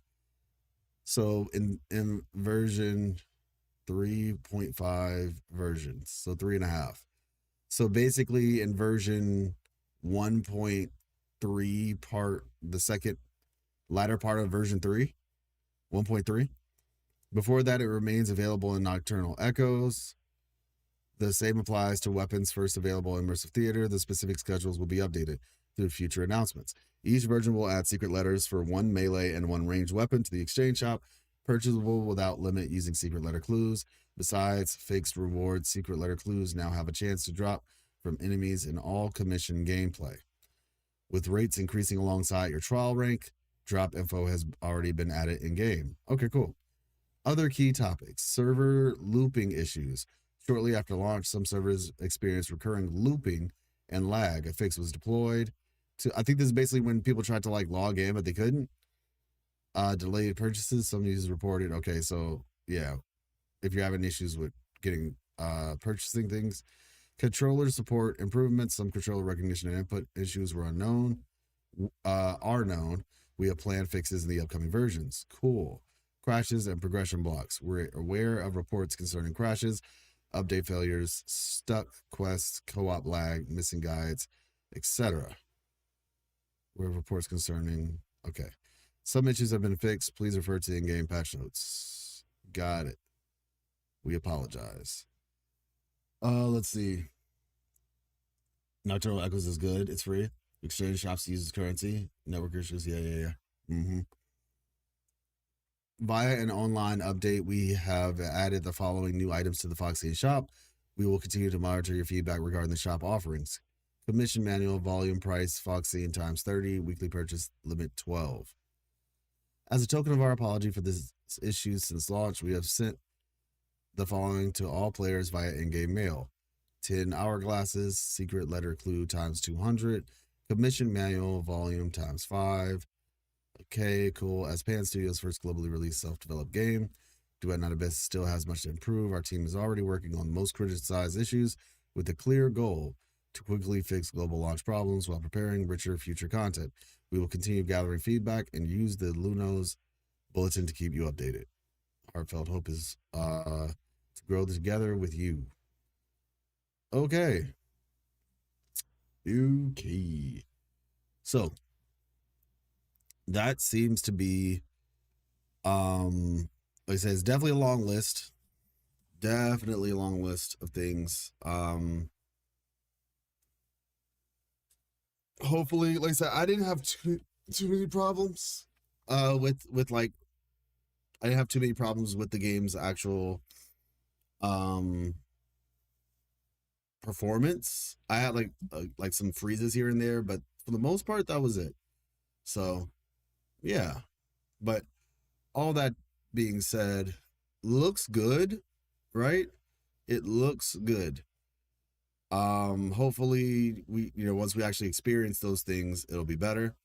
So in version 3.5 versions, so 3.5. So basically in version 1.3 part, the second latter part of version 3, 1.3. Before that, it remains available in Nocturnal Echoes. The same applies to weapons first available in Immersive Theater. The specific schedules will be updated through future announcements. Each version will add secret letters for one melee and one ranged weapon to the exchange shop, purchasable without limit using secret letter clues. Besides, fixed reward secret letter clues now have a chance to drop from enemies in all commission gameplay. With rates increasing alongside your trial rank, drop info has already been added in-game. Okay, cool. Other key topics. Server looping issues. Shortly after launch, some servers experienced recurring looping and lag. A fix was deployed. I think this is basically when people tried to like log in, but they couldn't. Delayed purchases. Some users reported. Okay, so yeah, if you're having issues with getting purchasing things. Controller support improvements. Some controller recognition and input issues were known. We have planned fixes in the upcoming versions. Cool. Crashes and progression blocks. We're aware of reports concerning crashes, update failures, stuck quests, co-op lag, missing guides, etc. We have reports concerning. Okay. Some issues have been fixed. Please refer to the in-game patch notes. Got it. We apologize. Let's see. Nocturnal Echoes is good. It's free. Exchange shops uses currency. Network issues. Yeah. Via an online update, we have added the following new items to the Foxy shop. We will continue to monitor your feedback regarding the shop offerings. Commission manual, volume price, Foxy times 30, weekly purchase limit 12. As a token of our apology for this issue since launch, we have sent the following to all players via in-game mail. 10 hourglasses, secret letter clue times 200, commission manual, volume times 5. Okay, cool. As Pan Studios' first globally released self-developed game, Duet Not Abyss still has much to improve. Our team is already working on the most criticized issues with a clear goal to quickly fix global launch problems while preparing richer future content. We will continue gathering feedback and use the Lunos bulletin to keep you updated. Heartfelt hope is to grow together with you. Okay. So that seems to be like I said, it's definitely a long list. Definitely a long list of things. Hopefully, like I said, I didn't have too many problems with like I didn't have too many problems with the game's actual performance. I had like some freezes here and there, but for the most part that was it. So yeah, but all that being said, looks good, right? It looks good. Hopefully we, once we actually experience those things, it'll be better.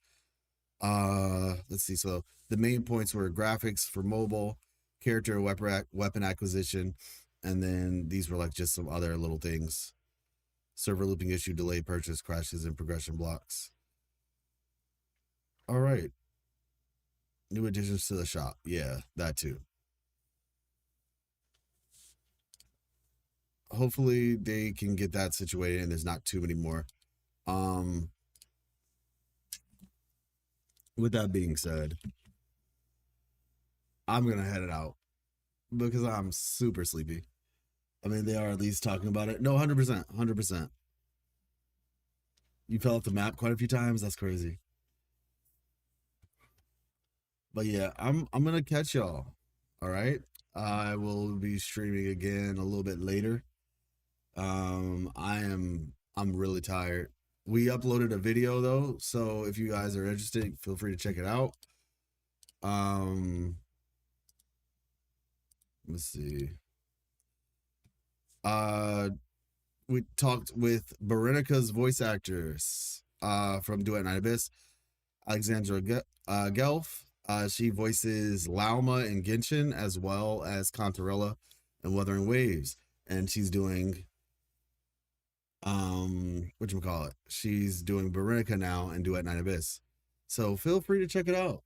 Let's see. So the main points were graphics for mobile, character weapon acquisition, and then these were like just some other little things. Server looping issue, delay purchase, crashes, and progression blocks. All right. New additions to the shop. Yeah, that too. Hopefully they can get that situated and there's not too many more. With that being said, I'm going to head it out because I'm super sleepy. I mean, they are at least talking about it. No, 100%, 100%. You fell off the map quite a few times. That's crazy. But yeah, I'm going to catch y'all. All right. I will be streaming again a little bit later. I'm really tired. We uploaded a video though, so if you guys are interested, feel free to check it out. Let's see. We talked with Berenica's voice actors from Duet Night Abyss, Alexandra Gelf. She voices Lauma in Genshin as well as Contarella in Wuthering Waves, and she's doing whatchamacallit? She's doing Berenica now and Duet Night Abyss. So feel free to check it out.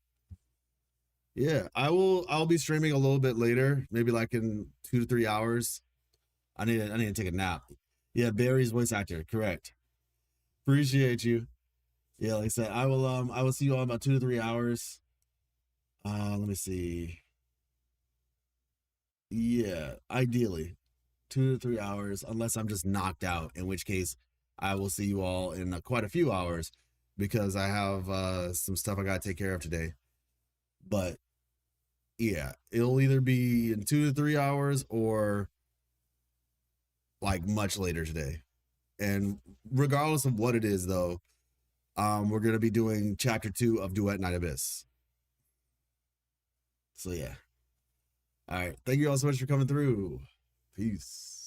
Yeah, I'll be streaming a little bit later, maybe like in 2 to 3 hours. I need to take a nap. Yeah, Barry's voice actor, correct. Appreciate you. Yeah, like I said, I will see you all in about 2 to 3 hours. Let me see. Yeah, ideally 2 to 3 hours, unless I'm just knocked out, in which case I will see you all in quite a few hours because I have some stuff I got to take care of today. But yeah, it'll either be in 2 to 3 hours or like much later today. And regardless of what it is though, we're going to be doing chapter 2 of Duet Night Abyss. So yeah. All right. Thank you all so much for coming through. Peace.